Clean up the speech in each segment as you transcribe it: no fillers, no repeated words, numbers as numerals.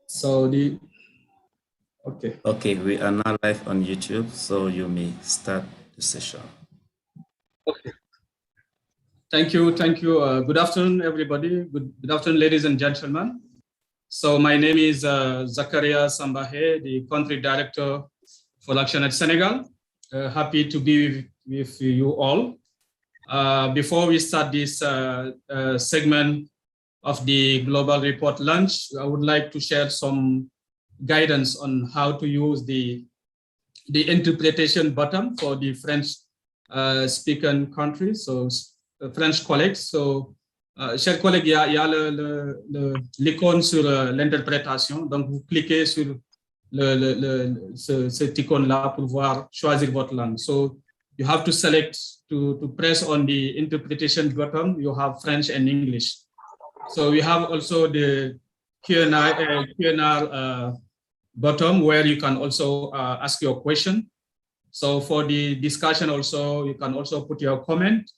So okay. Okay, we are now live on YouTube, so you may start the session. Okay. Thank you. Good afternoon, everybody. Good afternoon, ladies and gentlemen. So my name is Zakaria Sambahe, the country director for Action at Senegal. Happy to be with you all. Before we start this segment of the Global Report launch, I would like to share some guidance on how to use the interpretation button for the French speaking countries, so French collègues. So, chers collègues, il y a l'icône sur l'interprétation. Donc, vous cliquez sur cette icône-là pour choisir votre langue. So, you have to select to press on the interpretation button. You have French and English. So we have also the Q&R bottom where you can also ask your question. So for the discussion also, you can also put your comment.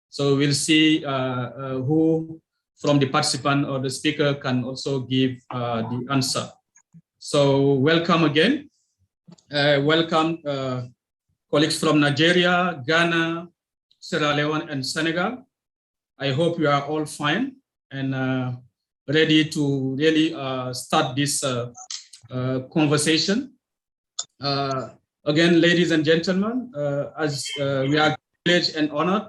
So we'll see who from the participant or the speaker can also give the answer. So welcome again. Welcome colleagues from Nigeria, Ghana, Sierra Leone, and Senegal. I hope you are all fine and ready to really start this conversation. Again, ladies and gentlemen, as we are privileged and honored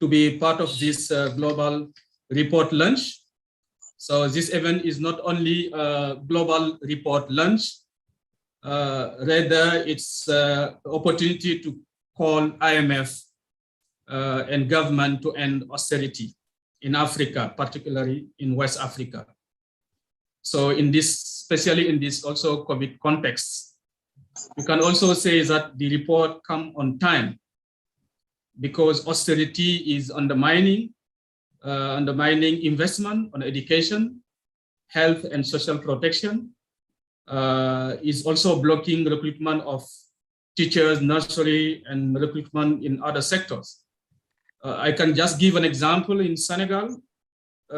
to be part of this global report launch. So this event is not only a global report launch, rather it's an opportunity to call IMF and government to end austerity in Africa, particularly in West Africa. So in this, especially in this also COVID context, we can also say that the report come on time because austerity is undermining investment on education, health and social protection, is also blocking recruitment of teachers, nursery and recruitment in other sectors. I can just give an example in Senegal.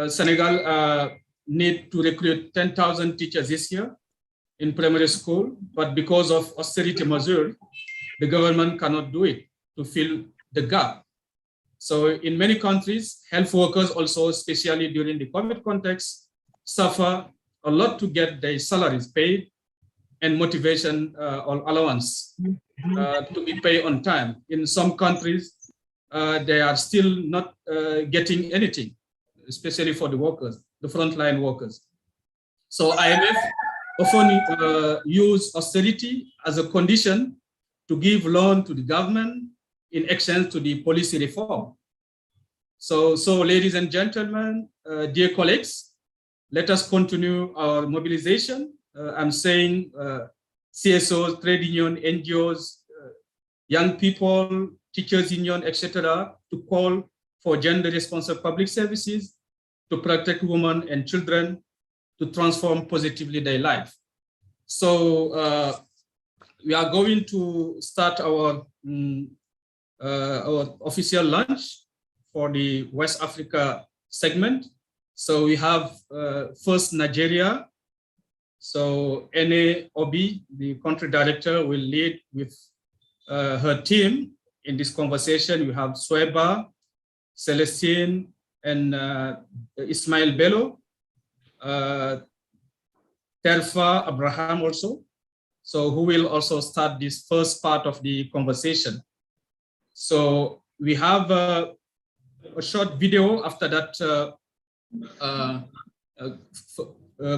Senegal need to recruit 10,000 teachers this year in primary school, but because of austerity measures, the government cannot do it to fill the gap. So in many countries, health workers also, especially during the COVID context, suffer a lot to get their salaries paid and motivation or allowance to be paid on time. In some countries, they are still not getting anything, especially for the workers, the frontline workers. So IMF often use austerity as a condition to give loan to the government in exchange to the policy reform. So ladies and gentlemen, dear colleagues, let us continue our mobilization. I'm saying CSOs, trade union, NGOs, young people, teachers union, etc., to call for gender responsive public services, to protect women and children, to transform positively their life. So we are going to start our official launch for the West Africa segment. So we have first Nigeria. So Ene Obi, the country director, will lead with her team in this conversation. We have Sweba, Celestine, and Ismail Bello, Terfa Abraham also, so who will also start this first part of the conversation. So we have a short video after that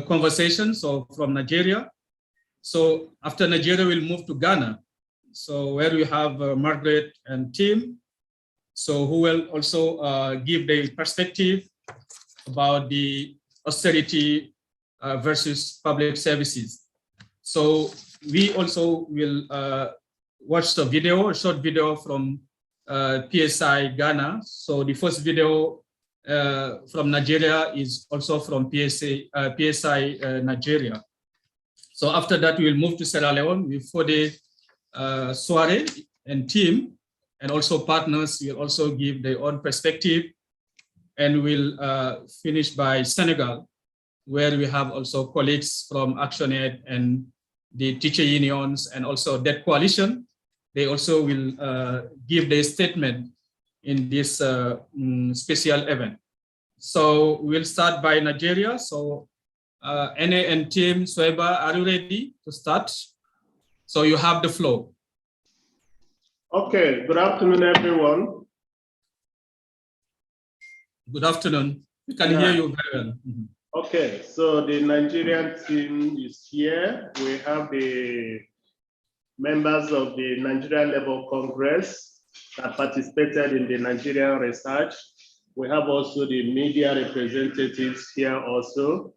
conversation, so from Nigeria. So after Nigeria, we'll move to Ghana, so where we have Margaret and Tim, so who will also give their perspective about the austerity versus public services. So we also will watch the video, a short video from PSI Ghana. So the first video from Nigeria is also from PSI Nigeria. So after that, we will move to Sierra Leone with Fode Soare and team, and also partners will also give their own perspective, and we'll finish by Senegal where we have also colleagues from ActionAid and the teacher unions and also that coalition. They also will give their statement in this special event. So we'll start by Nigeria. So NA and team Sweba, are you ready to start? So you have the floor. Okay, good afternoon, everyone. Good afternoon. We can hear you very well. Okay, so the Nigerian team is here. We have the members of the Nigerian Labour Congress that participated in the Nigerian research. We have also the media representatives here also.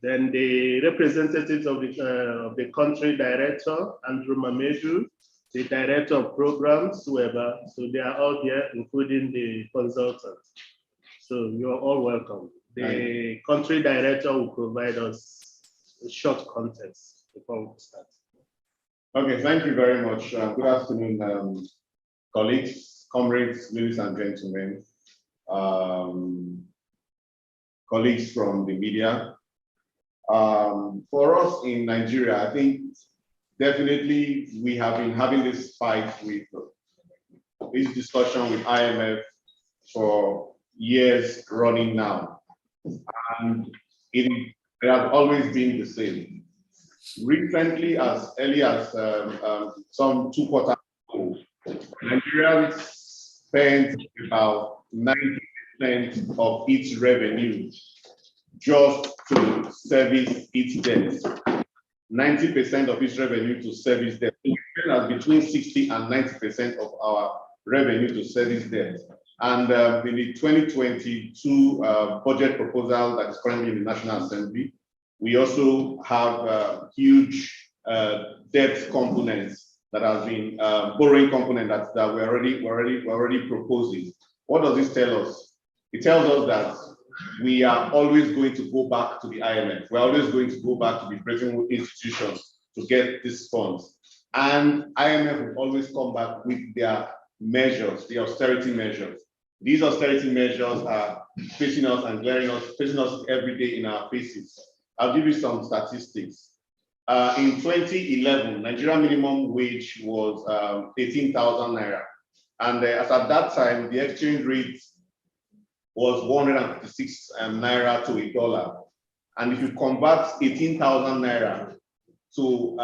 Then the representatives of the country director, Andrew Mamedu, the director of programs, Weber. So they are all here, including the consultants. So you're all welcome. The country director will provide us a short context before we start. Okay, thank you very much. Good afternoon, colleagues, comrades, ladies and gentlemen, colleagues from the media. For us in Nigeria, I think definitely we have been having this fight with this discussion with IMF for years running now, and it has always been the same. Recently, as early as some 2 quarters ago, Nigerians spent about 90% of its revenue just to service its debt. 90% of its revenue to service debt. So we spend between 60 and 90% of our revenue to service debt. And in the 2022 budget proposal that is currently in the National Assembly, we also have huge debt components that has been borrowing component that we're already proposing. What does this tell us? It tells us that we are always going to go back to the IMF. We're always going to go back to the Bretton Woods institutions to get these funds. And IMF will always come back with their measures, the austerity measures. These austerity measures are facing us and glaring us, facing us every day in our faces. I'll give you some statistics. In 2011, Nigeria minimum wage was 18,000 naira. And as at that time, the exchange rate was 156 naira to $1. And if you convert 18,000 naira to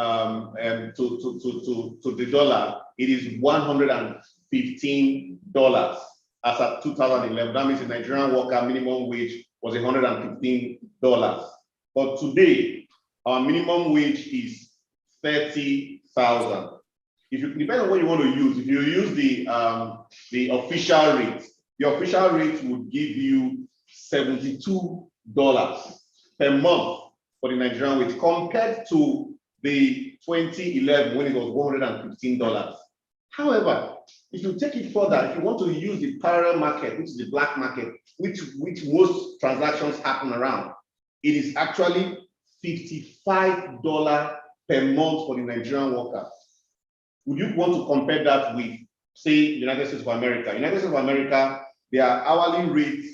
the dollar, it is $115 as at 2011. That means the Nigerian worker minimum wage was $115. But today, our minimum wage is 30,000. If you depend on what you want to use, if you use the official rate, the official rate would give you $72 per month for the Nigerian wage, compared to the 2011 when it was $115. However, if you take it further, if you want to use the parallel market, which is the black market, which most transactions happen around, it is actually $55 per month for the Nigerian worker. Would you want to compare that with, say, United States of America? United States of America, their hourly rate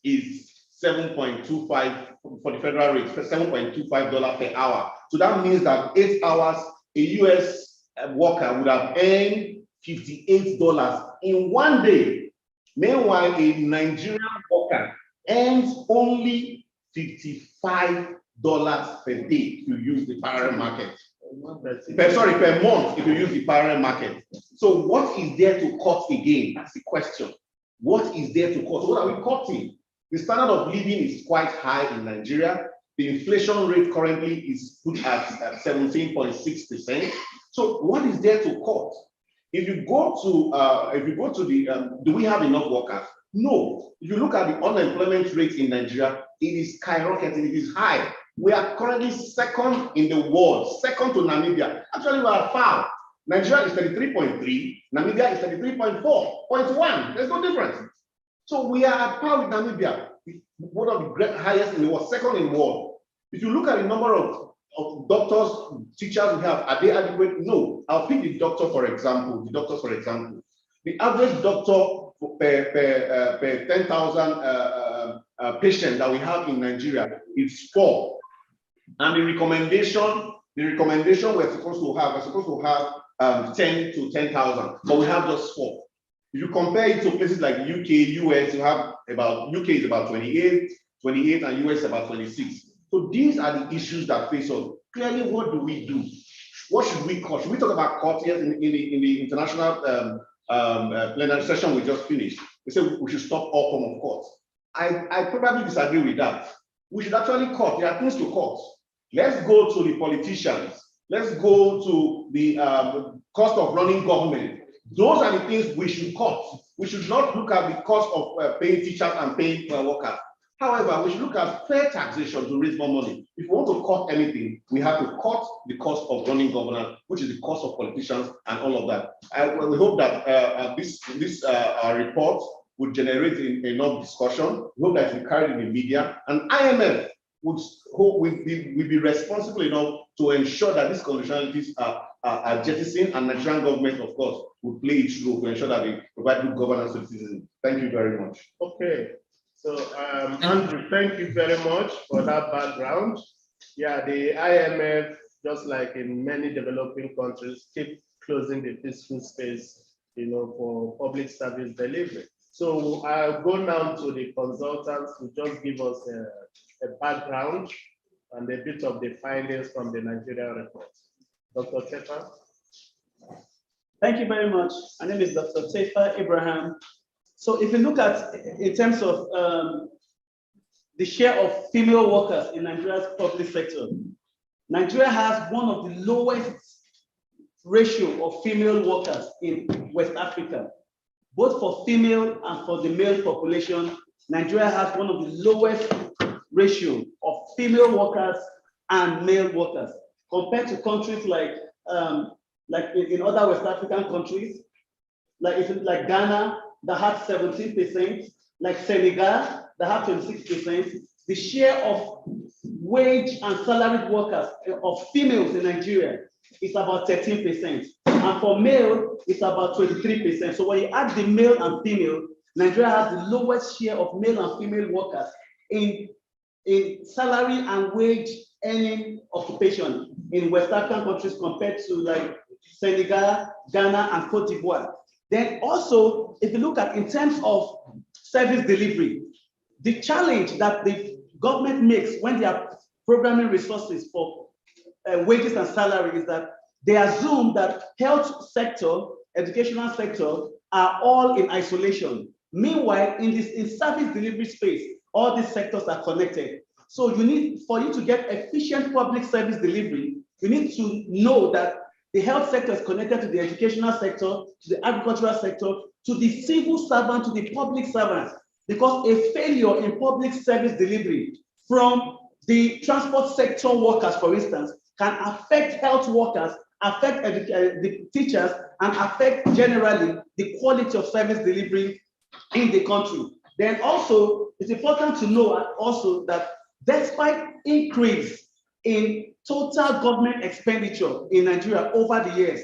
is 7.25 for the federal rate, $7.25 per hour. So that means that 8 hours, a US worker would have earned $58 in 1 day. Meanwhile, a Nigerian worker earns only $55 per day if you use the parallel market. Per month if you use the parallel market. So what is there to cut again? That's the question. What is there to cut? What are we cutting? The standard of living is quite high in Nigeria. The inflation rate currently is put at 17.6%. So what is there to cut? If you go to the do we have enough workers? No. If you look at the unemployment rate in Nigeria, it is skyrocketing. It is high. We are currently second in the world, second to Namibia. Actually, we are far. Nigeria is 33.3, Namibia is 33.4.1. There's no difference. So we are at par with Namibia, one of the highest in the world, second in the world. If you look at the number of doctors, teachers we have, are they adequate? No. I'll pick the doctor for example. The doctors, for example, the average doctor per 10,000 patients that we have in Nigeria is 4. And the recommendation we're supposed to have 10 to 10,000, but we have just 4. If you compare it to places like UK, US, you have UK is about 28, and US about 26. So these are the issues that face us. Clearly, what do we do? What should we cut? Should we talk about cuts? Yes, in the international plenary session we just finished, they said we should stop all form of cuts. I probably disagree with that. We should actually cut. There are things to cut. Let's go to the politicians. Let's go to the cost of running government. Those are the things we should cut. We should not look at the cost of paying teachers and paying workers. However, we should look at fair taxation to raise more money. If we want to cut anything, we have to cut the cost of running governance, which is the cost of politicians and all of that. We hope that this report would generate enough discussion. We hope that it will carry in the media, and IMF will be responsible enough to ensure that these conditionalities are jettisoned, and Nigerian government, of course, will play its role to ensure that they provide good governance to the citizens. Thank you very much. Okay. So, Andrew, thank you very much for that background. Yeah, the IMF, just like in many developing countries, keep closing the fiscal space, for public service delivery. So I'll go now to the consultants to just give us a background and a bit of the findings from the Nigeria report. Dr. Tefa. Thank you very much. My name is Dr. Tefa Abraham. So if you look at, in terms of the share of female workers in Nigeria's public sector, Nigeria has one of the lowest ratio of female workers in West Africa. Both for female and for the male population, Nigeria has one of the lowest ratio of female workers and male workers compared to countries like in other West African countries, like Ghana, that had 17%, like Senegal, that had 26%. The share of wage and salaried workers of females in Nigeria is about 13%. And for male, it's about 23%. So when you add the male and female, Nigeria has the lowest share of male and female workers in salary and wage earning occupation in West African countries compared to like Senegal, Ghana, and Cote d'Ivoire. Then also, if you look at in terms of service delivery, the challenge that the government makes when they are programming resources for wages and salary is that they assume that health sector, educational sector are all in isolation. Meanwhile, in service delivery space, all these sectors are connected. So for you to get efficient public service delivery, you need to know that the health sector is connected to the educational sector, to the agricultural sector, to the civil servant, to the public servants, because a failure in public service delivery from the transport sector workers, for instance, can affect health workers, affect the teachers, and affect generally the quality of service delivery in the country. Then also, it's important to know also that despite increase in total government expenditure in Nigeria over the years,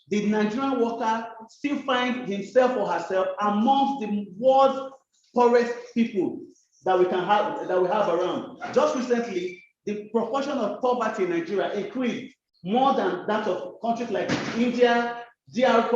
the Nigerian worker still finds himself or herself amongst the world's poorest people that we have around. Just recently, the proportion of poverty in Nigeria increased more than that of countries like India, DR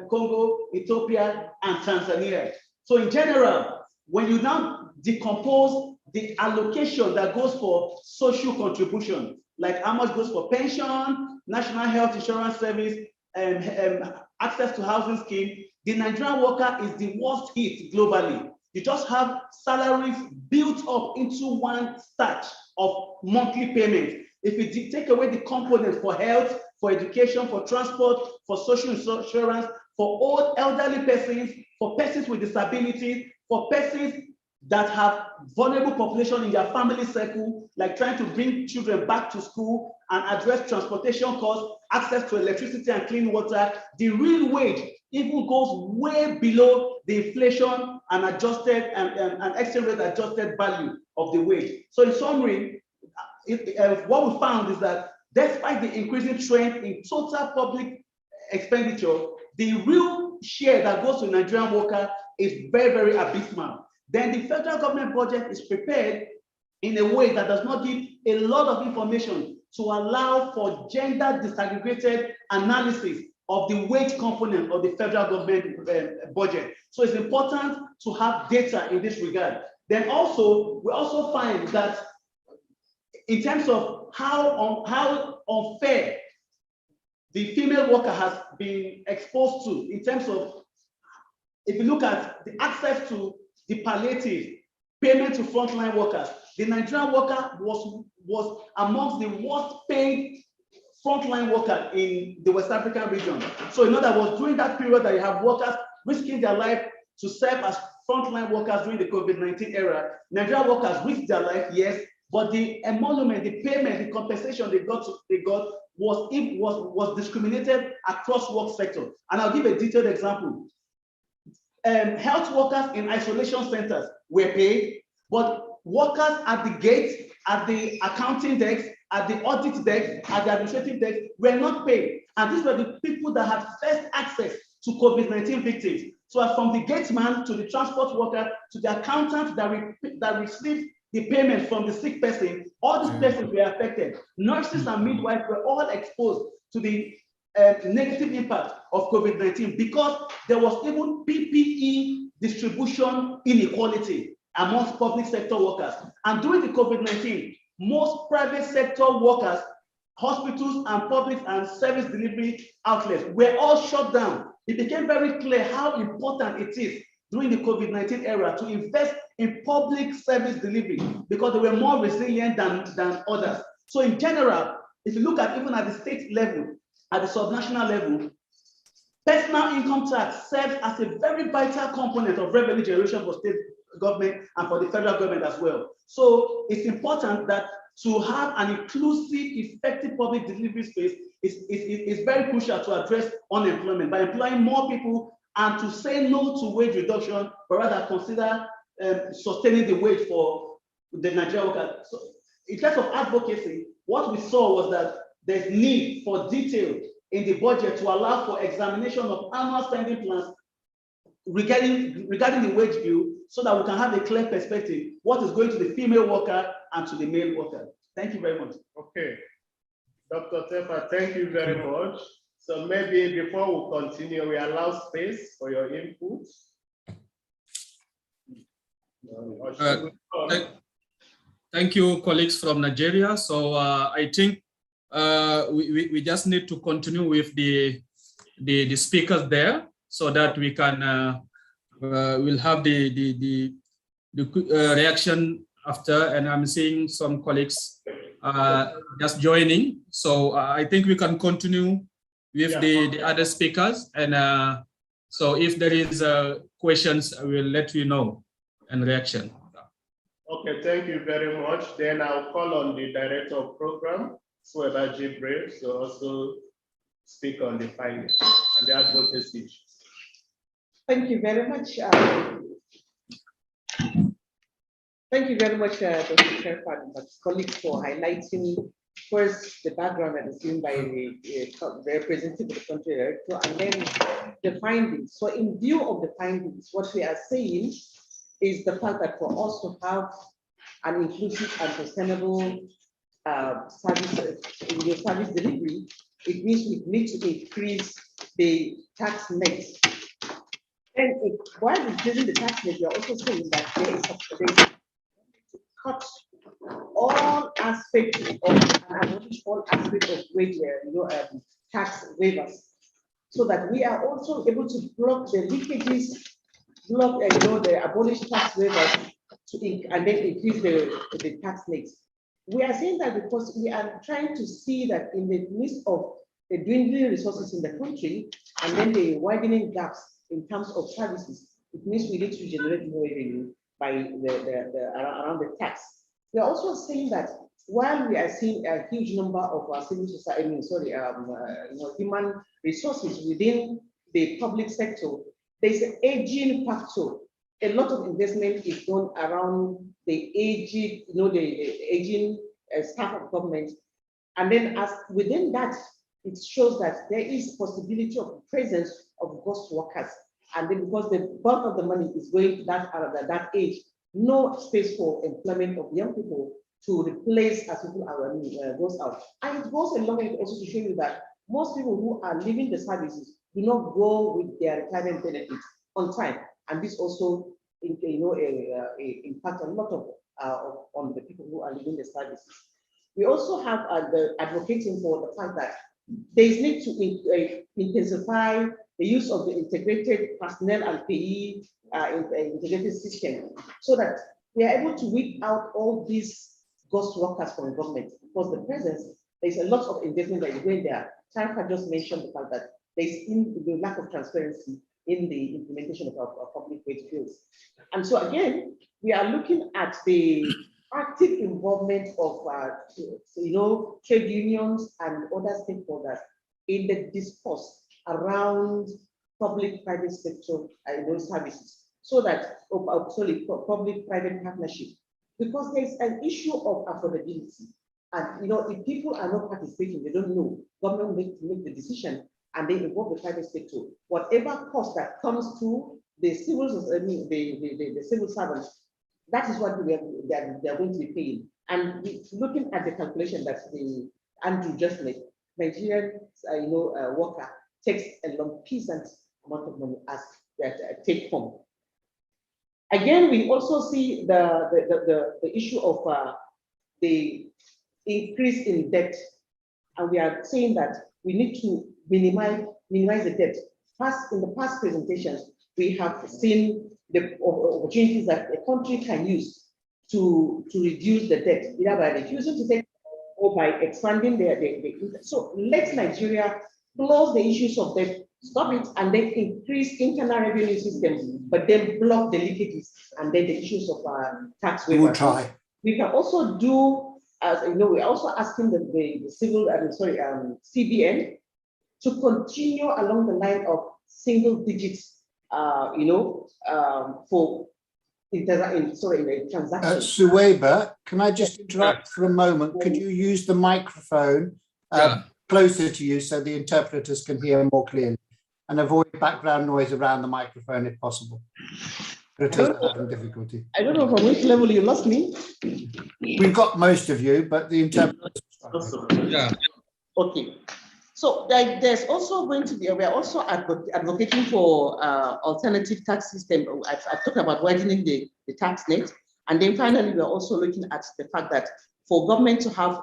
Congo, Ethiopia, and Tanzania. So in general, when you now decompose the allocation that goes for social contribution, like how much goes for pension, national health insurance service, and access to housing scheme, the Nigerian worker is the worst hit globally. You just have salaries built up into one stack of monthly payments. If you take away the components for health, for education, for transport, for social insurance, for old elderly persons, for persons with disabilities, for persons that have vulnerable population in their family circle, like trying to bring children back to school and address transportation costs, access to electricity and clean water, the real wage even goes way below the inflation and adjusted and exchange rate adjusted value of the wage. So in summary, what we found is that despite the increasing trend in total public expenditure, the real share that goes to Nigerian worker is very, very abysmal. then the federal government budget is prepared in a way that does not give a lot of information to allow for gender disaggregated analysis of the wage component of the federal government budget. So it's important to have data in this regard. Then also, we also find that in terms of how unfair the female worker has been exposed to, in terms of, if you look at the access to the palliative, payment to frontline workers, the Nigerian worker was amongst the worst paid frontline worker in the West African region. So in other words, during that period that you have workers risking their life to serve as frontline workers during the COVID-19 era, Nigerian workers risked their life, yes, but the emolument, the payment, the compensation they got was discriminated across work sector. And I'll give a detailed example. Health workers in isolation centers were paid, but workers at the gate, at the accounting desk, at the audit desk, at the administrative desk were not paid. And these were the people that had first access to COVID-19 victims. So as from the gateman to the transport worker to the accountant that received the payment from the sick person, all these persons were affected. Nurses and midwives were all exposed to the negative impact of COVID-19 because there was even PPE distribution inequality amongst public sector workers. And during the COVID-19, most private sector workers, hospitals and public and service delivery outlets were all shut down. It became very clear how important it is during the COVID-19 era to invest in public service delivery because they were more resilient than others. So in general, if you look at even at the state level, at the subnational level, personal income tax serves as a very vital component of revenue generation for state government and for the federal government as well. So it's important that to have an inclusive, effective public delivery space is very crucial to address unemployment by employing more people and to say no to wage reduction, but rather consider sustaining the wage for the Nigerian workers. So in terms of advocacy, what we saw was that there's need for detail in the budget to allow for examination of annual spending plans regarding the wage bill so that we can have a clear perspective what is going to the female worker and to the male worker. Thank you very much. Okay. Dr. Tefa, thank you very much. So maybe before we continue, we allow space for your input. Thank you, colleagues from Nigeria. So I think we just need to continue with the speakers there so that we can we'll have the reaction after. And I'm seeing some colleagues just joining. So I think we can continue with the other speakers. And so if there is questions, I will let you know and reaction. Okay, thank you very much. Then I'll call on the director of program, Sueba Jibril, to also speak on the findings and the advocacy. Thank you very much. Thank you very much, Dr. Tefa and colleagues, for highlighting first the background that is given by the representative of the country director, and then the findings. So in view of the findings, what we are saying is the fact that for us to have an inclusive and sustainable service delivery, it means we need to increase the tax net. And while increasing the tax net, we are also saying that there is to cut all aspects of wage, tax waivers, so that we are also able to block the leakages, block the abolished tax waivers, and then increase the tax rates. We are saying that because we are trying to see that in the midst of the dwindling resources in the country and then the widening gaps in terms of services, it means we need to generate more revenue by around the tax. We are also saying that while we are seeing a huge number of our civil society, human resources within the public sector, there's an aging factor. A lot of investment is done around the aging, the aging staff of government, and then as within that, it shows that there is possibility of presence of ghost workers. And then because the bulk of the money is going to that age, no space for employment of young people to replace as people goes out. And it goes a long way also to show you that most people who are leaving the services do not go with their retirement benefits on time. And this also, impact a lot of on the people who are leaving the services. We also have advocating for the fact that there is need to intensify the use of the integrated personnel and payee integrated system so that we are able to weed out all these ghost workers from government. Because the presence, there's a lot of investment that is going there. Tarka just mentioned the fact that there's the lack of transparency in the implementation of our public wage bills. And so again, we are looking at the active involvement of trade unions and other stakeholders in the discourse around public-private sector services, so that public-private partnership, because there's an issue of affordability. And if people are not participating, they don't know, government make the decision and they involve the private sector. Whatever cost that comes to the civil servants, that is what they are going to be paying. And looking at the calculation that Andrew just made, Nigerian worker takes a long peasant amount of money as that take home. Again, we also see the issue of the increase in debt, and we are saying that we need to minimize the debt. In the past presentations, we have seen the opportunities that a country can use to reduce the debt, either by refusing to take or by expanding their so let Nigeria close the issues of debt, stop it, and then increase internal revenue system, but then block the leakages and then the issues of tax waiver. We'll try. We can also do, as we're also asking the civil, CBN to continue along the line of single digits, for in a transaction. Suwaiba, can I just interrupt for a moment? Could you use the microphone closer to you so the interpreters can hear more clearly, and avoid background noise around the microphone if possible? Interpreters are having difficulty. I don't know from which level you lost me. We've got most of you, but the interpreters are struggling. Yeah. Okay. So there's also going to be, we're also advocating for alternative tax system. I've talked about widening the tax net. And then finally, we're also looking at the fact that for government to have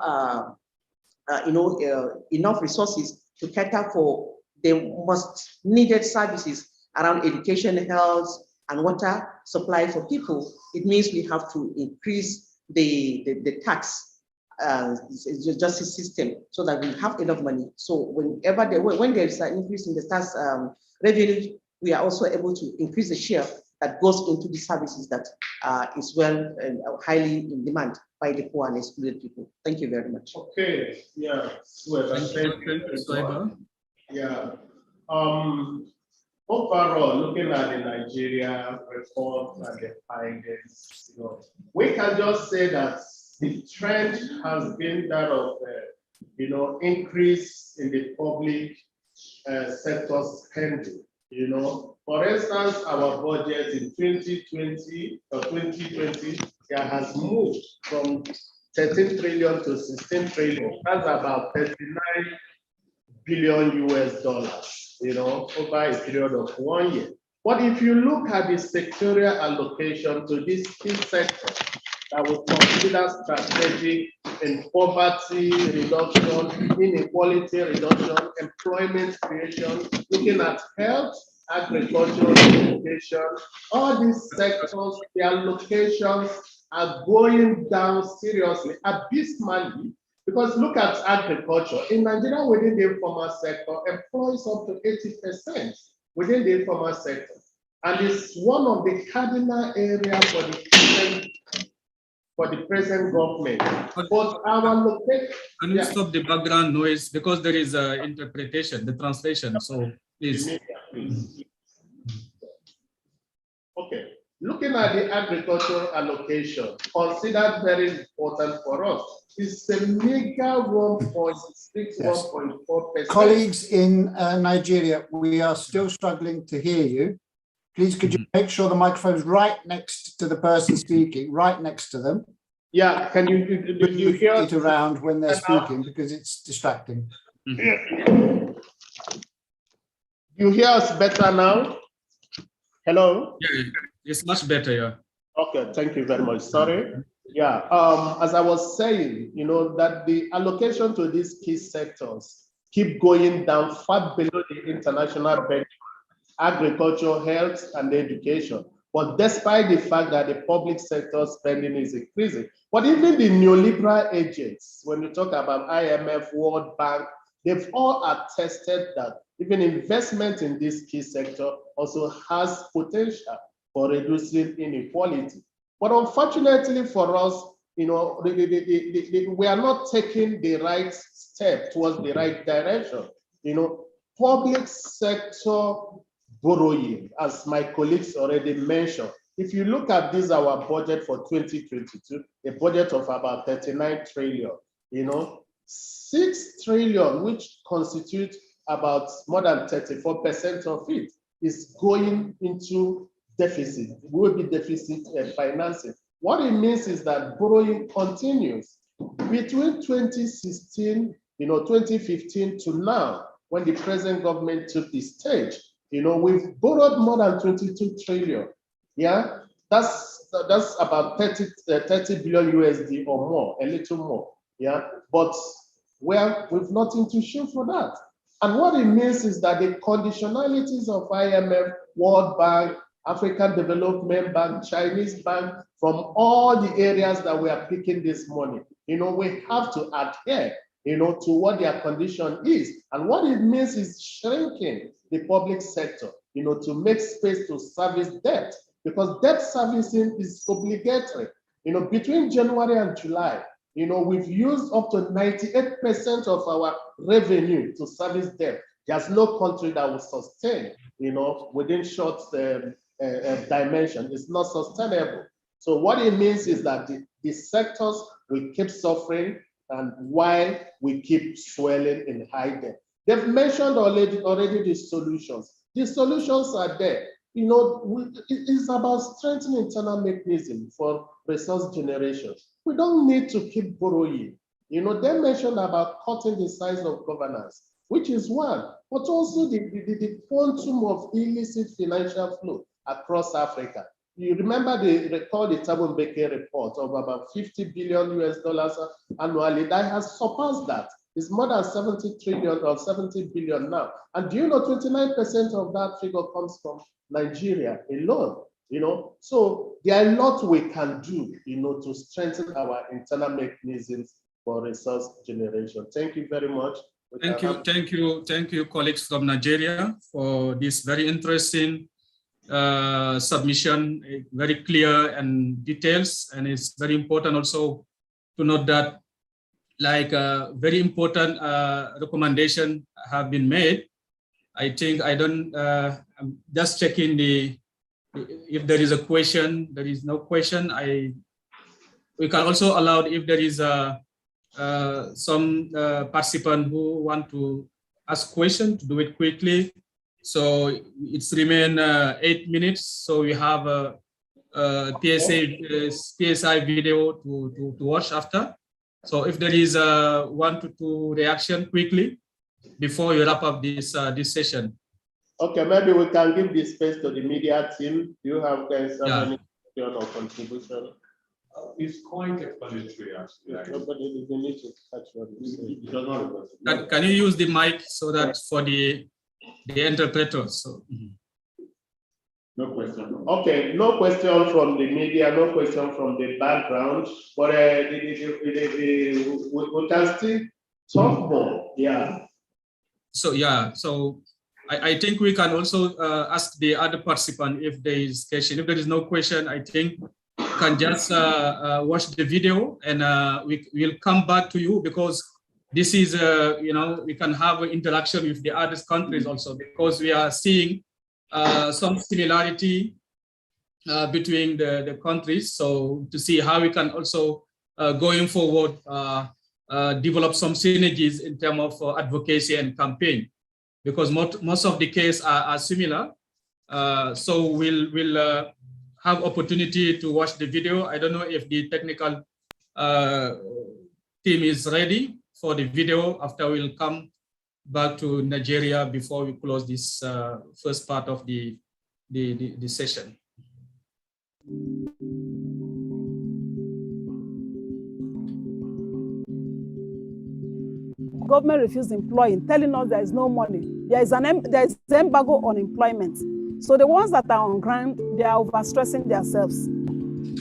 enough resources to cater for the most needed services around education, health, and water supply for people, it means we have to increase the tax justice system so that we have enough money. So when there is an increase in the tax revenue, we are also able to increase the share that goes into the services that is highly in demand by the poor and excluded people. Thank you very much. Okay, yeah. Yeah. Overall, looking at the Nigeria reform and the findings, we can just say that the trend has been that of, increase in the public sector spending. For instance, our budget in 2020 it has moved from 13 trillion to 16 trillion. That's about 39 billion US dollars, over a period of 1 year. But if you look at the sectorial allocation to this key sector that we consider strategic in poverty reduction, inequality reduction, employment creation, looking at health, agriculture, education, all these sectors, the allocations are going down seriously, abysmally, because look at agriculture. In Nigeria, within the informal sector, employs up to 80% within the informal sector. And it's one of the cardinal areas for the present government. But our location. Can you stop the background noise, because there is interpretation, the translation. So please. Okay. Looking at the agricultural allocation, considered very important for us, it's a mega 1.6, 1.4%. Colleagues in Nigeria, we are still struggling to hear you. Please, could you make sure the microphone's right next to the person speaking, right next to them? Yeah, can you hear it around when they're speaking because it's distracting? You hear us better now? Hello? Yeah, it's much better, yeah. Okay, thank you very much. Sorry. Yeah, as I was saying, you know, that the allocation to these key sectors keep going down far below the international benchmark, agriculture, health, and education. But despite the fact that the public sector spending is increasing, but even the neoliberal agents, when you talk about IMF, World Bank, they've all attested that even investment in this key sector also has potential for reducing inequality. But unfortunately for us, you know, we are not taking the right step towards the right direction. You know, public sector borrowing, as my colleagues already mentioned, if you look at this, our budget for 2022, a budget of about 39 trillion, you know, 6 trillion, which constitutes about more than 34% of it, is going into deficit, will be deficit financing. What it means is that borrowing continues between 2016, you know, 2015 to now, when the present government took the stage. You know, we've borrowed more than 22 trillion. Yeah, that's about 30 billion USD or more, a little more. Yeah, but well, we've nothing to show for that. And what it means is that the conditionalities of IMF, World Bank, African Development Bank, Chinese Bank, from all the areas that we are picking this money, you know, we have to adhere, you know, to what their condition is. And what it means is shrinking the public sector, you know, to make space to service debt, because debt servicing is obligatory. You know, between January and July, you know, we've used up to 98% of our revenue to service debt. There's no country that will sustain, you know, within short dimension. It's not sustainable. So what it means is that the sectors will keep suffering, and while we keep swelling in high debt. They've mentioned already the solutions. The solutions are there. You know, it's about strengthening internal mechanism for resource generation. We don't need to keep borrowing. You know, they mentioned about cutting the size of governance, which is one, but also the quantum of illicit financial flow across Africa. You remember recall the Thabo Mbeki report of about 50 billion US dollars annually. That has surpassed that. It's more than 70 trillion or 70 billion now. And do you know 29% of that figure comes from Nigeria alone? You know, so there are a lot we can do, you know, to strengthen our internal mechanisms for resource generation. Thank you very much. Thank you, colleagues from Nigeria, for this very interesting submission, very clear and details. And it's very important also to note that, like, very important recommendation have been made. I think I'm just checking if there is a question. There is no question. We can also allow, if there is some participant who want to ask question, to do it quickly. So it's remain 8 minutes. So we have a PSI video to watch after. So if there is a 1 to 2 reaction quickly before you wrap up this session. Okay, maybe we can give this space to the media team. Do you have guys have any question or contribution? It's quite explanatory, actually. Nobody need to catch what you say. Can you use the mic so that for the interpreters? So. No question. Okay, no question from the media, no question from the background, but we can still talk more. Yeah. So yeah, so I think we can also ask the other participant if there is question. If there is no question, I think you can just watch the video, and we will come back to you, because this is you know, we can have an interaction with the other countries also, because we are seeing some similarity between the countries. So to see how we can also going forward develop some synergies in terms of advocacy and campaign, because most of the cases are similar. So we'll have opportunity to watch the video. I don't know if the technical team is ready for the video. After we'll come back to Nigeria before we close this first part of the session. Government refused employing, telling us there is no money. There is embargo on employment. So the ones that are on ground, they are overstressing themselves.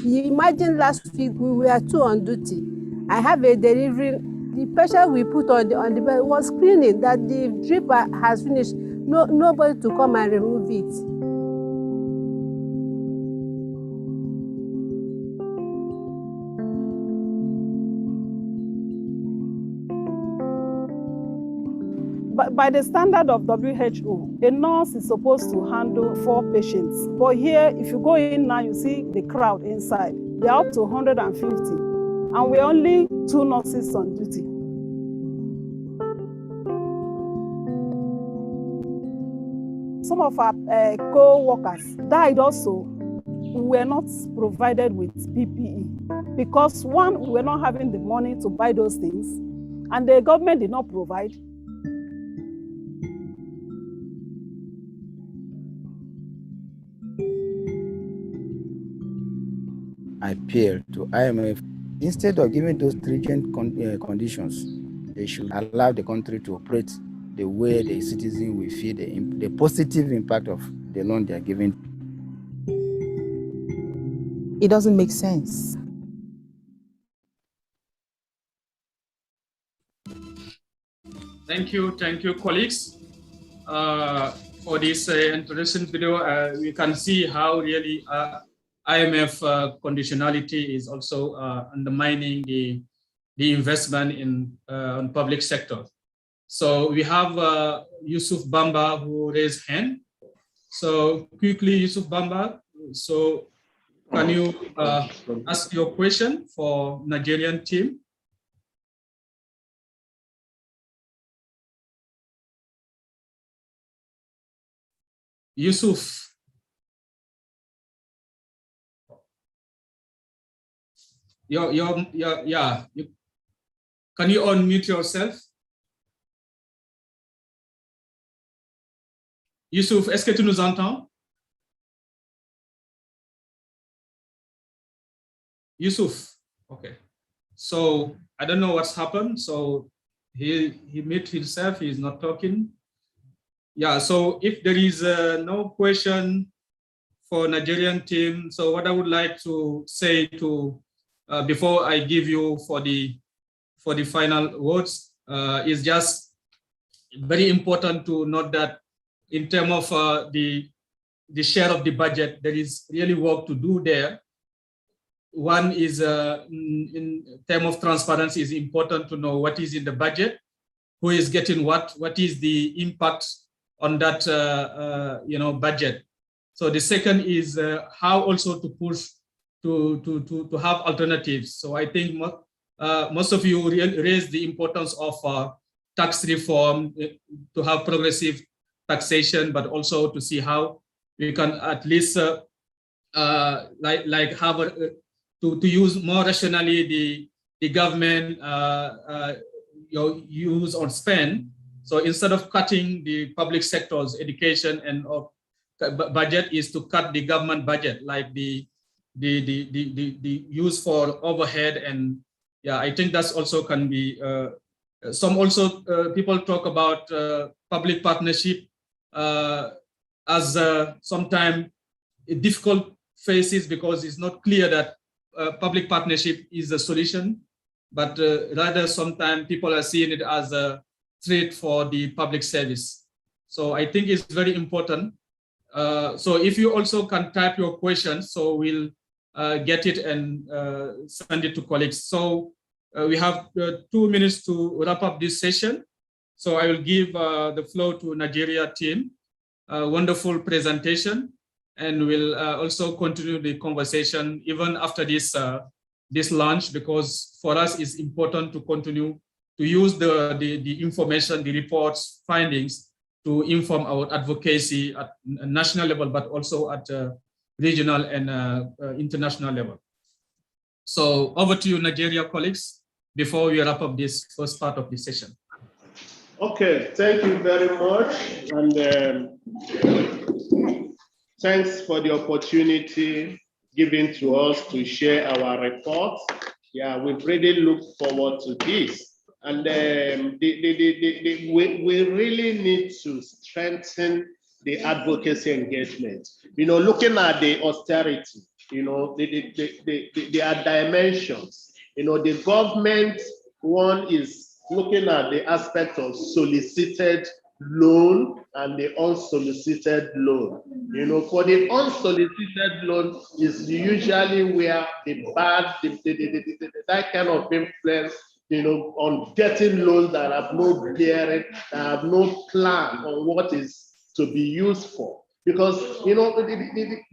You imagine last week we were two on duty. I have a delivery. The patient we put on the bed was screaming that the drip has finished. Nobody to come and remove it. By the standard of WHO, a nurse is supposed to handle 4 patients. But here, if you go in now, you see the crowd inside. They're up to 150. And we're only 2 nurses on duty. Some of our co-workers died also. We were not provided with PPE because one, we were not having the money to buy those things, and the government did not provide. Appeal to IMF, instead of giving those stringent conditions, they should allow the country to operate the way the citizen will feel the positive impact of the loan they are giving. It doesn't make sense. Thank you, colleagues, for this introduction video. We can see how really IMF conditionality is also undermining the investment in public sector. So we have Yusuf Bamba who raised hand. So quickly, Yusuf Bamba. So can you ask your question for Nigerian team? Yusuf. Can you unmute yourself? Youssouf, est-ce que tu nous entends? Youssouf, okay. So I don't know what's happened. So he muted himself, he's not talking. Yeah, so if there is no question for Nigerian team, so what I would like to say to before I give you for the final words is just very important to note that in terms of the share of the budget, there is really work to do there. One is in terms of transparency, is important to know what is in the budget, who is getting what is the impact on that budget. So the second is how also to push to have alternatives. So I think most of you raised the importance of tax reform, to have progressive taxation, but also to see how we can at least like have to use more rationally the government use or spend. So instead of cutting the public sector's education and budget, is to cut the government budget, like the use for overhead. And yeah, I think that's also can be some also people talk about public partnership as sometimes difficult phases, because it's not clear that public partnership is the solution, but rather sometimes people are seeing it as a threat for the public service. So I think it's very important. So if you also can type your questions, so we'll get it and send it to colleagues. So we have 2 minutes to wrap up this session. So I will give the floor to Nigeria team. Wonderful presentation, and we'll also continue the conversation even after this this launch, because for us it's important to continue to use the information, the reports, findings to inform our advocacy at national level, but also at regional and international level. So over to you, Nigeria colleagues, before we wrap up this first part of the session. Okay, thank you very much. And thanks for the opportunity given to us to share our reports. Yeah, we really look forward to this. And we really need to strengthen the advocacy engagement. You know, looking at the austerity, you know, there are dimensions. You know, the government one is looking at the aspect of solicited loan and the unsolicited loan. You know, for the unsolicited loan is usually where the bad, that kind of influence, you know, on getting loans that have no bearing, that have no plan on what is to be used for. Because, you know,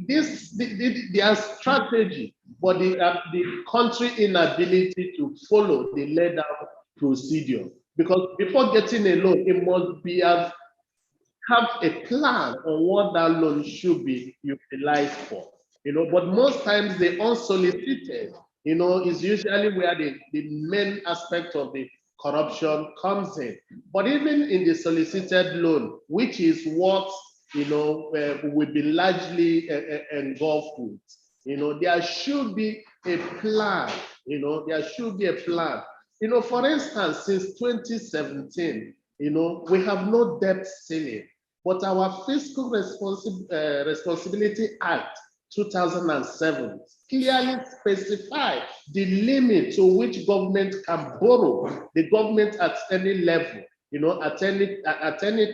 their strategy, but the country inability to follow the laid out procedure. Because before getting a loan, it must be have a plan on what that loan should be utilized for. You know, but most times the unsolicited, you know, is usually where the main aspect of the corruption comes in. But even in the solicited loan, which is what, you know, we've been largely engulfed with, you know, there should be a plan, you know, there should be a plan. You know, for instance, since 2017, you know, we have no debt ceiling, but our Fiscal Responsibility Act 2007 clearly specified the limit to which government can borrow, the government at any level, you know, at any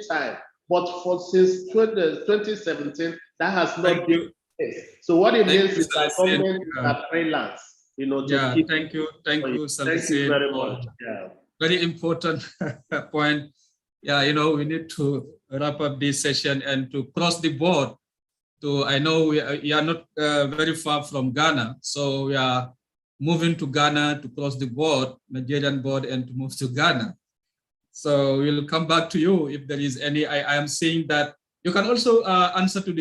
time. But for since 2017, that has not been the case. So what it means is that government are freelance, you know. Yeah, thank you, Thank you very much. Yeah. Very important point. Yeah, you know, we need to wrap up this session and to cross the board. I know we are not very far from Ghana, so we are moving to Ghana to cross the board, Nigerian board, and to move to Ghana. So we'll come back to you if there is any. I am seeing that you can also answer to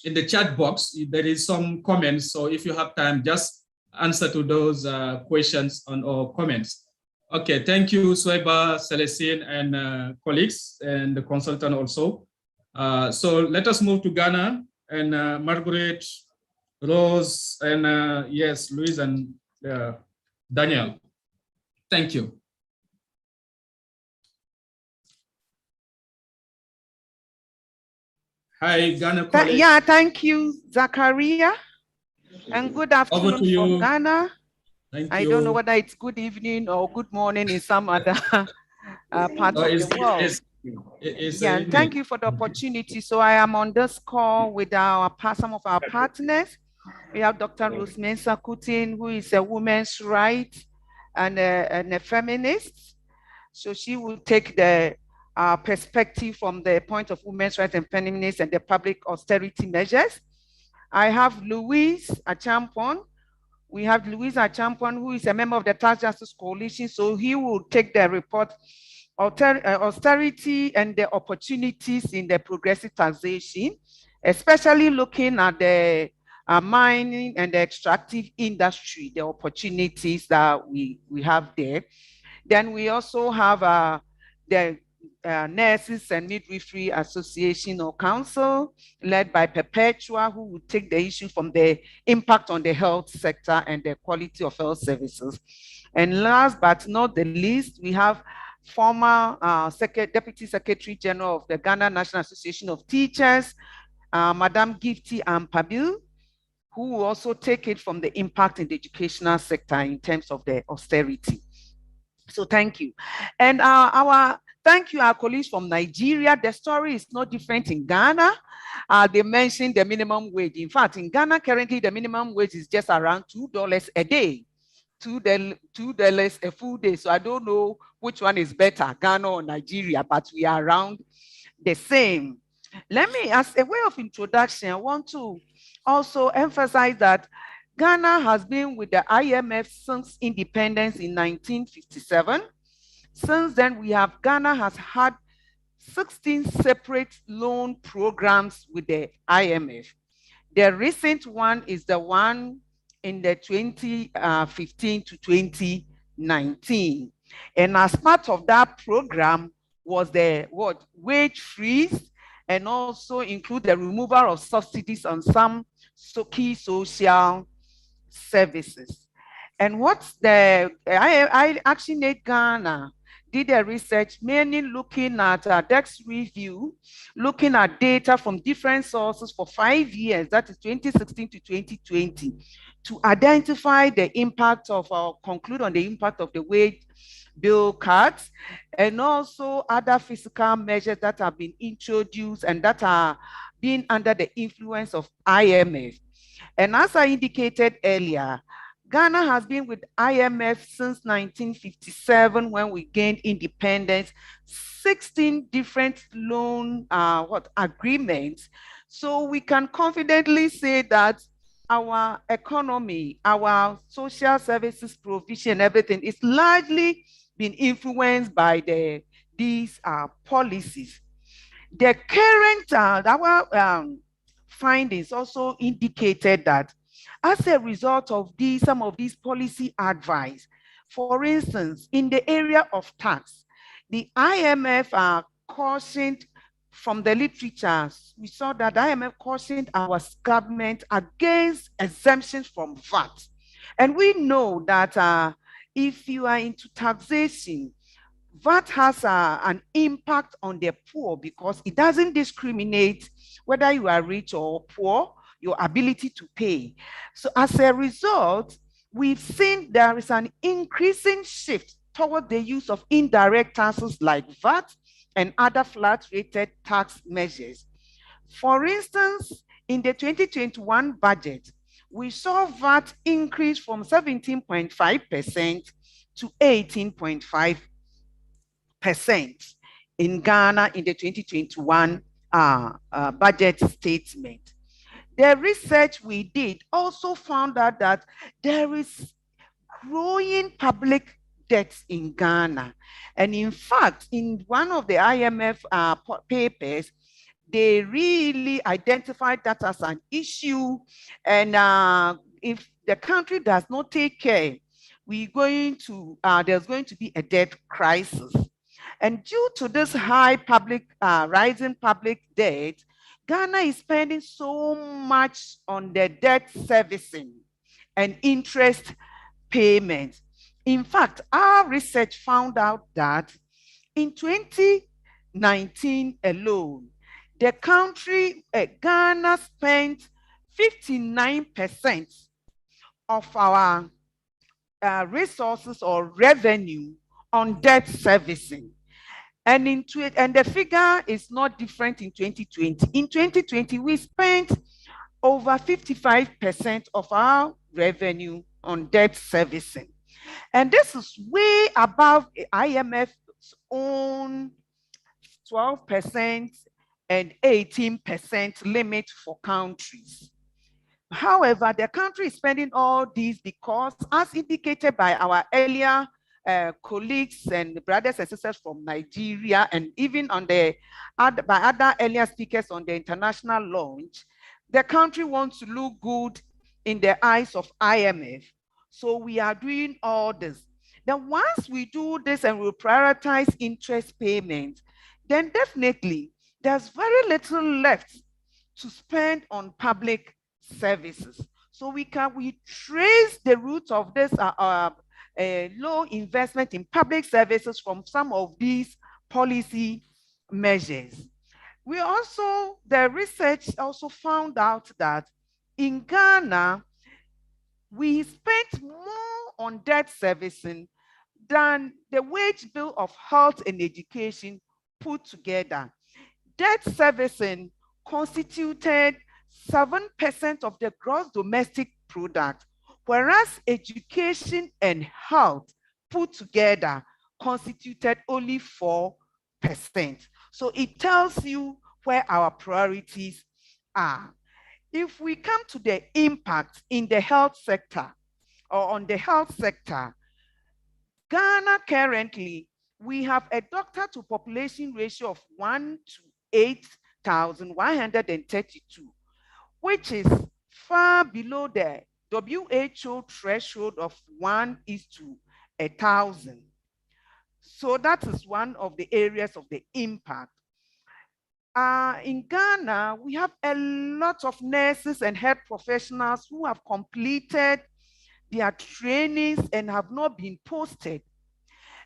in the chat box. There is some comments, so if you have time, just answer to those questions or comments. Okay, thank you, Sweba, Celestine, and colleagues, and the consultant also. So let us move to Ghana, and Margaret, Rose, and yes, Louise and Daniel. Thank you. Hi, Ghana colleagues. Yeah, thank you, Zachariah. And good afternoon Over to you. from Ghana. Thank I you. don't know whether it's good evening or good morning in some other part of the world. Yeah, and thank you for the opportunity. So I am on this call with some of our partners. We have Dr. Rose Mensah Kutin, who is a women's rights and a feminist. So she will take the perspective from the point of women's rights and feminists and the public austerity measures. I have Louise Achampon. We have Louise Achampon, who is a member of the Tax Justice Coalition. So he will take the report, austerity and the opportunities in the progressive taxation, especially looking at the mining and the extractive industry, the opportunities that we have there. Then we also have the Nurses and Midwifery Association or Council, led by Perpetua, who will take the issue from the impact on the health sector and the quality of health services. And last but not the least, we have former Deputy Secretary General of the Ghana National Association of Teachers, Madame Gifty Ampabil, who will also take it from the impact in the educational sector in terms of the austerity. So thank you. And thank you, our colleagues from Nigeria. The story is not different in Ghana. They mentioned the minimum wage. In fact, in Ghana, currently, the minimum wage is just around $2 a day. $2 a full day. So I don't know which one is better, Ghana or Nigeria, but we are around the same. Let me, as a way of introduction, I want to also emphasize that Ghana has been with the IMF since independence in 1957. Since then, Ghana has had 16 separate loan programs with the IMF. The recent one is the one in the 2015 to 2019. And as part of that program was the wage freeze, and also include the removal of subsidies on some key social services. And what's the I ActionAid Ghana did a research mainly looking at DEX review, looking at data from different sources for 5 years, that is 2016 to 2020, to identify the impact of, or conclude on the impact of the wage bill cuts, and also other fiscal measures that have been introduced and that are being under the influence of IMF. And as I indicated earlier, Ghana has been with IMF since 1957 when we gained independence, 16 different loan agreements. So we can confidently say that our economy, our social services provision, everything is largely been influenced by these policies. The current, our findings also indicated that as a result of some of these policy advice, for instance, in the area of tax, the IMF cautioned from the literature, we saw that the IMF cautioned our government against exemptions from VAT. And we know that if you are into taxation, VAT has an impact on the poor because it doesn't discriminate whether you are rich or poor, your ability to pay. So as a result, we've seen there is an increasing shift toward the use of indirect taxes like VAT and other flat-rated tax measures. For instance, in the 2021 budget, we saw VAT increase from 17.5% to 18.5% in Ghana in the 2021 budget statement. The research we did also found out that there is growing public debts in Ghana. And in fact, in one of the IMF papers, they really identified that as an issue. And if the country does not take care, there's going to be a debt crisis. And due to this high rising public debt, Ghana is spending so much on the debt servicing and interest payments. In fact, our research found out that in 2019 alone, the country, Ghana, spent 59% of our resources or revenue on debt servicing. And the figure is not different in 2020. In 2020, we spent over 55% of our revenue on debt servicing. And this is way above IMF's own 12% and 18% limit for countries. However, the country is spending all these because, as indicated by our earlier colleagues and brothers and sisters from Nigeria, and even by other earlier speakers on the international launch, the country wants to look good in the eyes of IMF. So we are doing all this. Then once we do this and we prioritize interest payments, then definitely there's very little left to spend on public services. So we trace the root of this low investment in public services from some of these policy measures. The research also found out that in Ghana, we spent more on debt servicing than the wage bill of health and education put together. Debt servicing constituted 7% of the gross domestic product, whereas education and health put together constituted only 4%. So it tells you where our priorities are. If we come to the impact in the health sector or on the health sector, Ghana currently we have a doctor to population ratio of 1 to 8,132, which is far below the WHO threshold of 1:1,000. So that is one of the areas of the impact. In Ghana, we have a lot of nurses and health professionals who have completed their trainings and have not been posted.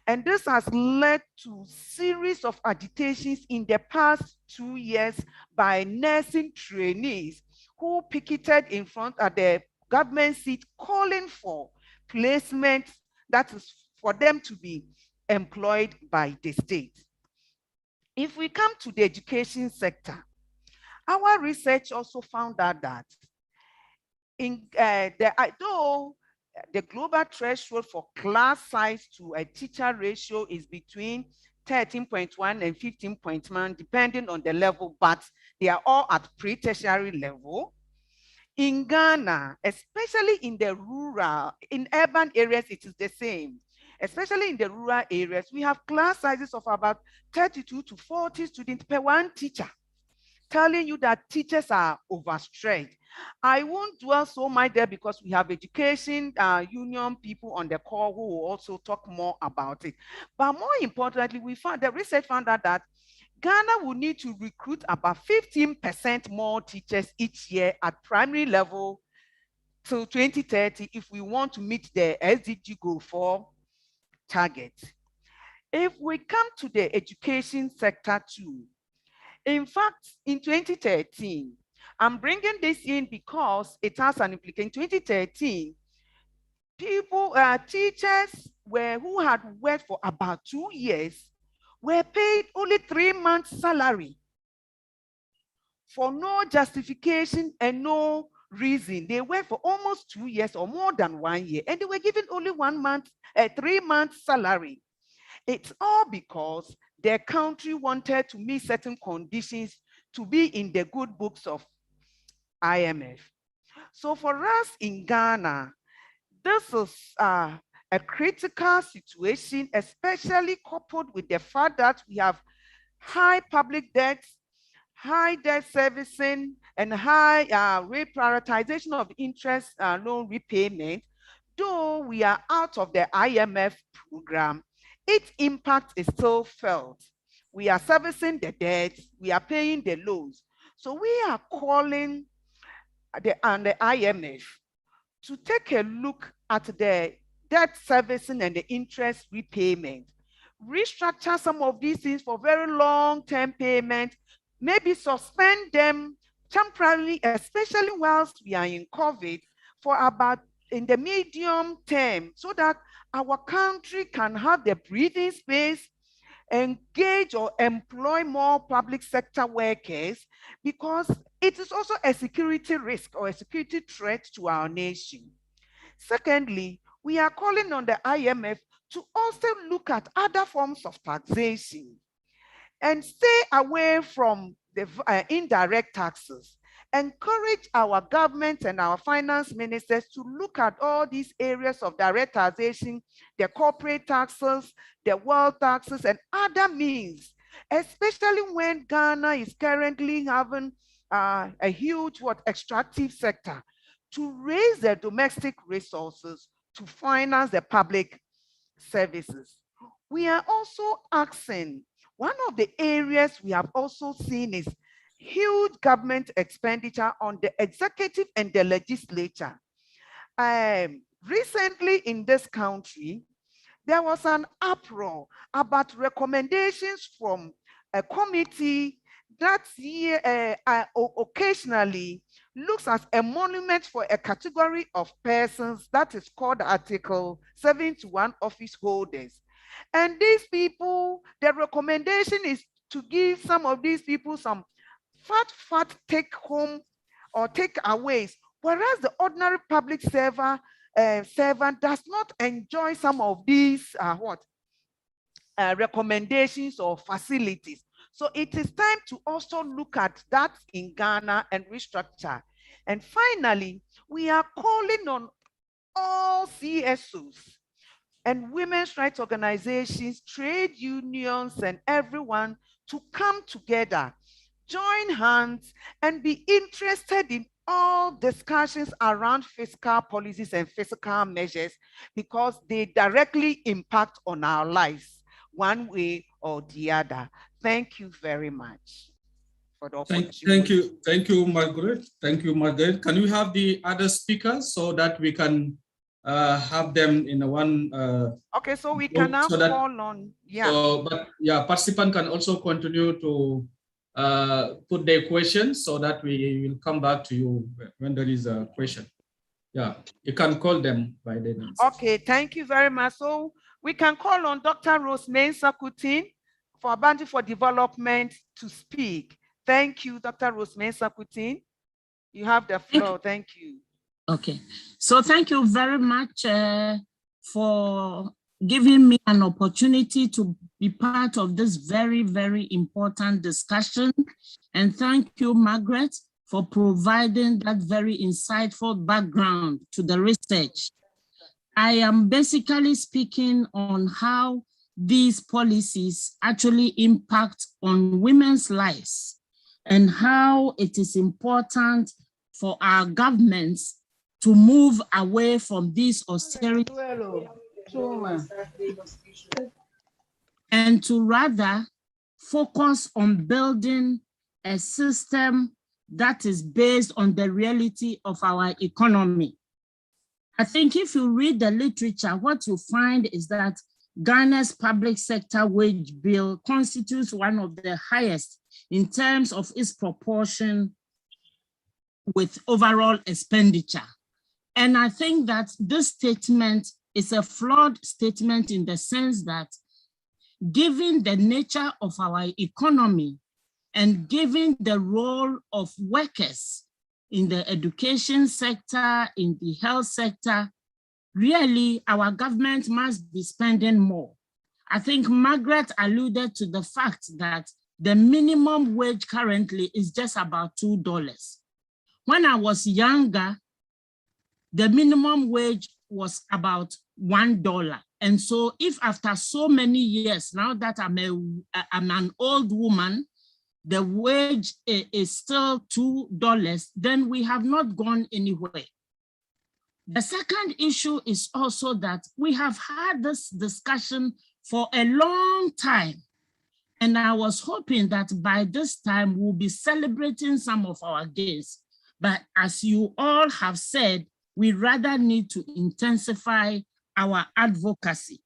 And this has led to series of agitations in the past 2 years by nursing trainees who picketed in front of the government seat calling for placement, that is for them to be employed by the state. If we come to the education sector, our research also found out that though the global threshold for class size to a teacher ratio is between 13.1 and 15.1, depending on the level, but they are all at pre-tertiary level. In Ghana, especially in the rural, in urban areas, it is the same. Especially in the rural areas, we have class sizes of about 32 to 40 students per one teacher, telling you that teachers are overstretched. I won't dwell so much there because we have education union people on the call who will also talk more about it. But more importantly, the research found out that Ghana will need to recruit about 15% more teachers each year at primary level till 2030 if we want to meet the SDG goal for target. If we come to the education sector too, in fact, in 2013, I'm bringing this in because it has an implication. In 2013, teachers who had worked for about 2 years were paid only 3 months' salary for no justification and no reason. They worked for almost 2 years or more than 1 year, and they were given only 3 months' salary. It's all because their country wanted to meet certain conditions to be in the good books of IMF. So for us in Ghana, this is a critical situation, especially coupled with the fact that we have high public debt, high debt servicing, and high reprioritization of interest loan repayment. Though we are out of the IMF program, its impact is still felt. We are servicing the debt, we are paying the loans. So we are calling the IMF to take a look at the debt servicing and the interest repayment, restructure some of these things for very long-term payment, maybe suspend them temporarily, especially whilst we are in COVID, for about in the medium term, so that our country can have the breathing space, engage or employ more public sector workers, because it is also a security risk or a security threat to our nation. Secondly, we are calling on the IMF to also look at other forms of taxation and stay away from the indirect taxes. Encourage our government and our finance ministers to look at all these areas of direct taxation, the corporate taxes, the wealth taxes, and other means, especially when Ghana is currently having a huge extractive sector, to raise the domestic resources to finance the public services. We are also asking, one of the areas we have also seen is huge government expenditure on the executive and the legislature. Recently in this country, there was an uproar about recommendations from a committee that occasionally looks as a monument for a category of persons that is called Article 71 office holders. And these people, the recommendation is to give some of these people some fat take home or takeaways, whereas the ordinary public servant does not enjoy some of these recommendations or facilities. So it is time to also look at that in Ghana and restructure. And finally, we are calling on all CSOs and women's rights organizations, trade unions, and everyone to come together, join hands, and be interested in all discussions around fiscal policies and fiscal measures, because they directly impact on our lives one way or the other. Thank you very much for the opportunity. Thank you, Margaret. Thank you, Margaret. Can we have the other speakers so that we can have them in one? Okay, so we can now call on, yeah. So, but yeah, participants can also continue to put their questions so that we will come back to you when there is a question. Yeah, you can call them by their names. Okay, thank you very much. So we can call on Dr. Rosemary Sakutin for Bounty for Development to speak. Thank you, Dr. Rosemary Sakutin. You have the floor. Thank you. Okay, so thank you very much for giving me an opportunity to be part of this very, very important discussion. And thank you, Margaret, for providing that very insightful background to the research. I am basically speaking on how these policies actually impact on women's lives and how it is important for our governments to move away from these austerity and to rather focus on building a system that is based on the reality of our economy. I think if you read the literature, what you find is that Ghana's public sector wage bill constitutes one of the highest in terms of its proportion with overall expenditure. And I think that this statement is a flawed statement in the sense that given the nature of our economy and given the role of workers in the education sector, in the health sector, really our government must be spending more. I think Margaret alluded to the fact that the minimum wage currently is just about $2. When I was younger, the minimum wage was about $1. And so if after so many years, now that I'm an old woman, the wage is still $2, then we have not gone anywhere. The second issue is also that we have had this discussion for a long time. And I was hoping that by this time we'll be celebrating some of our gains. But as you all have said, we rather need to intensify our advocacy.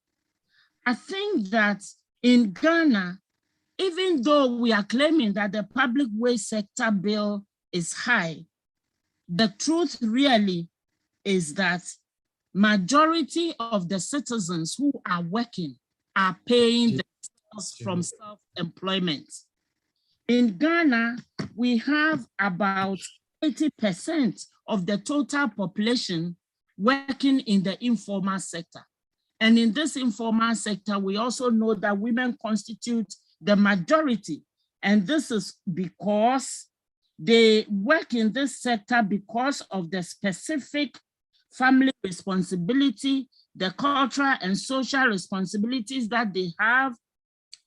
I think that in Ghana, even though we are claiming that the public wage sector bill is high, the truth really is that majority of the citizens who are working are paying themselves from self-employment. In Ghana, we have about 80% of the total population working in the informal sector. And in this informal sector, we also know that women constitute the majority. And this is because they work in this sector because of the specific family responsibility, the cultural and social responsibilities that they have,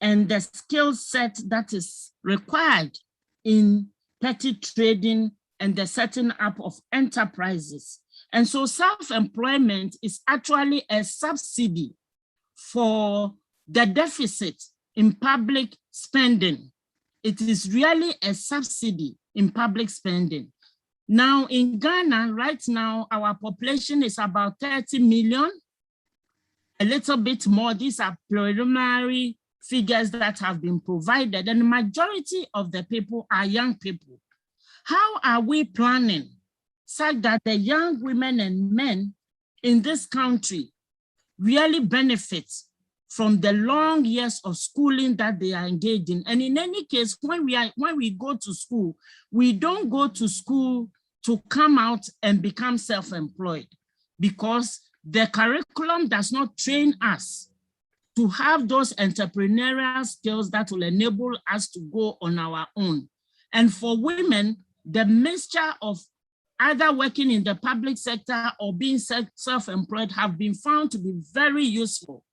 and the skill set that is required in petty trading and the setting up of enterprises. And so self-employment is actually a subsidy for the deficit in public spending. It is really a subsidy in public spending. Now in Ghana, right now, our population is about 30 million, a little bit more. These are preliminary figures that have been provided, and the majority of the people are young people. How are we planning such that the young women and men in this country really benefit from the long years of schooling that they are engaged in? And in any case, when we go to school, we don't go to school to come out and become self-employed, because the curriculum does not train us to have those entrepreneurial skills that will enable us to go on our own. And for women, the mixture of either working in the public sector or being self-employed have been found to be very useful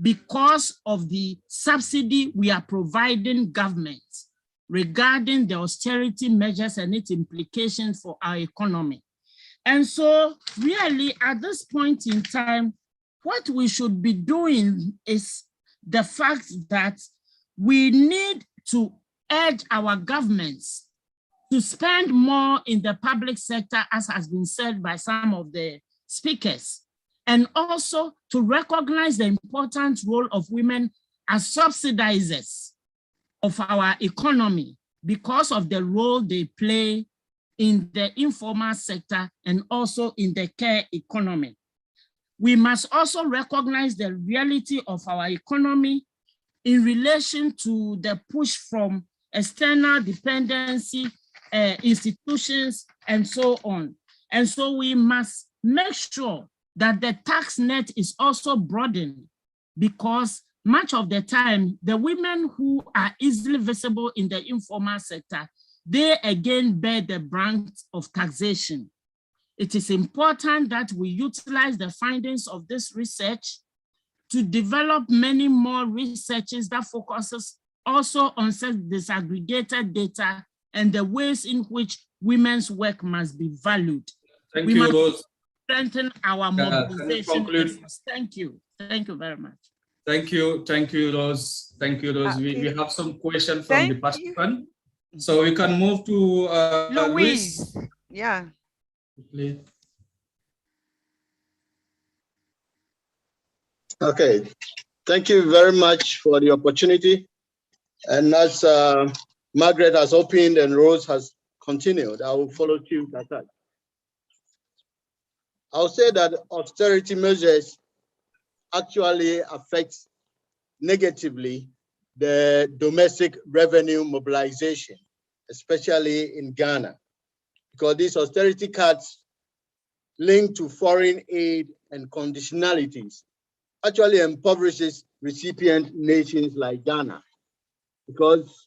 because of the subsidy we are providing governments regarding the austerity measures and its implications for our economy. And so really at this point in time, what we should be doing is the fact that we need to urge our governments to spend more in the public sector, as has been said by some of the speakers, and also to recognize the important role of women as subsidizers of our economy because of the role they play in the informal sector and also in the care economy. We must also recognize the reality of our economy in relation to the push from external dependency, institutions, and so on. And so we must make sure that the tax net is also broadened, because much of the time, the women who are easily visible in the informal sector, they again bear the brunt of taxation. It is important that we utilize the findings of this research to develop many more researches that focuses also on such disaggregated data and the ways in which women's work must be valued. Thank you, Rose. Strengthen our mobilization efforts. Thank you. Thank you very much. Thank you, Rose. Thank you, Rose. We have some questions from the participant. So we can move to Louise. Yeah. Please. Okay, thank you very much for the opportunity. And as Margaret has opened and Rose has continued, I will follow suit at that. I'll say that austerity measures actually affect negatively the domestic revenue mobilization, especially in Ghana, because these austerity cuts linked to foreign aid and conditionalities actually impoverishes recipient nations like Ghana. Because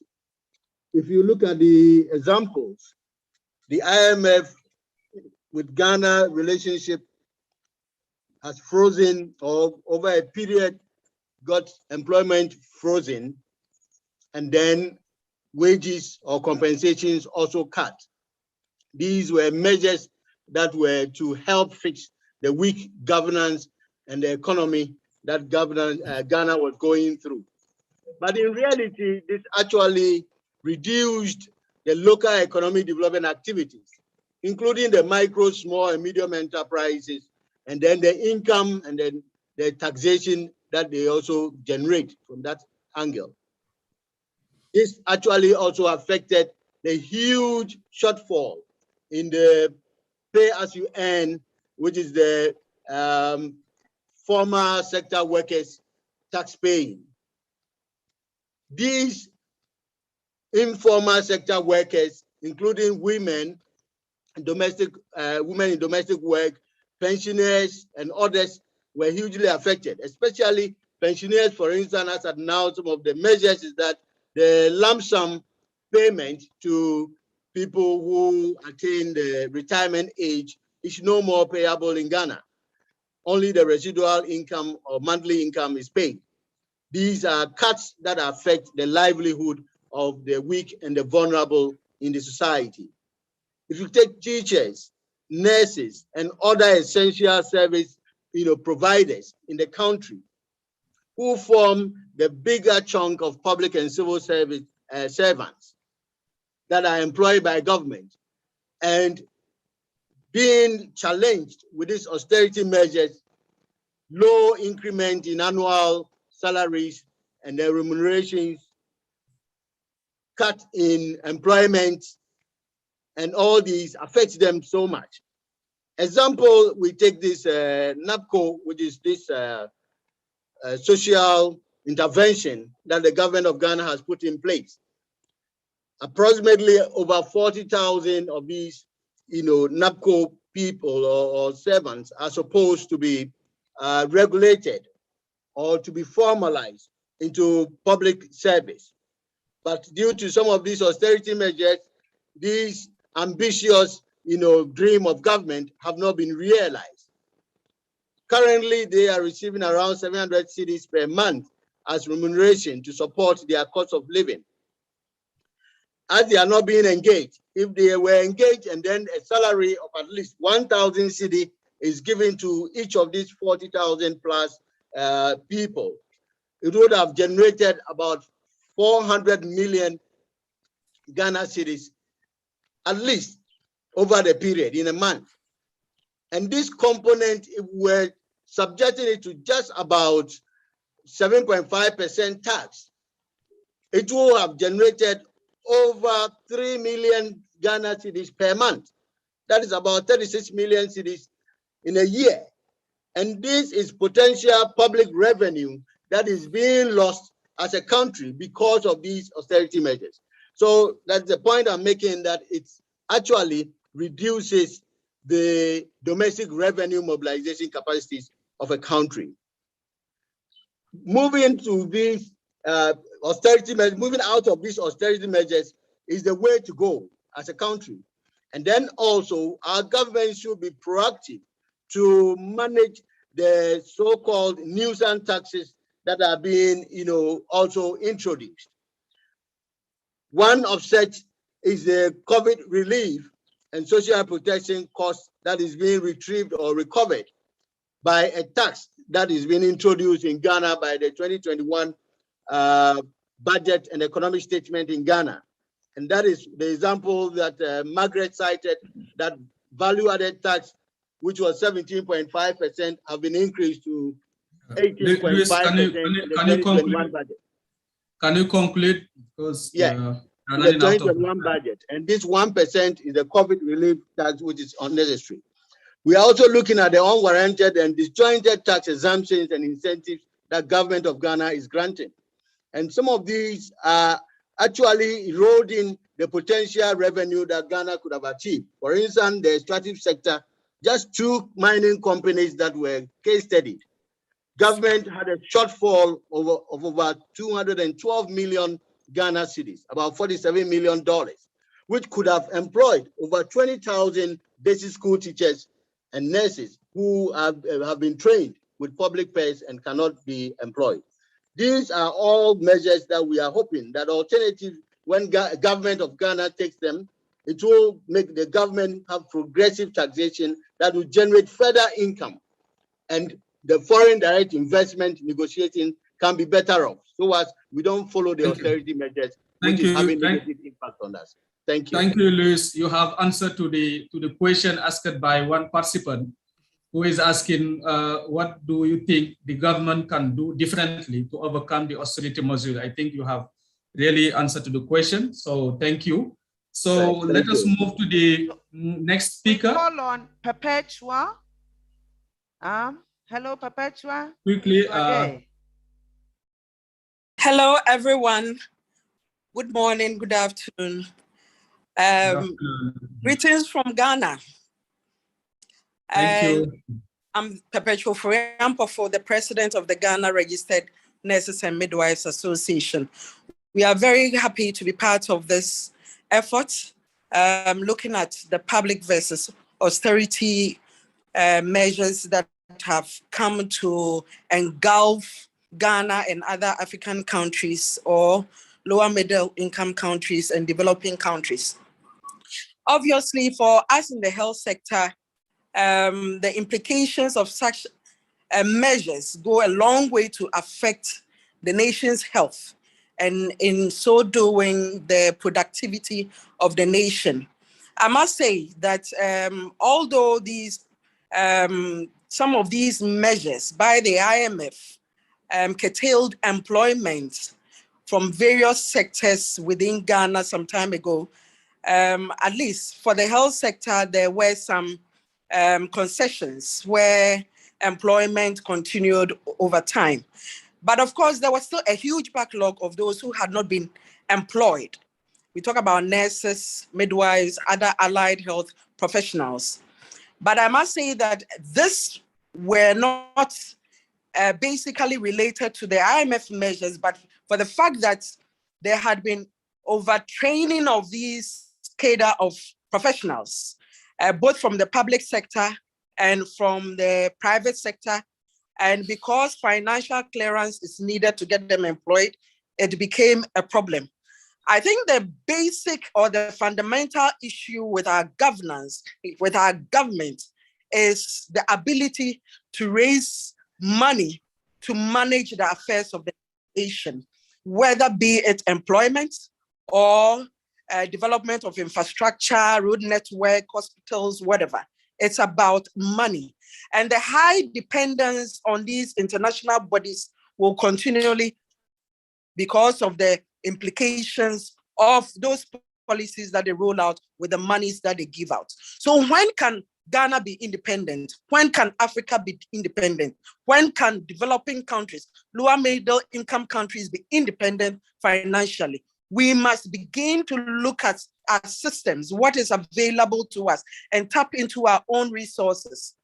if you look at the examples, the IMF with Ghana relationship has frozen, or over a period got employment frozen, and then wages or compensations also cut. These were measures that were to help fix the weak governance and the economy that Ghana was going through. But in reality, this actually reduced the local economic development activities, including the micro, small, and medium enterprises, and then the income and then the taxation that they also generate from that angle. This actually also affected the huge shortfall in the pay as you earn, which is the formal sector workers tax paying. These informal sector workers, including women in domestic work, pensioners, and others, were hugely affected, especially pensioners. For instance, as at now, some of the measures is that the lump sum payment to people who attain the retirement age is no more payable in Ghana. Only the residual income or monthly income is paid. These are cuts that affect the livelihood of the weak and the vulnerable in the society. If you take teachers, nurses, and other essential service providers in the country, who form the bigger chunk of public and civil service servants that are employed by government, and being challenged with these austerity measures, low increment in annual salaries and their remunerations, cut in employment, and all these affects them so much. Example, we take this NAPCO, which is this social intervention that the government of Ghana has put in place. Approximately over 40,000 of these, NAPCO people or servants are supposed to be regulated or to be formalized into public service. But due to some of these austerity measures, these ambitious dream of government have not been realized. Currently, they are receiving around 700 cedis per month as remuneration to support their cost of living. As they are not being engaged, if they were engaged and then a salary of at least 1,000 cedi is given to each of these 40,000 plus people, it would have generated about 400 million Ghana cedis at least over the period in a month. And this component, if we're subjecting it to just about 7.5% tax, it will have generated over 3 million Ghana cedis per month. That is about 36 million cedis in a year. And this is potential public revenue that is being lost as a country because of these austerity measures. So that's the point I'm making, that it actually reduces the domestic revenue mobilization capacities of a country. Moving to these austerity measures, moving out of these austerity measures is the way to go as a country. And then also our government should be proactive to manage the so-called nuisance taxes that are being, also introduced. One of such is the COVID relief and social protection cost that is being retrieved or recovered by a tax that is being introduced in Ghana by the 2021 budget and economic statement in Ghana. And that is the example that Margaret cited, that value-added tax, which was 17.5%, have been increased to 18.5% in the 2021 budget. Can you conclude? Because in the 2021 budget. And this 1% is the COVID relief tax, which is unnecessary. We are also looking at the unwarranted and disjointed tax exemptions and incentives that government of Ghana is granting. And some of these are actually eroding the potential revenue that Ghana could have achieved. For instance, the extractive sector, just 2 mining companies that were case studied. Government had a shortfall of over 212 million Ghana cedis, about $47 million, which could have employed over 20,000 basic school teachers and nurses who have been trained with public pay and cannot be employed. These are all measures that we are hoping that alternative, when government of Ghana takes them, it will make the government have progressive taxation that will generate further income, and the foreign direct investment negotiating can be better off, so as we don't follow the austerity measures, which is having negative impact on us. Thank you. Thank you, Luis. You have answered to the question asked by one participant who is asking, what do you think the government can do differently to overcome the austerity measures? I think you have really answered to the question. So thank you. So let us move to the next speaker. We call on Perpetua. Hello, Perpetua. Quickly. Hello, everyone. Good morning, good afternoon. Greetings from Ghana. Thank you. I'm Perpetua Furiampo, the president of the Ghana Registered Nurses and Midwives Association. We are very happy to be part of this effort, looking at the public versus austerity measures that have come to engulf Ghana and other African countries or lower middle income countries and developing countries. Obviously, for us in the health sector, the implications of such measures go a long way to affect the nation's health, and in so doing, the productivity of the nation. I must say that although these some of these measures by the IMF curtailed employment from various sectors within Ghana some time ago, at least for the health sector, there were some concessions where employment continued over time. But of course, there was still a huge backlog of those who had not been employed. We talk about nurses, midwives, other allied health professionals. But I must say that this were not basically related to the IMF measures, but for the fact that there had been overtraining of these cadre of professionals. both from the public sector and from the private sector. And because financial clearance is needed to get them employed, it became a problem. I think the basic or the fundamental issue with our governance, with our government, is the ability to raise money to manage the affairs of the nation, whether be it employment or development of infrastructure, road network, hospitals, whatever. It's about money. And the high dependence on these international bodies will continually, because of the implications of those policies that they roll out with the monies that they give out. So when can Ghana be independent? When can Africa be independent? When can developing countries, lower middle income countries be independent financially? We must begin to look at our systems, what is available to us, and tap into our own resources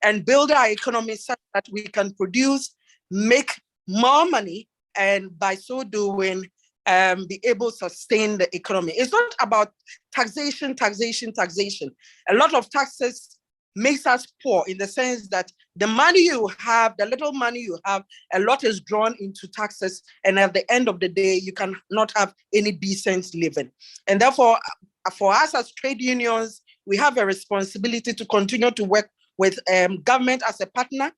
and build our economy such that we can produce, make more money, and by so doing, be able to sustain the economy. It's not about taxation. A lot of taxes makes us poor in the sense that the money you have, the little money you have, a lot is drawn into taxes. And at the end of the day, you cannot have any decent living. And therefore, for us as trade unions, we have a responsibility to continue to work with government as a partner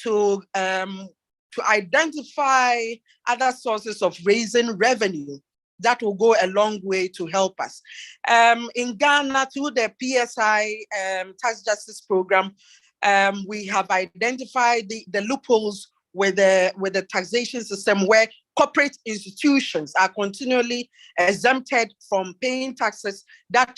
to identify other sources of raising revenue that will go a long way to help us. In Ghana, through the PSI Tax Justice Program, we have identified the loopholes with the taxation system where corporate institutions are continually exempted from paying taxes. That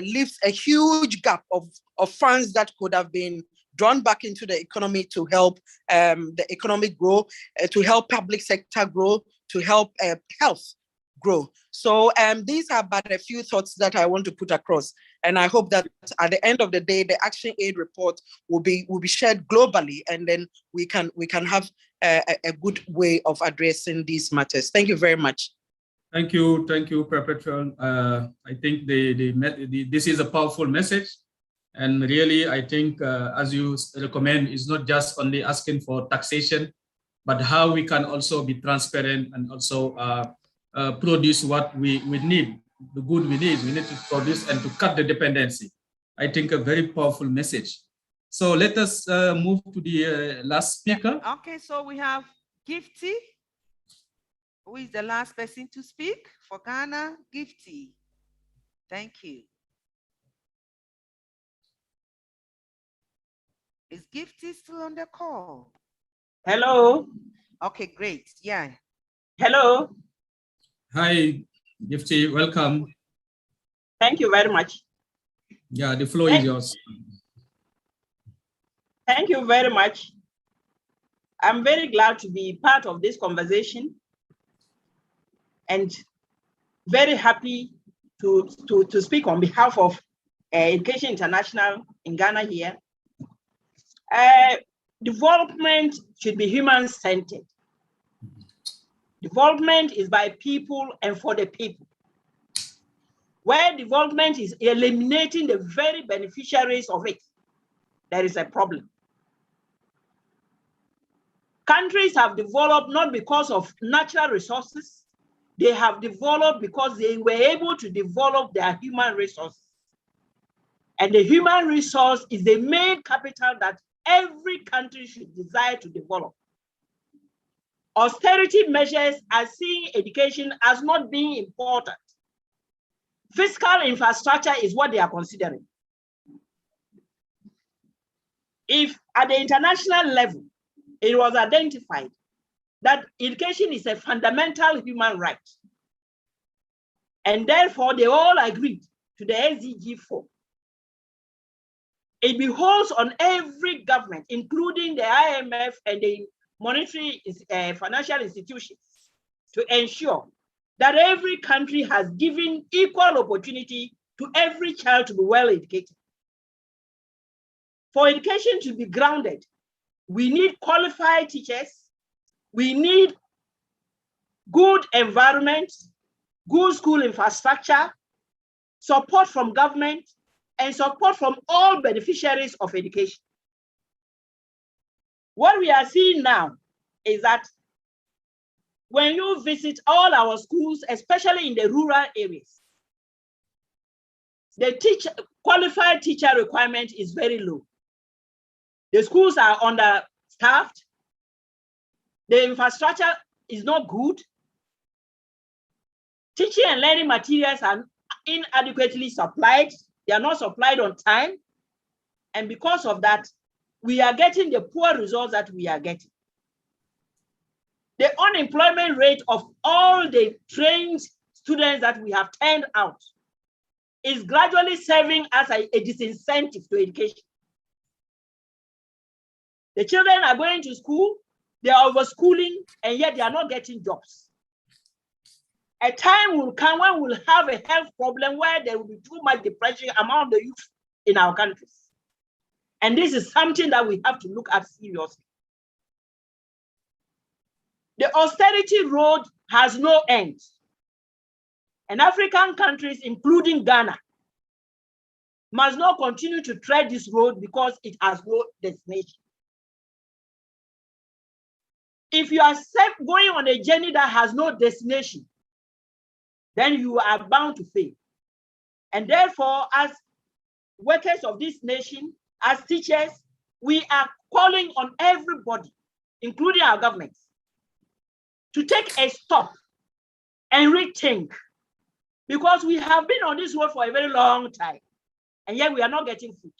leaves a huge gap of funds that could have been drawn back into the economy to help the economy grow, to help public sector grow, to help health grow. So these are but a few thoughts that I want to put across. And I hope that at the end of the day, the Action Aid report will be shared globally, and then we can have a good way of addressing these matters. Thank you very much. Thank you, Perpetual. I think this is a powerful message. And really, I think, as you recommend, is not just only asking for taxation, but how we can also be transparent and also produce what we need, the good we need. We need to produce and to cut the dependency. I think a very powerful message. So let us move to the last speaker. Okay, so we have Gifty, who is the last person to speak for Ghana. Gifty, thank you. Is Gifty still on the call? Hello. Okay, great. Yeah. Hello. Hi, Gifty. Welcome. Thank you very much. Yeah, the floor is yours. Thank you very much. I'm very glad to be part of this conversation and very happy to speak on behalf of Education International in Ghana here. Development should be human-centered. Development is by people and for the people. Where development is eliminating the very beneficiaries of it, there is a problem. Countries have developed not because of natural resources, they have developed because they were able to develop their human resources. And the human resource is the main capital that every country should desire to develop. Austerity measures are seeing education as not being important. Fiscal infrastructure is what they are considering. If at the international level, it was identified that education is a fundamental human right, and therefore they all agreed to the SDG 4. It beholds on every government, including the IMF and the monetary financial institutions, to ensure that every country has given equal opportunity to every child to be well educated. For education to be grounded, we need qualified teachers, we need good environment, good school infrastructure, support from government, and support from all beneficiaries of education. What we are seeing now is that when you visit all our schools, especially in the rural areas, the qualified teacher requirement is very low. The schools are understaffed. The infrastructure is not good. Teaching and learning materials are inadequately supplied. They are not supplied on time. And because of that, we are getting the poor results that we are getting. The unemployment rate of all the trained students that we have turned out is gradually serving as a disincentive to education. The children are going to school, they are overschooling, and yet they are not getting jobs. A time will come when we'll have a health problem where there will be too much depression among the youth in our countries. And this is something that we have to look at seriously. The austerity road has no end. And African countries, including Ghana, must not continue to tread this road because it has no destination. If you are going on a journey that has no destination, then you are bound to fail. And therefore, as workers of this nation, as teachers, we are calling on everybody, including our governments, to take a stop and rethink, because we have been on this road for a very long time, and yet we are not getting food.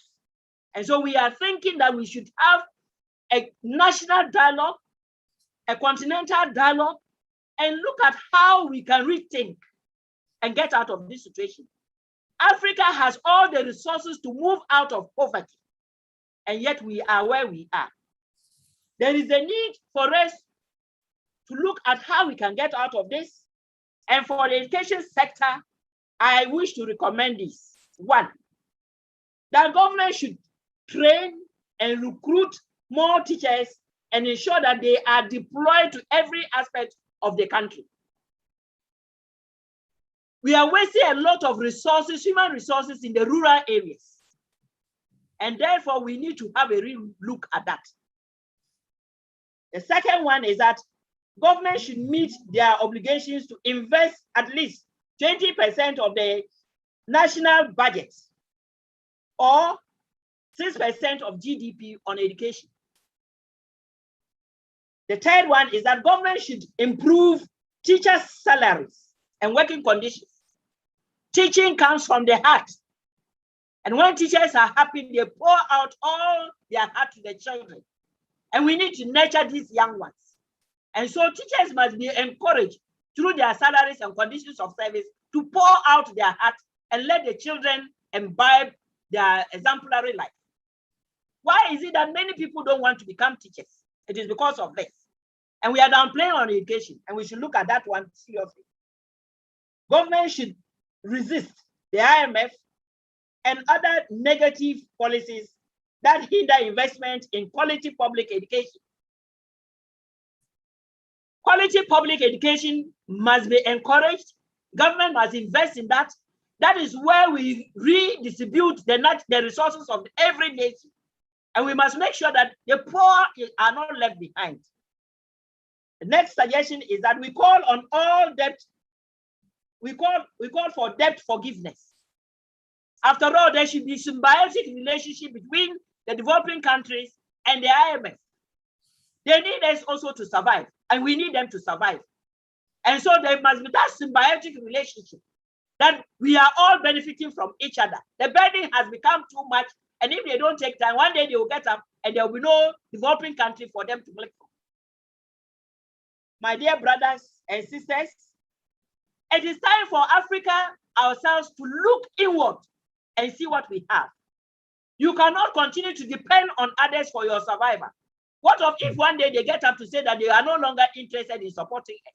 And so we are thinking that we should have a national dialogue, a continental dialogue, and look at how we can rethink and get out of this situation. Africa has all the resources to move out of poverty, and yet we are where we are. There is a need for us to look at how we can get out of this. And for the education sector, I wish to recommend this. One, the government should train and recruit more teachers and ensure that they are deployed to every aspect of the country. We are wasting a lot of resources, human resources, in the rural areas. And therefore, we need to have a real look at that. The second one is that government should meet their obligations to invest at least 20% of the national budget or 6% of GDP on education. The third one is that government should improve teachers' salaries and working conditions. Teaching comes from the heart. And when teachers are happy, they pour out all their heart to the children. And we need to nurture these young ones. And so teachers must be encouraged through their salaries and conditions of service to pour out their heart and let the children imbibe their exemplary life. Why is it that many people don't want to become teachers? It is because of this. And we are downplaying on education, and we should look at that one seriously. Government should resist the IMF and other negative policies that hinder investment in quality public education. Quality public education must be encouraged. Government must invest in that. That is where we redistribute the resources of every nation. And we must make sure that the poor are not left behind. The next suggestion is that we call on all debt. We call for debt forgiveness. After all, there should be symbiotic relationship between the developing countries and the IMF. They need us also to survive, and we need them to survive. And so there must be that symbiotic relationship that we are all benefiting from each other. The burden has become too much, and if they don't take time, one day they will get up and there will be no developing country for them to milk from. My dear brothers and sisters, it is time for Africa ourselves to look inward and see what we have. You cannot continue to depend on others for your survival. What if one day they get up to say that they are no longer interested in supporting us?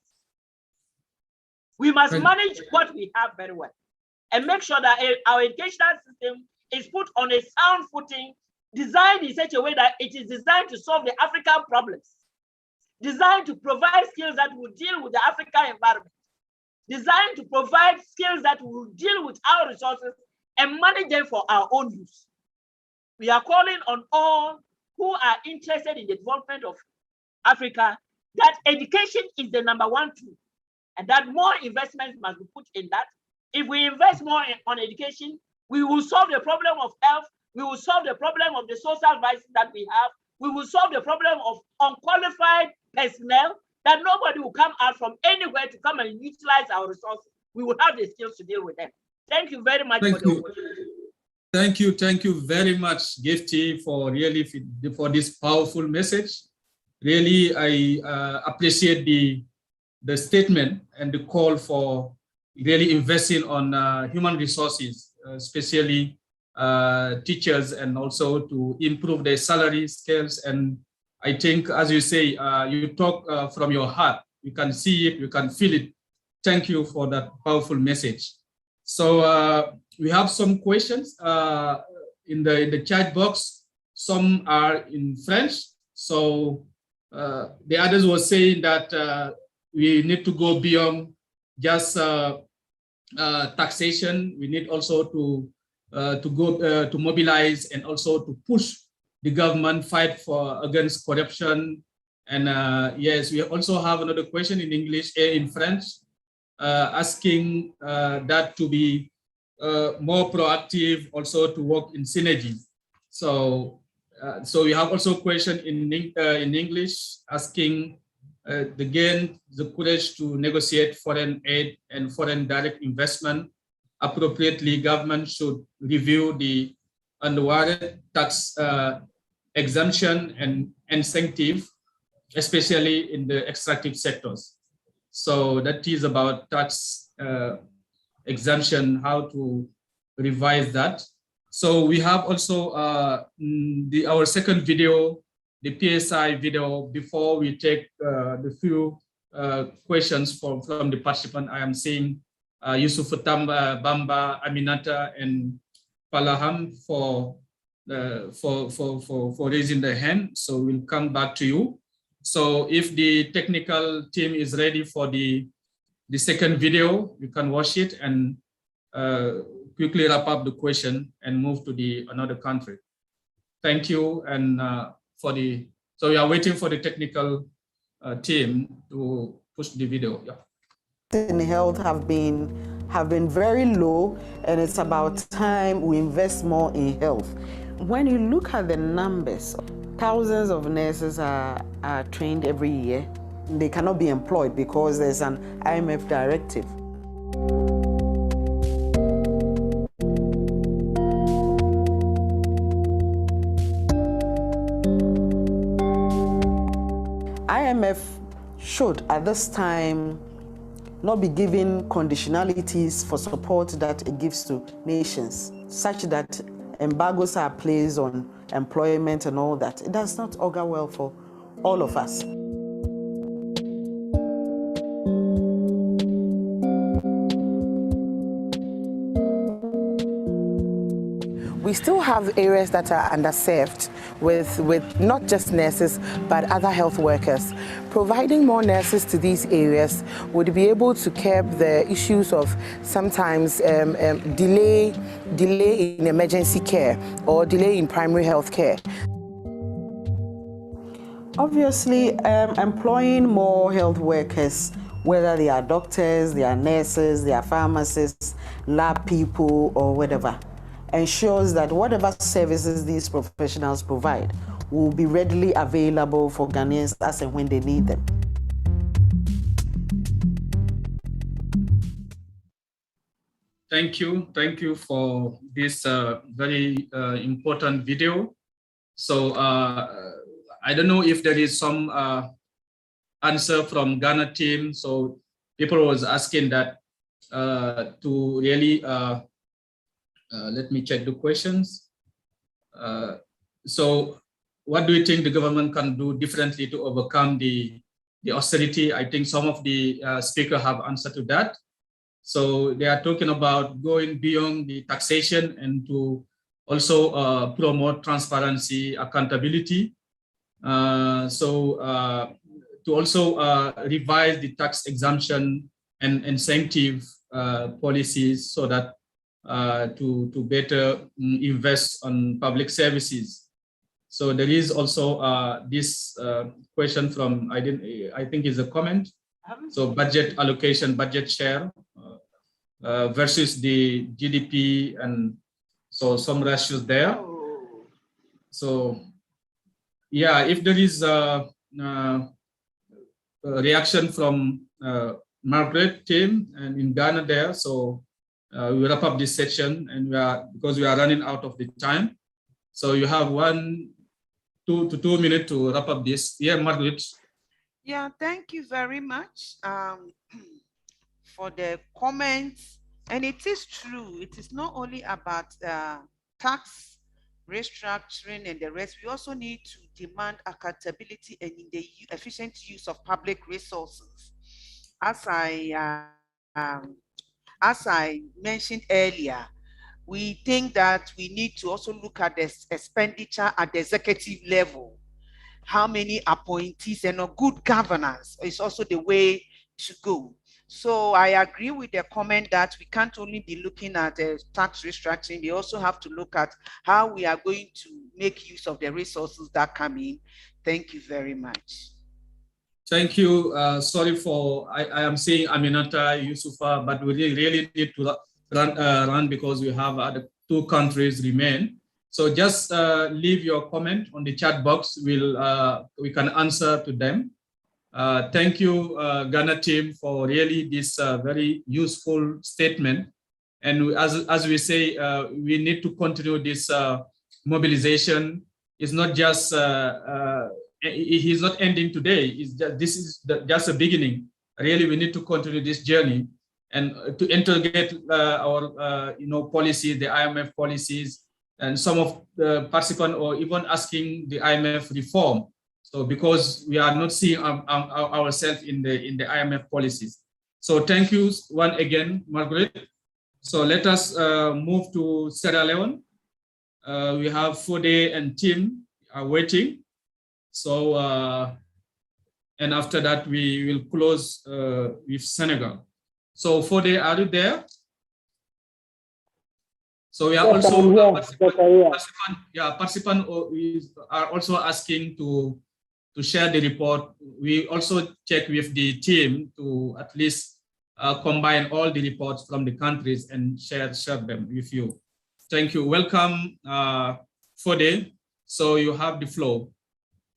We must manage what we have very well and make sure that our educational system is put on a sound footing, designed in such a way that it is designed to solve the African problems, designed to provide skills that will deal with the African environment, designed to provide skills that will deal with our resources and manage them for our own use. We are calling on all who are interested in the development of Africa that education is the #1 tool, and that more investment must be put in that. If we invest more on education, we will solve the problem of health, we will solve the problem of the social vices that we have, we will solve the problem of unqualified personnel, that nobody will come out from anywhere to come and utilize our resources. We will have the skills to deal with them. Thank you very much for the opportunity. Thank you very much, Gifty, for this powerful message. Really, I appreciate the statement and the call for really investing on human resources, especially teachers, and also to improve their salary scales. And I think, as you say, you talk from your heart. You can see it, you can feel it. Thank you for that powerful message. So we have some questions in the chat box. Some are in French. So the others were saying that we need to go beyond just taxation. We need also to mobilize and also to push the government fight against corruption. And yes, we also have another question in English, in French, asking that to be more proactive, also to work in synergy. So we have also a question in English asking again the courage to negotiate foreign aid and foreign direct investment. Appropriately, government should review the unwarranted tax exemption and incentive, especially in the extractive sectors. So that is about tax exemption, how to revise that. So we have also our second video, the PSI video. Before we take the few questions from the participant, I am seeing Yusuf Tamba, Bamba, Aminata, and Palaham for raising their hand. So we'll come back to you. So if the technical team is ready for the second video, you can watch it and quickly wrap up the question and move to another country. Thank you. And so we are waiting for the technical team to push the video. Yeah. In health have been very low, and it's about time we invest more in health. When you look at the numbers, thousands of nurses are trained every year. They cannot be employed because there's an IMF directive. IMF should, at this time, not be giving conditionalities for support that it gives to nations, such that embargoes are placed on employment and all that. It does not augur well for all of us. We still have areas that are underserved with not just nurses, but other health workers. Providing more nurses to these areas would be able to curb the issues of sometimes delay in emergency care or delay in primary health care. Obviously, employing more health workers, whether they are doctors, they are nurses, they are pharmacists, lab people, or whatever, ensures that whatever services these professionals provide will be readily available for Ghanaians as and when they need them. Thank you for this very important video. So I don't know if there is some answer from Ghana team. So people was asking that to really, let me check the questions. So what do you think the government can do differently to overcome the austerity? I think some of the speakers have answered to that. So they are talking about going beyond the taxation and to also promote transparency, accountability. To also revise the tax exemption and incentive policies so that to better invest on public services. So there is also this question from, I think is a comment. So budget allocation, budget share versus the GDP, and so some ratios there. So yeah, if there is a reaction from Margaret team and in Ghana there, so we wrap up this section, and because we are running out of the time. So you have 1 to 2 minutes to wrap up this. Yeah, Margaret. Yeah, thank you very much for the comments. And it is true, it is not only about tax restructuring and the rest. We also need to demand accountability and in the efficient use of public resources. As I mentioned earlier, we think that we need to also look at the expenditure at the executive level. How many appointees and a good governance is also the way to go. So I agree with the comment that we can't only be looking at the tax restructuring, we also have to look at how we are going to make use of the resources that come in. Thank you very much. Thank you. Sorry for, I am saying Aminata, Yusufa, but we really need to run because we have other 2 countries remain. So just leave your comment on the chat box. We can answer to them. Thank you, Ghana team, for really this very useful statement. And as we say, we need to continue this mobilization. It's not just, it is not ending today. It's just, this is just a beginning. Really, we need to continue this journey and to integrate our policies, the IMF policies, and some of the participants or even asking the IMF reform. So because we are not seeing ourselves in the IMF policies. So thank you once again, Margaret. So let us move to Sierra Leone. We have Fode and Tim are waiting. So and after that we will close with Senegal. So Fode, are you there? So we are also participants are also asking to share the report. We also check with the team to at least combine all the reports from the countries and share them with you. Thank you. Welcome, Fode. So you have the floor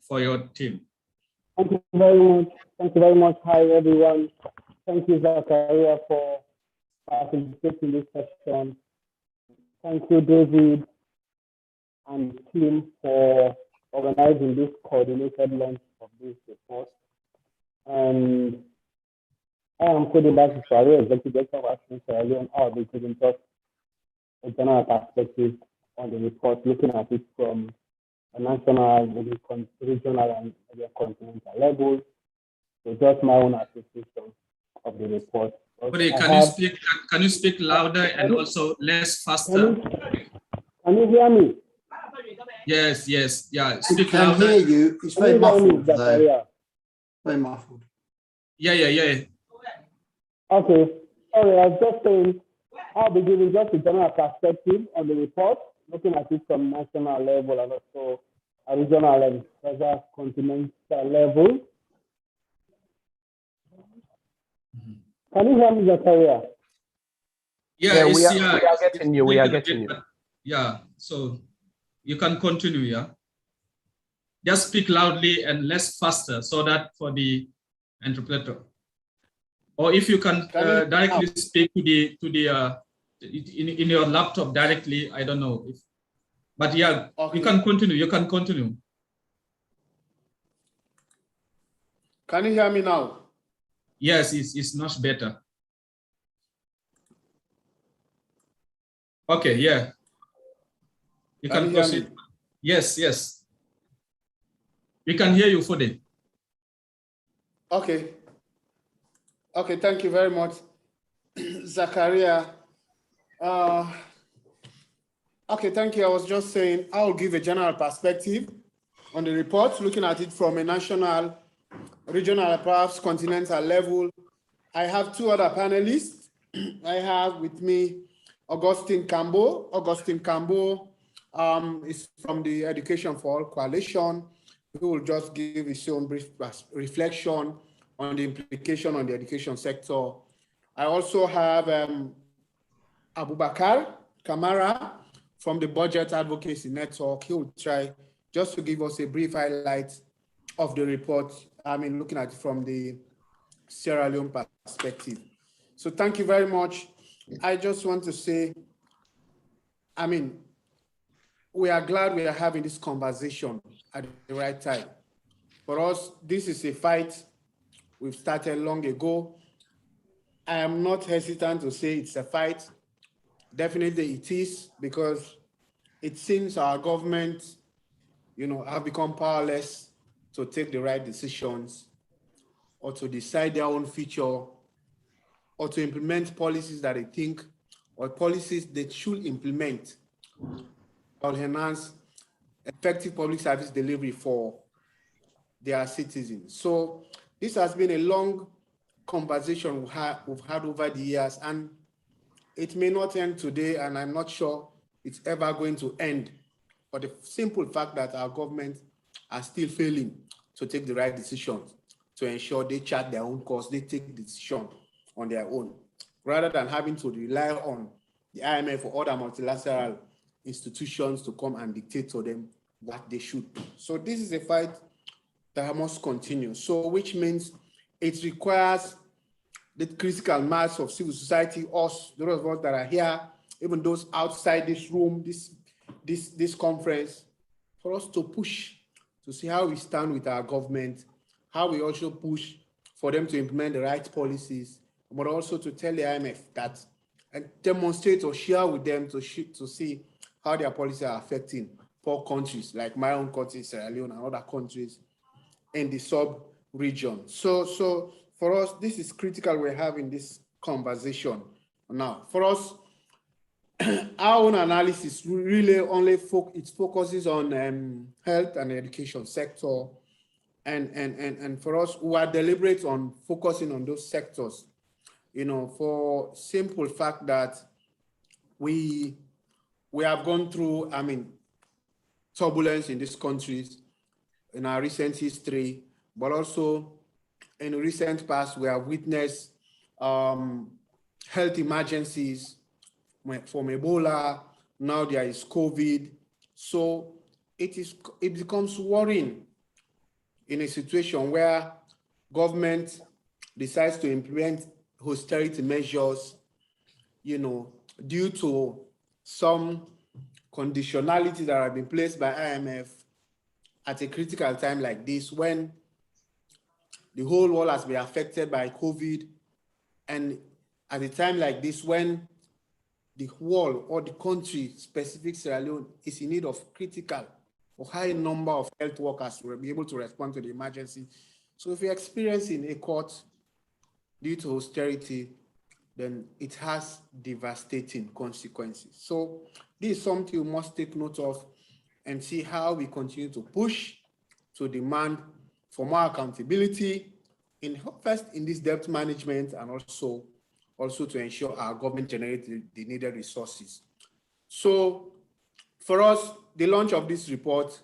for your team. Thank you very much. Thank you very much. Hi, everyone. Thank you, Zakaria, for participating in this session. Thank you, David and team, for organizing this coordinated launch of this report. And I am Fode Basiswari, Executive Director of Action Sierra Leone. I'll be giving just a general perspective on the report, looking at it from a national, regional, and continental level. So just my own appreciation of the report. Okay, can you speak louder and also less faster? Can you hear me? Yes, yeah. Speak can louder. Hear you. It's very muffled, though. Very muffled. Yeah. Okay. Sorry, I was just saying I'll be giving just a general perspective on the report, looking at it from national level and also a regional and other continental level. Can you hear me, Zakaria? Yeah, we are getting you. We are getting you. Yeah, so you can continue. Yeah, just speak loudly and less faster so that for the interpreter. Or if you can directly speak to the in your laptop directly, I don't know if, but yeah, okay. You can continue. You can continue. Can you hear me now? Yes, it's much better. Okay, yeah. You can proceed. Yes. We can hear you, Fode. Okay, thank you very much, Zakaria. Okay, thank you. I was just saying I'll give a general perspective on the report, looking at it from a national, regional, perhaps continental level, I have two other panelists. I have with me Augustine Cambo. Augustine Cambo is from the Education for All Coalition, who will just give his own brief reflection on the implication on the education sector. I also have Abubakar Kamara from the Budget Advocacy Network. He will try just to give us a brief highlight of the report. I mean, looking at it from the Sierra Leone perspective. So thank you very much. I just want to say, I mean, we are glad we are having this conversation at the right time. For us, this is a fight we've started long ago. I am not hesitant to say it's a fight. Definitely it is, because it seems our government, have become powerless to take the right decisions or to decide their own future or to implement policies that they think or policies they should implement or enhance effective public service delivery for their citizens. So this has been a long conversation we've had over the years, and it may not end today, and I'm not sure it's ever going to end, for the simple fact that our government are still failing to take the right decisions to ensure they chart their own course, they take the decision on their own, rather than having to rely on the IMF or other multilateral institutions to come and dictate to them what they should do. So this is a fight that must continue. So which means it requires the critical mass of civil society, us, those of us that are here, even those outside this room, this conference, for us to push to see how we stand with our government, how we also push for them to implement the right policies, but also to tell the IMF that and demonstrate or share with them to see how their policies are affecting poor countries like my own country, Sierra Leone, and other countries in the sub-region. So for us, this is critical. We're having this conversation now. For us, our own analysis really only focuses on health and education sector, and for us, we are deliberate on focusing on those sectors, for simple fact that we have gone through, turbulence in these countries in our recent history, but also in recent past, we have witnessed health emergencies from Ebola. Now there is COVID. So it becomes worrying in a situation where government decides to implement austerity measures, due to some conditionalities that have been placed by IMF at a critical time like this, when the whole world has been affected by COVID, and at a time like this, when the world or the country, specific Sierra Leone, is in need of critical or high number of health workers to be able to respond to the emergency. So if we're experiencing a cut due to austerity, then it has devastating consequences. So this is something we must take note of and see how we continue to push to demand for more accountability first in this debt management, and also to ensure our government generates the needed resources. So for us, the launch of this report,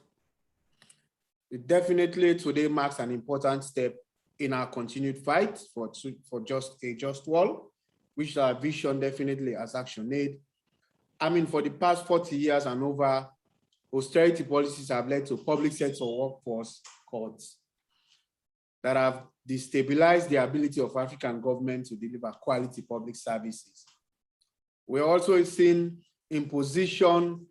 it definitely today marks an important step in our continued fight for just a just world, which our vision definitely as action aid. For the past 40 years and over, austerity policies have led to public sector workforce cuts that have destabilized the ability of African governments to deliver quality public services. We're also seeing imposition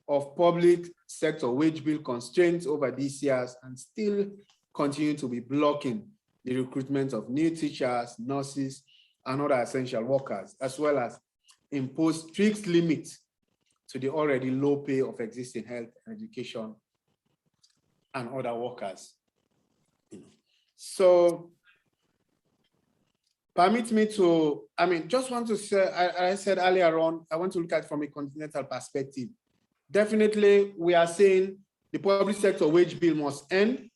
of public sector wage bill constraints over these years, and still continue to be blocking the recruitment of new teachers, nurses, and other essential workers, as well as impose strict limits to the already low pay of existing health and education and other workers. So permit me to, just want to say, I said earlier on, I want to look at it from a continental perspective. Definitely, we are saying the public sector wage bill must end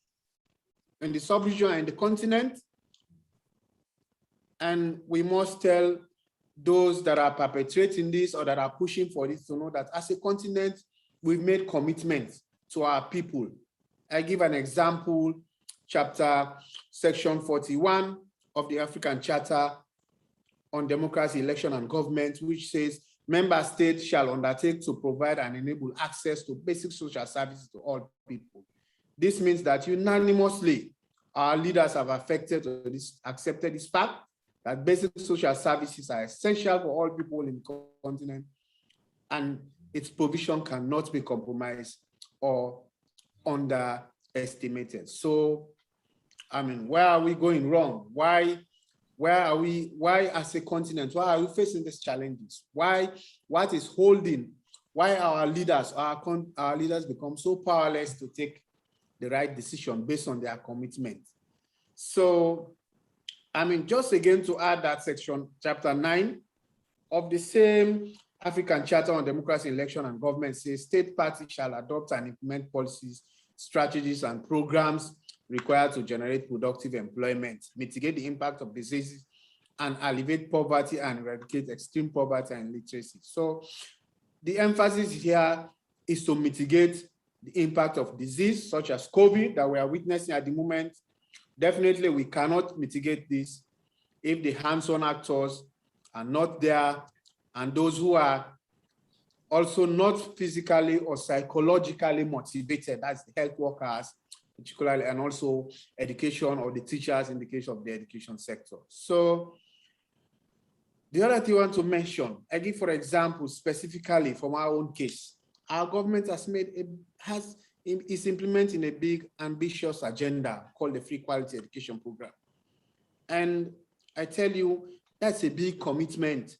in the sub-region and the continent. And we must tell those that are perpetrating this or that are pushing for this to know that as a continent, we've made commitments to our people. I give an example, section 41 of the African Charter on Democracy, Election and Government, which says member states shall undertake to provide and enable access to basic social services to all people. This means that unanimously, our leaders have accepted this fact that basic social services are essential for all people in the continent, and its provision cannot be compromised or underestimated. So, I mean, where are we going wrong? Why as a continent, why are we facing these challenges? What is holding? Why our leaders become so powerless to take the right decision based on their commitment? So, I mean, just again to add that section, chapter 9 of the same African Charter on Democracy, Election and Government says state parties shall adopt and implement policies, strategies, and programs required to generate productive employment, mitigate the impact of diseases, and alleviate poverty and eradicate extreme poverty and illiteracy. So the emphasis here is to mitigate the impact of disease such as COVID that we are witnessing at the moment. Definitely, we cannot mitigate this if the hands-on actors are not there, and those who are also not physically or psychologically motivated, that's the health workers, particularly, and also education or the teachers in the case of the education sector. So the other thing I want to mention, I give, for example, specifically from our own case, our government is implementing a big, ambitious agenda called the Free Quality Education Program. And I tell you, that's a big commitment.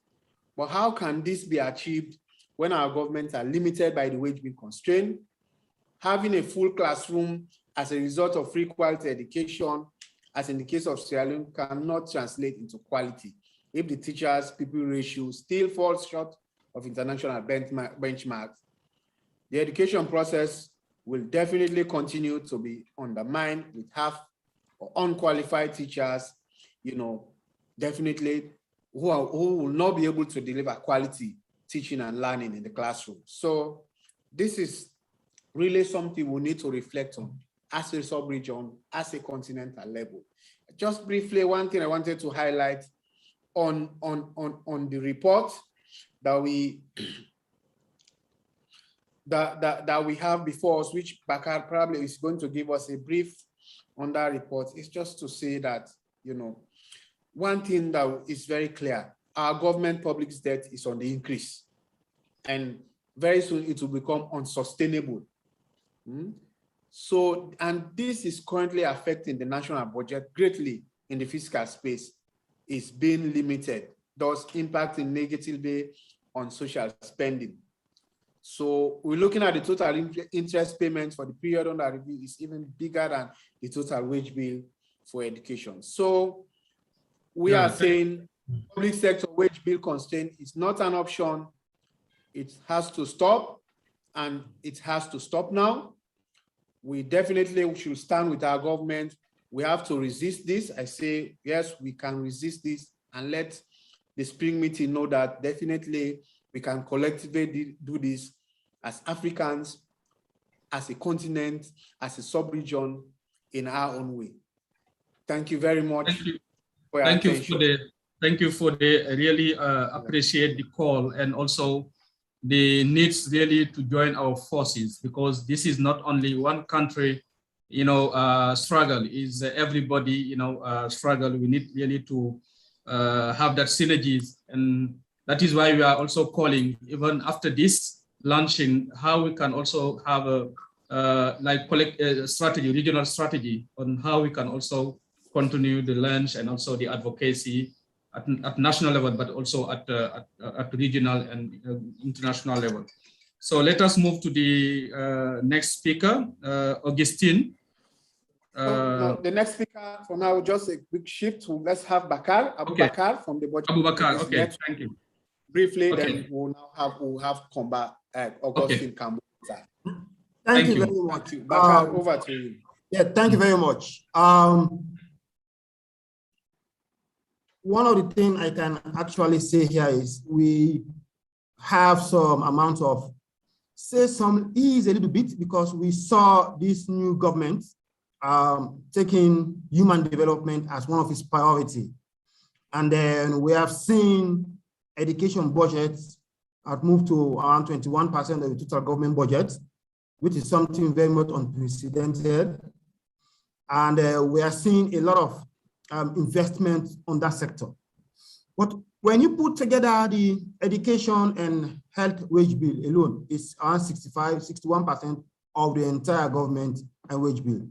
But how can this be achieved when our governments are limited by the wage bill constraint? Having a full classroom as a result of free quality education, as in the case of Sierra Leone, cannot translate into quality if the teachers-pupil ratio still falls short of international benchmarks. The education process will definitely continue to be undermined with half or unqualified teachers, definitely who will not be able to deliver quality teaching and learning in the classroom. So this is really something we need to reflect on as a sub-region, as a continental level. Just briefly, one thing I wanted to highlight on the report that we have before us, which Bakar probably is going to give us a brief on that report, is just to say that, one thing that is very clear, our government public debt is on the increase, and very soon it will become unsustainable. So, and this is currently affecting the national budget greatly in the fiscal space. It's being limited, thus impacting negatively on social spending. So we're looking at the total interest payments for the period under review is even bigger than the total wage bill for education. So we are saying public sector wage bill constraint is not an option. It has to stop, and it has to stop now. We definitely should stand with our government. We have to resist this. I say, yes, we can resist this, and let the spring meeting know that definitely we can collectively do this as Africans, as a continent, as a sub-region, in our own way. Thank you very much. Thank you for the I really appreciate the call, and also the needs really to join our forces, because this is not only one country, struggle, is everybody, struggle. We need really to have that synergies, and that is why we are also calling, even after this launching, how we can also have a strategy, regional strategy on how we can also continue the launch and also the advocacy at national level, but also at regional and international level. So let us move to the next speaker, Augustine. No, the next speaker for now, just a quick shift. Let's have Bakar, Bakar from the budget. Bakar, okay, thank you. Briefly, then we'll have Komba, Augustine Kambu. Thank you very much. Thank you. Bakar, over to you. Yeah, thank you very much. one of the things I can actually say here is we have some amount of, say some ease a little bit, because we saw this new government taking human development as one of its priority. And then we have seen education budgets have moved to around 21% of the total government budget, which is something very much unprecedented. And we are seeing a lot of investment on that sector. But when you put together the education and health wage bill alone, it's around 61% of the entire government and wage bill.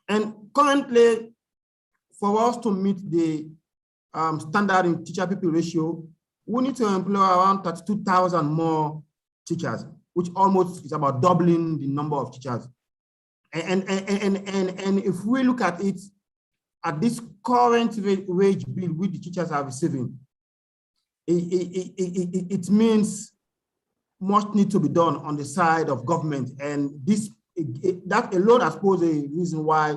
And currently, for us to meet the standard in teacher-pupil ratio, we need to employ around 32,000 more teachers, which almost is about doubling the number of teachers. And if we look at it, at this current wage bill which the teachers are receiving, it means much need to be done on the side of government. And that alone, I suppose, a reason why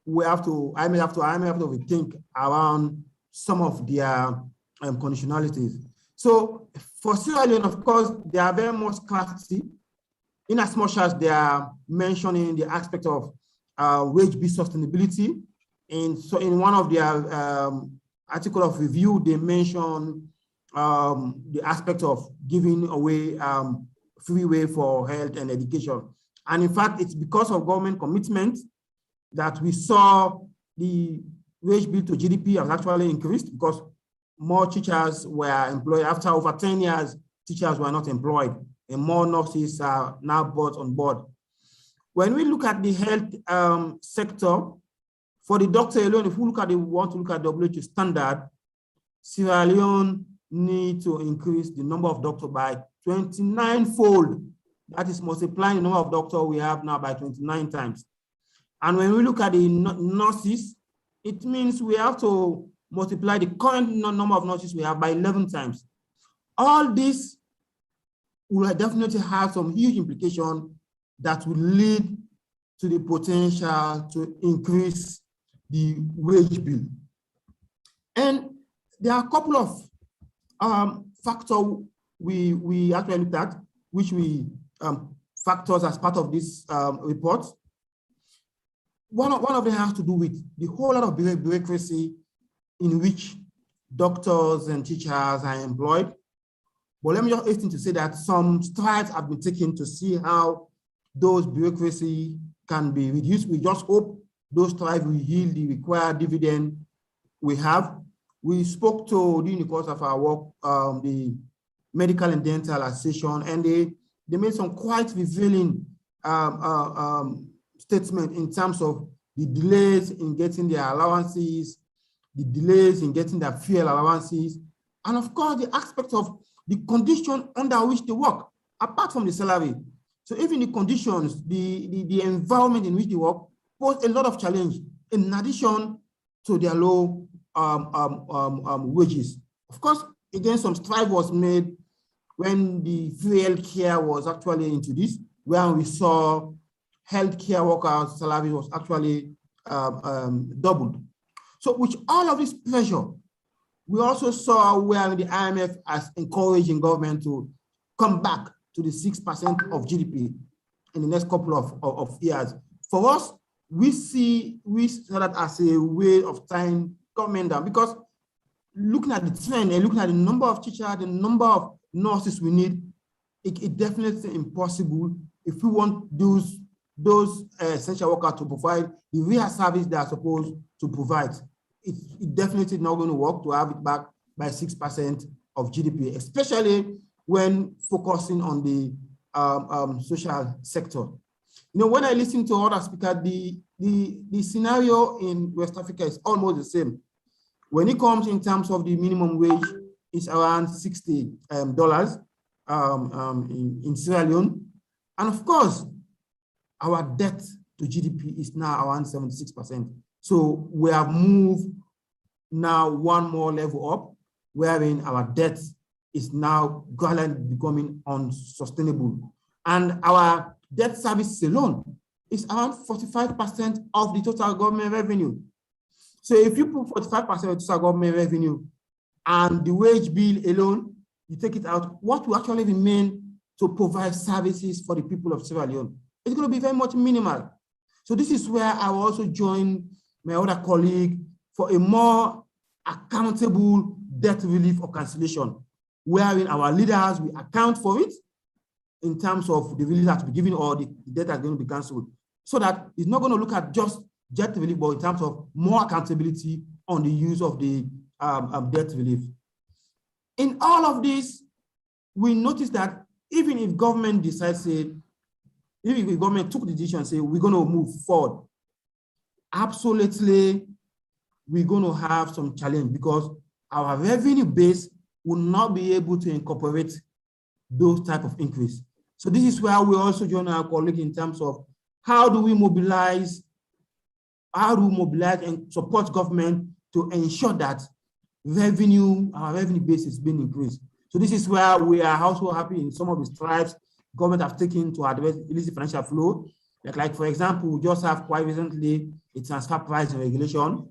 we have to, I may have to think around some of their conditionalities. So for Sierra Leone, of course, they are very much scarcity, in as much as they are mentioning the aspect of wage bill sustainability. And so in one of their article of review, they mention the aspect of giving away freeway for health and education. And in fact, it's because of government commitment that we saw the wage bill to GDP has actually increased, because more teachers were employed. After over 10 years, teachers were not employed, and more nurses are now brought on board. When we look at the health sector, for the doctor alone, if we want to look at WHO standard, Sierra Leone need to increase the number of doctors by 29-fold. That is multiplying the number of doctors we have now by 29 times. And when we look at the nurses, it means we have to multiply the current number of nurses we have by 11 times. All this will definitely have some huge implication that will lead to the potential to increase the wage bill. And there are a couple of factors we actually looked at, which we factors as part of this report. One of them has to do with the whole lot of bureaucracy in which doctors and teachers are employed. But let me just hasten to say that some strides have been taken to see how those bureaucracy can be reduced. We just hope those strides will yield the required dividend we have. We spoke to, during the course of our work, the Medical and Dental Association, and they made some quite revealing statement in terms of the delays in getting their allowances, the delays in getting their fuel allowances, and of course, the aspect of the condition under which they work, apart from the salary. So even the conditions, the environment in which they work pose a lot of challenge in addition to their low wages. Of course, again, some strive was made when the free healthcare was actually introduced, where we saw healthcare workers' salary was actually doubled. So with all of this pressure, we also saw where the IMF has encouraging government to come back to the 6% of GDP in the next couple of years. For us, we see that as a way of tying government down, because looking at the trend and looking at the number of teachers, the number of nurses we need, it definitely impossible if we want those essential workers to provide the real service they are supposed to provide. It definitely not going to work to have it back by 6% of GDP, especially when focusing on the social sector. You know, when I listen to other speakers, the scenario in West Africa is almost the same. When it comes in terms of the minimum wage, it's around $60 in Sierra Leone. And of course, our debt to GDP is now around 76%. So we have moved now one more level up, wherein our debt is now gradually becoming unsustainable. And our debt service alone is around 45% of the total government revenue. So if you put 45% of total government revenue and the wage bill alone, you take it out, what will actually remain to provide services for the people of Sierra Leone? It's going to be very much minimal. So this is where I will also join my other colleague for a more accountable debt relief or cancellation, wherein our leaders will account for it in terms of the relief that will be given or the debt that's going to be cancelled, so that it's not going to look at just debt relief, but in terms of more accountability on the use of the debt relief. In all of this, we notice that even if government decides, say, even if the government took the decision, say, we're going to move forward, absolutely, we're going to have some challenge because our revenue base will not be able to incorporate those type of increase. So this is where we also join our colleague in terms of how do we mobilize and support government to ensure that our revenue base is being increased. So this is where we are also happy in some of the strides government have taken to address illicit financial flow. Like for example, we just have quite recently a transfer pricing regulation,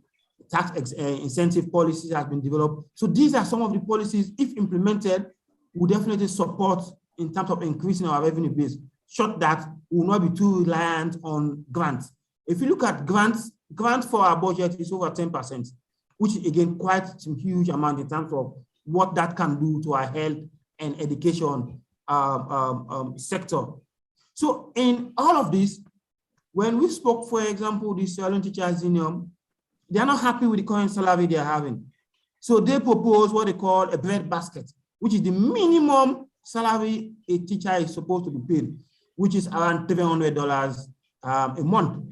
tax incentive policies has been developed. So these are some of the policies, if implemented, will definitely support in terms of increasing our revenue base, short that we will not be too reliant on grants. If you look at grants for our budget is over 10%, which is again quite some huge amount in terms of what that can do to our health and education sector. So in all of this, when we spoke, for example, the Sierra Leone Teachers Union, they are not happy with the current salary they are having. So they propose what they call a bread basket, which is the minimum salary a teacher is supposed to be paid, which is around $300 a month.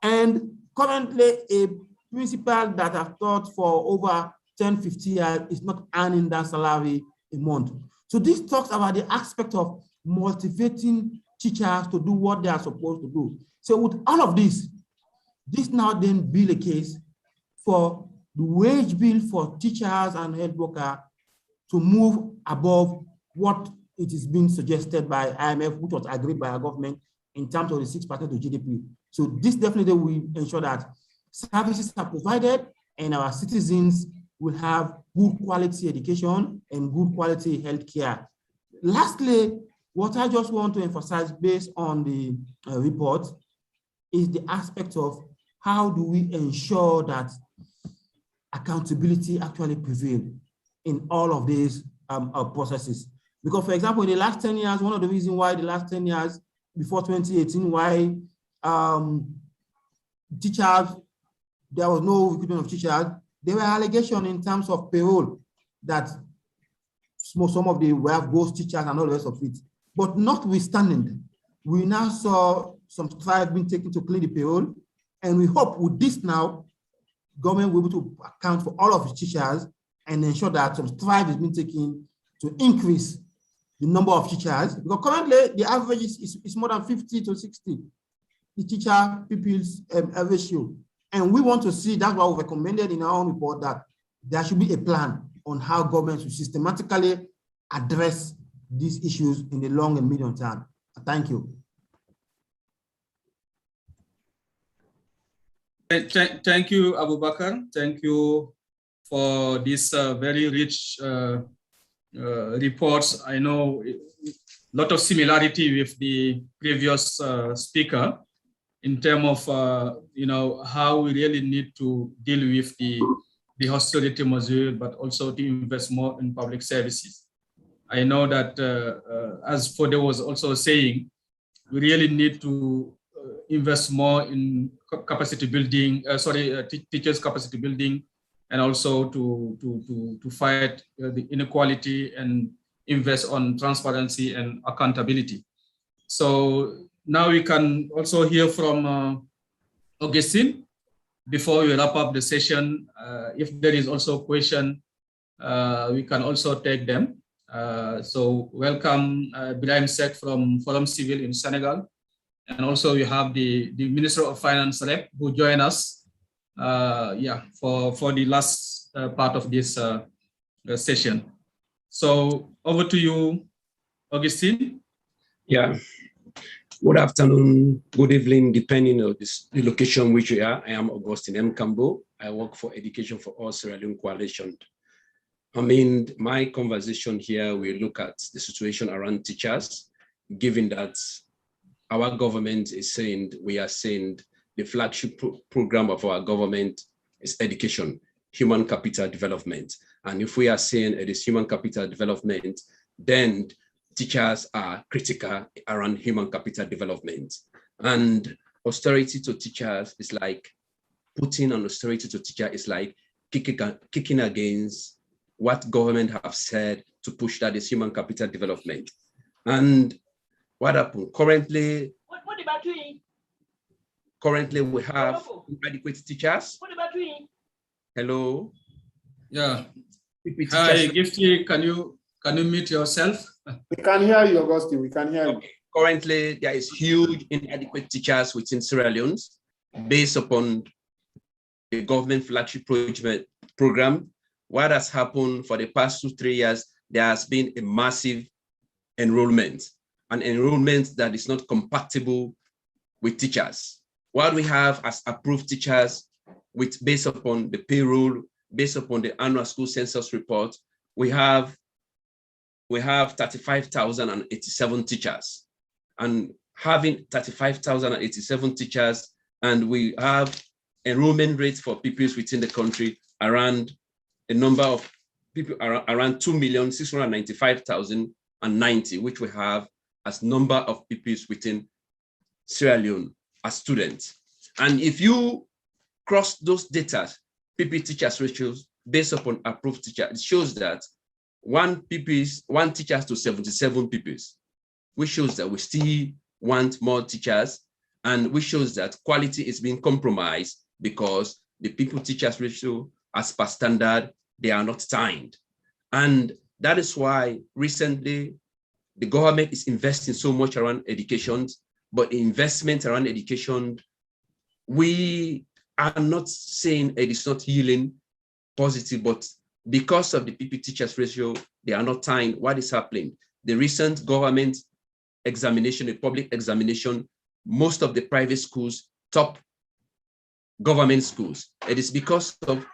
And currently, a principal that I've taught for over 10, 15 years is not earning that salary a month. So this talks about the aspect of motivating teachers to do what they are supposed to do. So with all of this now then build a case for the wage bill for teachers and health workers to move above what it is being suggested by IMF, which was agreed by our government in terms of the 6% of GDP. So this definitely will ensure that services are provided and our citizens will have good quality education and good quality healthcare. Lastly, what I just want to emphasize based on the report is the aspect of how do we ensure that accountability actually prevails in all of these processes. Because for example, in the last 10 years, one of the reasons why the last 10 years before 2018, why teachers, there was no recruitment of teachers, there were allegations in terms of payroll that some of the ghost teachers and all the rest of it. But notwithstanding, we now saw some strides being taken to clean the payroll. And we hope with this now, government will be able to account for all of the teachers and ensure that some strides is being taken to increase the number of teachers. Because currently the average is more than 50 to 60, the teacher pupils ratio. And we want to see, that's why we recommended in our own report that there should be a plan on how government should systematically address these issues in the long and medium term. Thank you. Thank you, Abubakar. Thank you for this very rich reports. I know a lot of similarity with the previous speaker in terms of how we really need to deal with the austerity measure, but also to invest more in public services. I know that as Fode was also saying, we really need to invest more in capacity building, teachers' capacity building, and also to fight the inequality and invest on transparency and accountability. So now we can also hear from Augustine before we wrap up the session. If there is also a question, we can also take them. So welcome Ibrahim Sek from Forum Civil in Senegal. And also we have the Minister of Finance rep who joined us for the last part of this session. So over to you, Augustine. Yeah. Good afternoon, good evening, depending on the location which you are. I am Augustine M. Cambo. I work for Education for All Sierra Leone Coalition. I mean, my conversation here, we look at the situation around teachers, given that our government is saying, we are saying the flagship program of our government is education, human capital development. And if we are saying it is human capital development, then teachers are critical around human capital development. And austerity to teachers is like, putting on austerity to teachers is like kicking against what government have said to push that is human capital development. And what happened? Currently, we have inadequate teachers. Hello. Yeah. Hi, Gifty, can you mute yourself? We can hear you, Augustine. We can hear you. Currently, there is huge inadequate teachers within Sierra Leone based upon the government flagship program. What has happened for the past 2-3 years, there has been a massive enrollment, an enrollment that is not compatible with teachers. What we have as approved teachers, based upon the payroll, based upon the annual school census report, we have 35,087 teachers. And having 35,087 teachers, and we have enrollment rates for pupils within the country around a number of people around 2,695,090, which we have as number of pupils within Sierra Leone as students. And if you cross those data, PP teachers ratios based upon approved teacher, it shows that one teachers to 77 pupils, which shows that we still want more teachers, and which shows that quality is being compromised because the people teachers ratio as per standard, they are not timed. And that is why recently the government is investing so much around education, but investment around education, we are not saying it is not healing positive, but because of the PP teachers ratio, they are not tying what is happening. The recent government examination, a public examination, most of the private schools top government schools. It is because of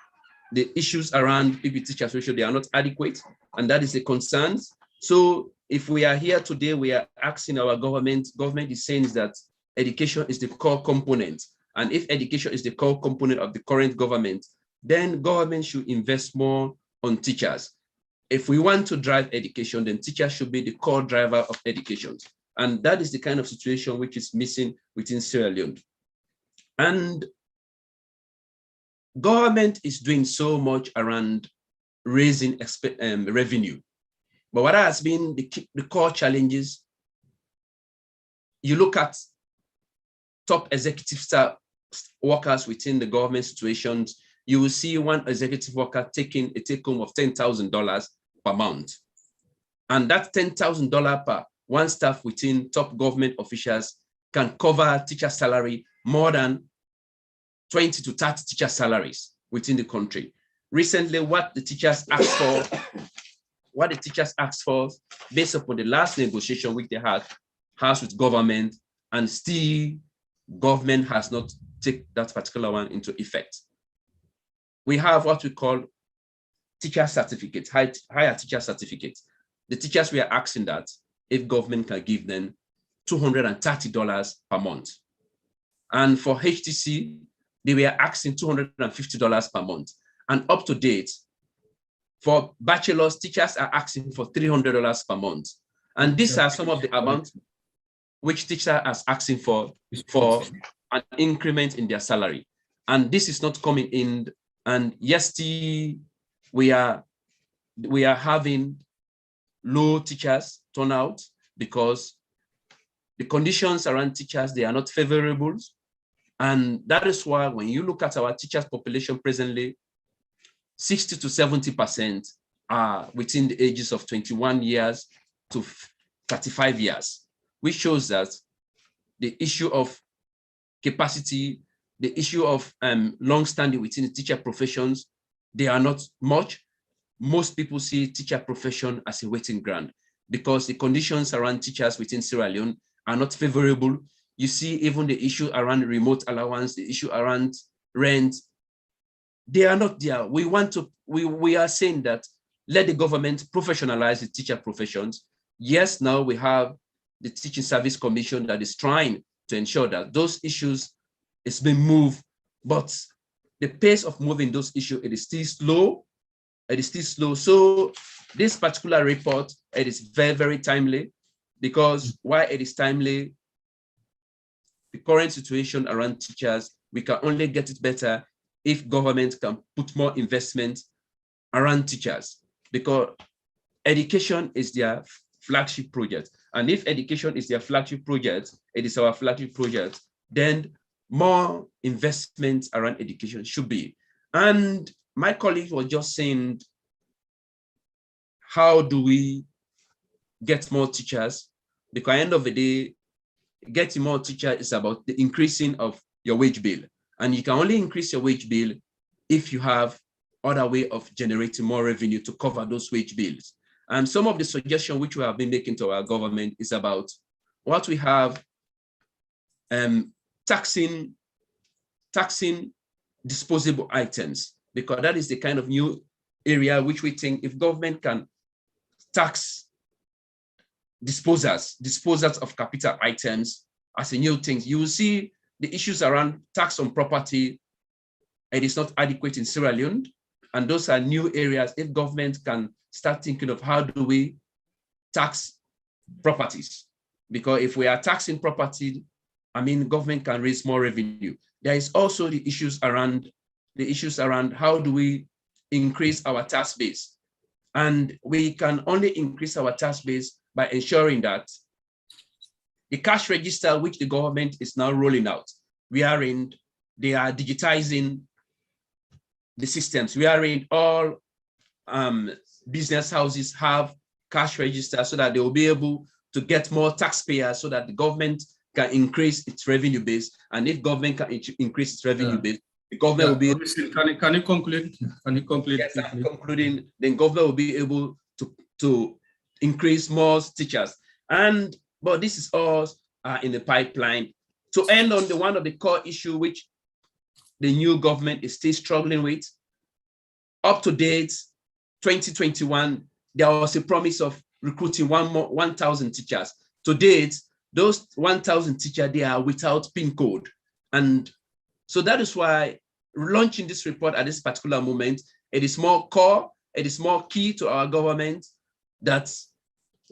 the issues around PP teachers ratio, they are not adequate, and that is a concern. So if we are here today, we are asking our government is saying that education is the core component. And if education is the core component of the current government, then government should invest more on teachers. If we want to drive education, then teachers should be the core driver of education. And that is the kind of situation which is missing within Sierra Leone. And government is doing so much around raising revenue. But what has been the core challenges, you look at top executive staff workers within the government situations, you will see one executive worker taking a take home of $10,000 per month. And that $10,000 per one staff within top government officials can cover teacher salary more than 20 to 30 teacher salaries within the country. Recently, what the teachers asked for, based upon the last negotiation which they had with government, and still government has not taken that particular one into effect. We have what we call teacher certificates, higher teacher certificates. The teachers, we are asking that if government can give them $230 per month. And for HTC, they were asking $250 per month. And up to date, for bachelor's, teachers are asking for $300 per month. And these are some of the amounts which teacher is asking for an increment in their salary. And this is not coming in. And yes, we are having low teachers turnout because the conditions around teachers, they are not favorable. And that is why when you look at our teachers population presently, 60 to 70% are within the ages of 21 years to 35 years, which shows that the issue of capacity, the issue of long-standing within the teacher professions, they are not much. Most people see teacher profession as a waiting ground because the conditions around teachers within Sierra Leone are not favorable. You see even the issue around remote allowance, the issue around rent, they are not there. We are saying that let the government professionalize the teacher professions. Yes, now we have the Teaching Service Commission that is trying to ensure that those issues is being moved, but the pace of moving those issues, it is still slow. It is still slow. So this particular report, it is very, very timely, because why it is timely, the current situation around teachers, we can only get it better if government can put more investment around teachers, because education is their flagship project. And if education is their flagship project, it is our flagship project, then more investment around education should be. And my colleague was just saying, how do we get more teachers? Because at the end of the day, getting more teachers is about the increasing of your wage bill. And you can only increase your wage bill if you have other way of generating more revenue to cover those wage bills. And some of the suggestions which we have been making to our government is about what we have, taxing disposable items, because that is the kind of new area which we think if government can tax disposals of capital items as a new thing, you will see the issues around tax on property. It is not adequate in Sierra Leone, and those are new areas. If government can start thinking of how do we tax properties, because if we are taxing property, I mean, government can raise more revenue. There is also the issues around how do we increase our tax base, and we can only increase our tax base by ensuring that the cash register, which the government is now rolling out, they are digitizing the systems. We are in all business houses have cash register so that they will be able to get more taxpayers, so that the government can increase its revenue base. And if government can increase its revenue base, the government will be able to, can you conclude? Can you conclude? Yes, I'm concluding. Then government will be able to increase more teachers. But this is all in the pipeline. To end on one of the core issue which the new government is still struggling with, up to date, 2021, there was a promise of recruiting 1,000 teachers. To date, those 1,000 teachers, they are without PIN code. And so that is why launching this report at this particular moment, it is more core, it is more key to our government that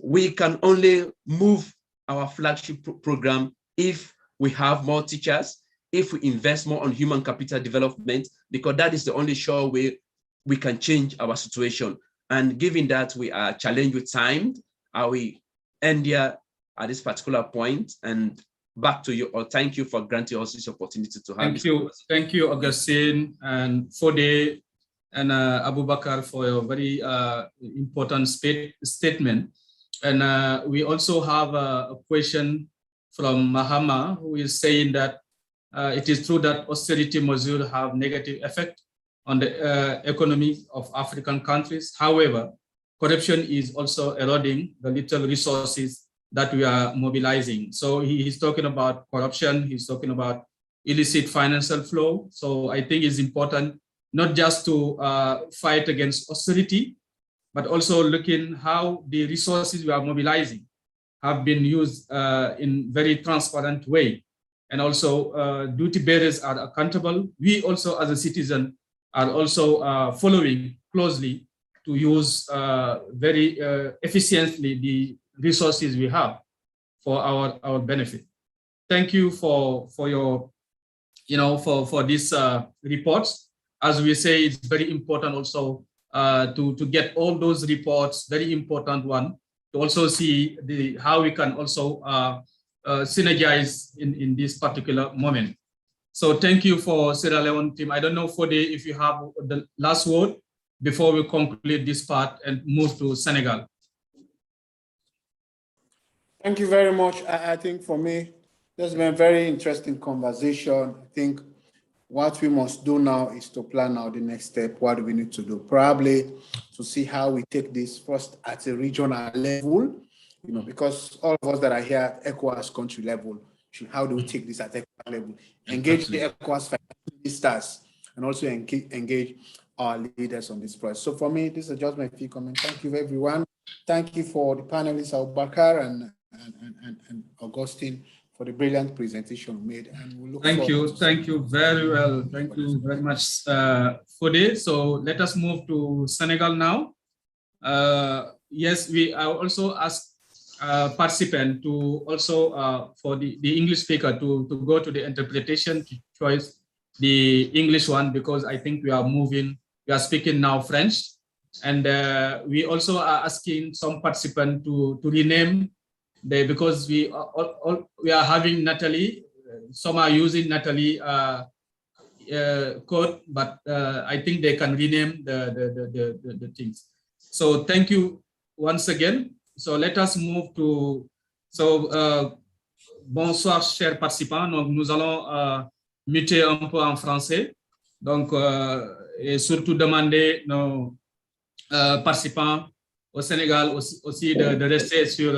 we can only move our flagship program if we have more teachers, if we invest more on human capital development, because that is the only sure way we can change our situation. And given that we are challenged with time, I will end here at this particular point, and back to you, or thank you for granting us this opportunity to have Thank you, Augustine and Fode and Abubakar for your very important statement. And we also have a question from Mahama, who is saying that it is true that austerity measures have negative effect on the economy of African countries. However, corruption is also eroding the little resources that we are mobilizing. So he's talking about corruption, he's talking about illicit financial flow. So I think it's important not just to fight against austerity, but also looking how the resources we are mobilizing have been used in very transparent way. And also duty bearers are accountable. We also as a citizen are also following closely to use very efficiently the resources we have for our benefit. Thank you for your, for these reports. As we say, it's very important also to get all those reports, very important one, to also see how we can also synergize in this particular moment. So thank you for Sierra Leone team. I don't know, Fode, if you have the last word before we conclude this part and move to Senegal. Thank you very much. I think for me, this has been a very interesting conversation. I think what we must do now is to plan out the next step. What do we need to do? Probably to see how we take this first at a regional level, because all of us that are here at ECOWAS country level, how do we take this at ECOWAS level? Engage the ECOWAS ministers and also engage our leaders on this process. So for me, this is just my few comments. Thank you, everyone. Thank you for the panelists, Abubakar and Augustine, for the brilliant presentation made. And we look Thank you very well. Thank you very much, Fode. So let us move to Senegal now. Yes, we also ask participant to also for the English speaker to go to the interpretation choice, the English one, because I think we are speaking now French. And we also are asking some participant to rename because we are having Natalie. Some are using Natalie code, but I think they can rename the things. So thank you once again. So let us move to, bonsoir chers participants. Donc nous allons muter un peu en français. Donc et surtout demander nos participants au Sénégal aussi de rester sur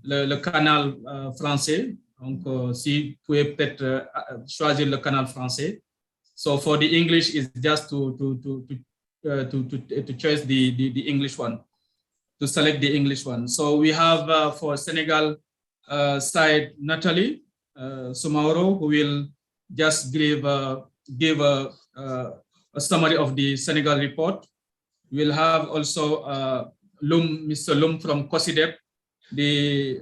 le canal français. Donc si vous pouvez peut-être choisir le canal français. So for the English is just to choose the English one, to select the English one. So we have for Senegal side Natalie Soumaoro, who will just give a summary of the Senegal report. We'll have also Mr. Lum from COSIDEP, the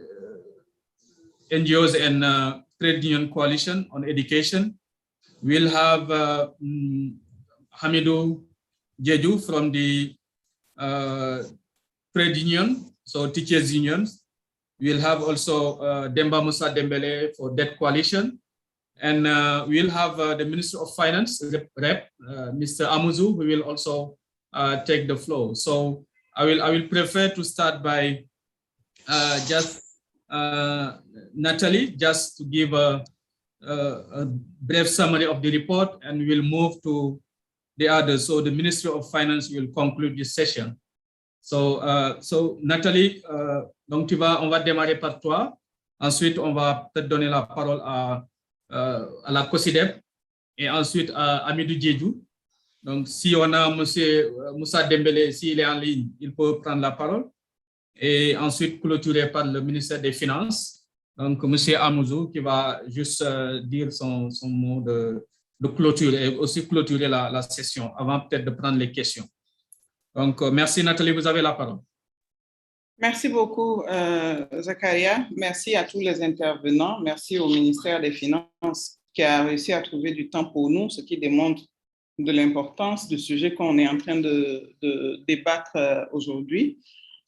NGOs and Trade Union Coalition on Education. We'll have Hamidou Jeju from the trade union, so teachers unions. We'll have also Demba Musa Dembele for Debt Coalition. And we'll have the Minister of Finance, Rep, Mr. Amuzu, who will also take the floor. So I will prefer to start by just Natalie, just to give a brief summary of the report, and we'll move to the others. So the Ministry of Finance will conclude this session. So, Nathalie, donc on va démarrer par toi. Ensuite, on va peut-être donner la parole à la COSIDEP et ensuite à Amidou Djedjou. Donc, si on a Monsieur Moussa Dembélé, s'il est en ligne, il peut prendre la parole. Et ensuite, clôturé par le ministère des Finances. Donc, Monsieur Amouzou qui va juste dire son mot de clôture et aussi clôturer la session avant peut-être de prendre les questions. Donc, merci Nathalie, vous avez la parole. Merci beaucoup, Zakaria. Merci à tous les intervenants. Merci au ministère des Finances qui a réussi à trouver du temps pour nous, ce qui démontre de l'importance du sujet qu'on est en train de débattre aujourd'hui.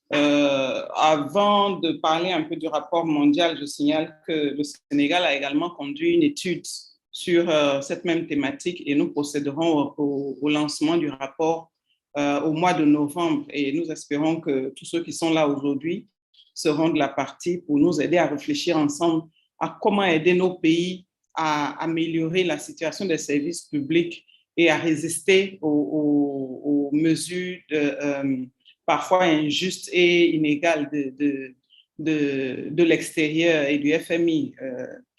Avant de parler un peu du rapport mondial, je signale que le Sénégal a également conduit une étude sur cette même thématique et nous procéderons au lancement du rapport au mois de novembre et nous espérons que tous ceux qui sont là aujourd'hui seront de la partie pour nous aider à réfléchir ensemble à comment aider nos pays à améliorer la situation des services publics et à résister aux mesures parfois injustes et inégales de l'extérieur et du FMI,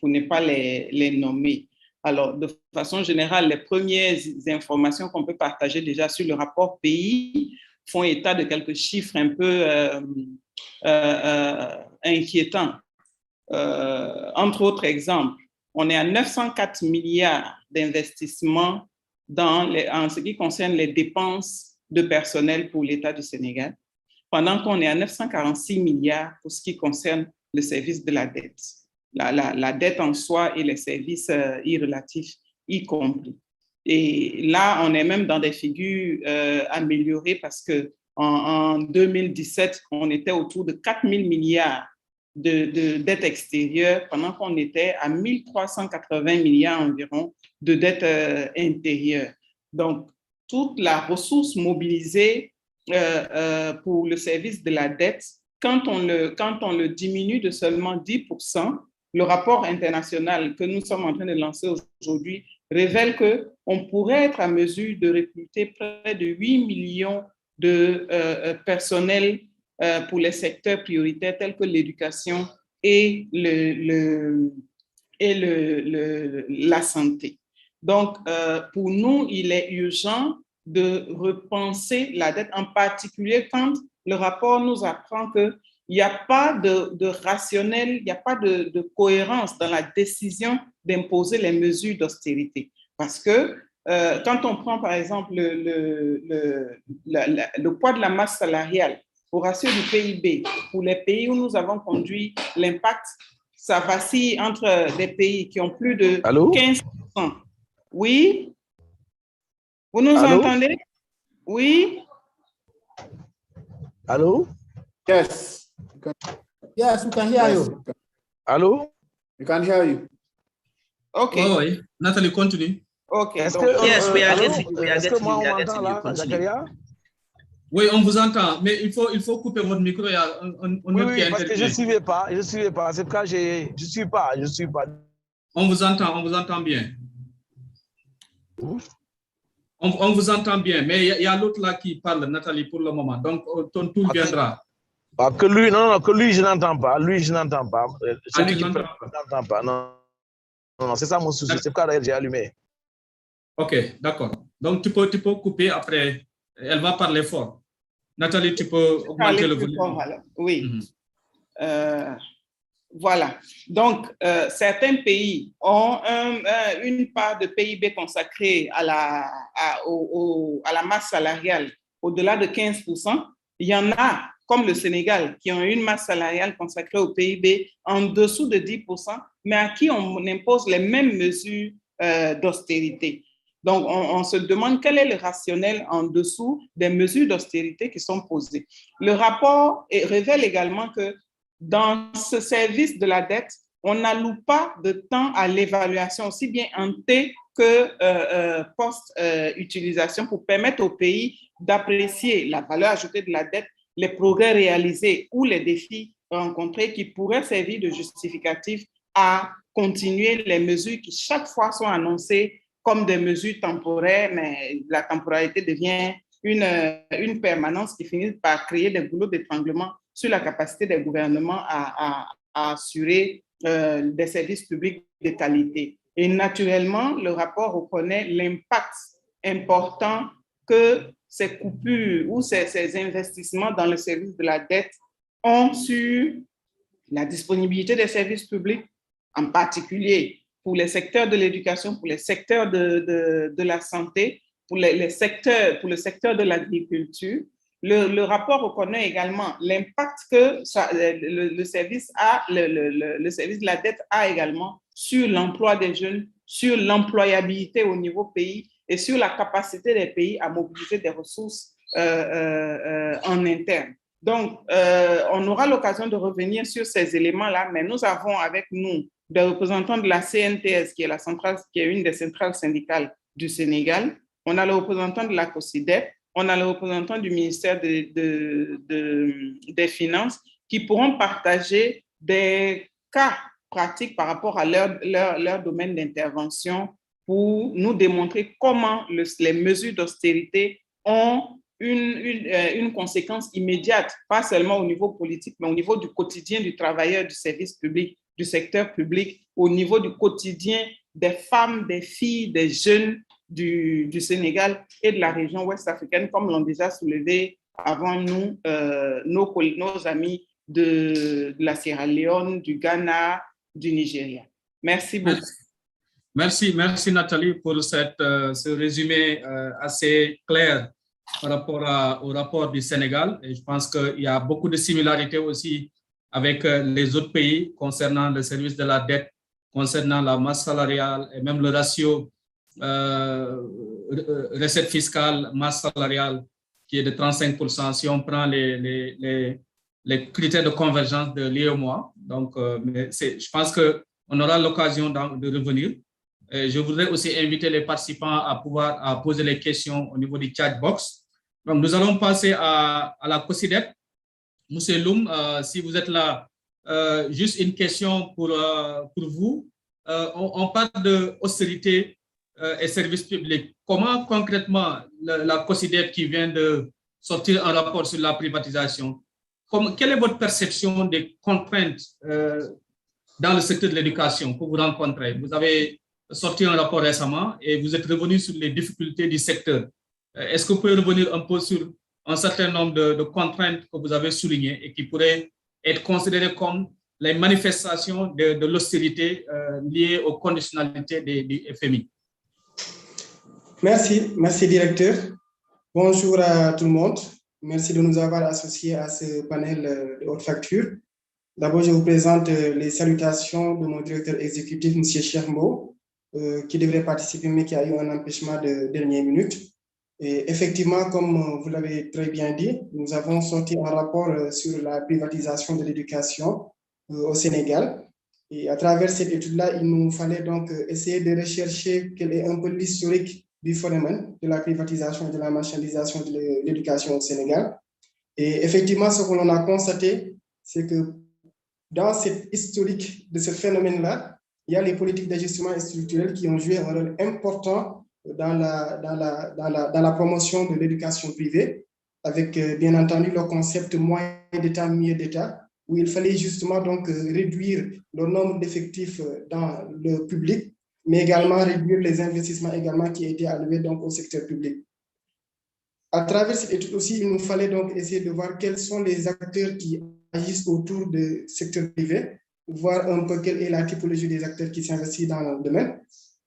pour ne pas les nommer. Alors, de façon générale, les premières informations qu'on peut partager déjà sur le rapport pays font état de quelques chiffres un peu inquiétants. Entre autres exemples, on est à 904 milliards d'investissements en ce qui concerne les dépenses de personnel pour l'État du Sénégal, pendant qu'on est à 946 milliards pour ce qui concerne le service de la dette. La dette en soi et les services irrelatifs y compris. Et là, on est même dans des figures améliorées parce qu'en 2017, on était autour de 4 000 milliards de dettes extérieures, pendant qu'on était à 1 380 milliards environ de dettes intérieures. Donc, toute la ressource mobilisée pour le service de la dette, quand on le diminue de seulement 10%, le rapport international que nous sommes en train de lancer aujourd'hui révèle qu'on pourrait être à mesure de recruter près de 8 millions de personnels pour les secteurs prioritaires tels que l'éducation et la santé. Donc, pour nous, il est urgent de repenser la dette, en particulier quand le rapport nous apprend qu'il n'y a pas de rationnel, il n'y a pas de cohérence dans la décision d'imposer les mesures d'austérité. Parce que quand on prend, par exemple, le poids de la masse salariale au ratio du PIB, pour les pays où nous avons conduit l'impact, ça vacille entre des pays qui ont plus de 15%. Oui? Vous nous entendez? Oui? Allô? Yes. Yes, we can hear you. Allô? We can hear you. Okay. Oh, oui. Nathalie, continue. Okay. Est-ce que, est-ce que moi, on m'entend là, Zakaria? Oui, on vous entend, mais il faut couper votre micro. Il y a un autre qui Oui, parce que je ne suivais pas. C'est pourquoi je ne suis pas. On vous entend bien. On vous entend bien, mais il y a l'autre là qui parle, Nathalie, pour le moment. Donc, ton tour viendra. Ah, que lui, je n'entends pas. Lui, je n'entends pas. Celui qui parle, je n'entends pas. Non, c'est ça mon souci. C'est pourquoi j'ai allumé. Ok, d'accord. Donc, tu peux couper après. Elle va parler fort. Nathalie, tu peux augmenter le volume. Oui. Voilà. Donc, certains pays ont une part de PIB consacrée à la masse salariale au-delà de 15%. Il y en a, comme le Sénégal, qui ont une masse salariale consacrée au PIB en dessous de 10%, mais à qui on impose les mêmes mesures d'austérité. Donc, on se demande quel est le rationnel en dessous des mesures d'austérité qui sont posées. Le rapport révèle également que dans ce service de la dette, on n'alloue pas de temps à l'évaluation, aussi bien en T que post-utilisation, pour permettre au pays d'apprécier la valeur ajoutée de la dette, les progrès réalisés ou les défis rencontrés qui pourraient servir de justificatif à continuer les mesures qui chaque fois sont annoncées comme des mesures temporaires, mais la temporalité devient une permanence qui finit par créer des goulots d'étranglement sur la capacité des gouvernements à assurer des services publics de qualité. Et naturellement, le rapport reconnaît l'impact important que ces coupures ou ces investissements dans le service de la dette ont sur la disponibilité des services publics, en particulier pour les secteurs de l'éducation, pour les secteurs de la santé, pour le secteur de l'agriculture. Le rapport reconnaît également l'impact que le service de la dette a également sur l'emploi des jeunes, sur l'employabilité au niveau pays et sur la capacité des pays à mobiliser des ressources en interne. Donc, on aura l'occasion de revenir sur ces éléments-là, mais nous avons avec nous des représentants de la CNTS, qui est une des centrales syndicales du Sénégal. On a le représentant de la COSIDEP, on a le représentant du ministère des Finances, qui pourront partager des cas pratiques par rapport à leur domaine d'intervention pour nous démontrer comment les mesures d'austérité ont une conséquence immédiate, pas seulement au niveau politique, mais au niveau du quotidien du travailleur du service public, du secteur public, au niveau du quotidien des femmes, des filles, des jeunes du Sénégal et de la région ouest africaine, comme l'ont déjà soulevé avant nous nos amis de la Sierra Leone, du Ghana, du Nigeria. Merci beaucoup. Merci Nathalie pour ce résumé assez clair par rapport au rapport du Sénégal. Et je pense qu'il y a beaucoup de similarités aussi avec les autres pays concernant le service de la dette, concernant la masse salariale et même le ratio recette fiscale, masse salariale qui est de 35% si on prend les critères de convergence de l'UEMOA. Donc, je pense qu'on aura l'occasion de revenir. Je voudrais aussi inviter les participants à poser les questions au niveau du chat box. Donc, nous allons passer à la COSIDEP. Monsieur Loum, si vous êtes là, juste une question pour vous. On parle d'austérité et services publics. Comment concrètement la COSIDEP qui vient de sortir un rapport sur la privatisation, quelle est votre perception des contraintes dans le secteur de l'éducation que vous rencontrez? Vous avez sorti un rapport récemment et vous êtes revenu sur les difficultés du secteur. Est-ce que vous pouvez revenir un peu sur un certain nombre de contraintes que vous avez soulignées et qui pourraient être considérées comme les manifestations de l'austérité liées aux conditionnalités du FMI? Merci directeur. Bonjour à tout le monde. Merci de nous avoir associés à ce panel de haute facture. D'abord, je vous présente les salutations de mon directeur exécutif, M. Chermo, qui devrait participer, mais qui a eu un empêchement de dernière minute. Et effectivement, comme vous l'avez très bien dit, nous avons sorti un rapport sur la privatisation de l'éducation au Sénégal. Et à travers cette étude-là, il nous fallait donc essayer de rechercher quel est un peu l'historique du phénomène de la privatisation et de la marchandisation de l'éducation au Sénégal. Et effectivement, ce que l'on a constaté, c'est que dans cette historique de ce phénomène-là, il y a les politiques d'ajustement structurel qui ont joué un rôle important dans la promotion de l'éducation privée, avec bien entendu le concept moyen d'État, mieux d'État, où il fallait justement donc réduire le nombre d'effectifs dans le public, mais également réduire les investissements également qui étaient alloués donc au secteur public. À travers cette étude aussi, il nous fallait donc essayer de voir quels sont les acteurs qui agissent autour du secteur privé, voir un peu quelle est la typologie des acteurs qui s'investissent dans le domaine,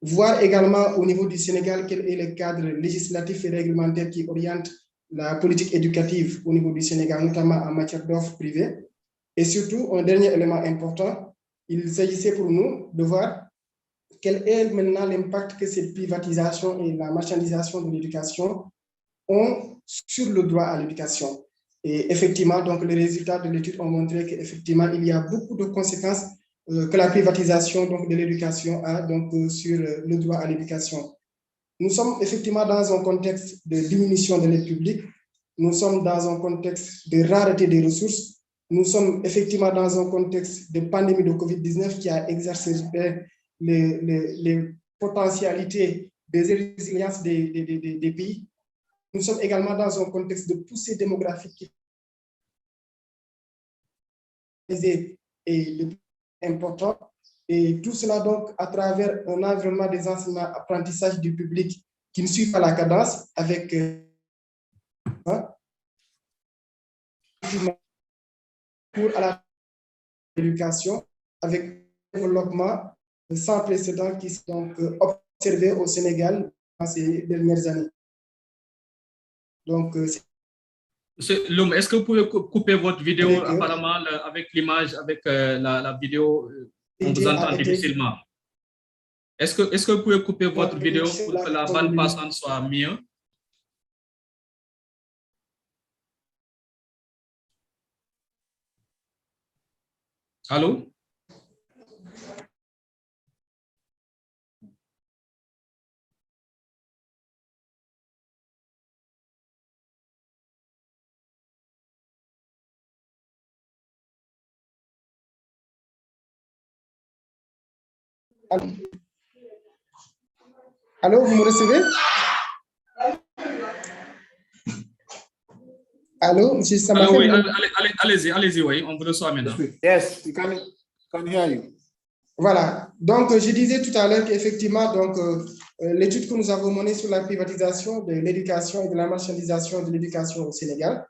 voir également au niveau du Sénégal quel est le cadre législatif et réglementaire qui oriente la politique éducative au niveau du Sénégal, notamment en matière d'offres privées. Et surtout, un dernier élément important, il s'agissait pour nous de voir quel est maintenant l'impact que cette privatisation et la marchandisation de l'éducation ont sur le droit à l'éducation. Et effectivement, donc, les résultats de l'étude ont montré qu'effectivement, il y a beaucoup de conséquences que la privatisation donc, de l'éducation a donc, sur le droit à l'éducation. Nous sommes effectivement dans un contexte de diminution de l'aide publique, nous sommes dans un contexte de rareté des ressources, nous sommes effectivement dans un contexte de pandémie de Covid-19 qui a exacerbé les potentialités des résiliences des pays. Nous sommes également dans un contexte de poussée démographique qui est le plus important. Et tout cela donc à travers un environnement des enseignements apprentissage du public qui ne suit pas la cadence avec pour à l'éducation avec un développement sans précédent qui sont donc observés au Sénégal dans ces dernières années. Donc, Monsieur Loum, est-ce que vous pouvez couper votre vidéo apparemment avec l'image, avec la vidéo, on vous entend difficilement. Est-ce que vous pouvez couper votre vidéo pour que la bande passante soit mieux? Allô? Allô, vous me recevez? Allô, monsieur Samaké? Oui, allez-y, oui, on vous reçoit maintenant. Yes, we can hear you. Voilà, donc je disais tout à l'heure qu'effectivement, donc l'étude que nous avons menée sur la privatisation de l'éducation et de la marchandisation de l'éducation au Sénégal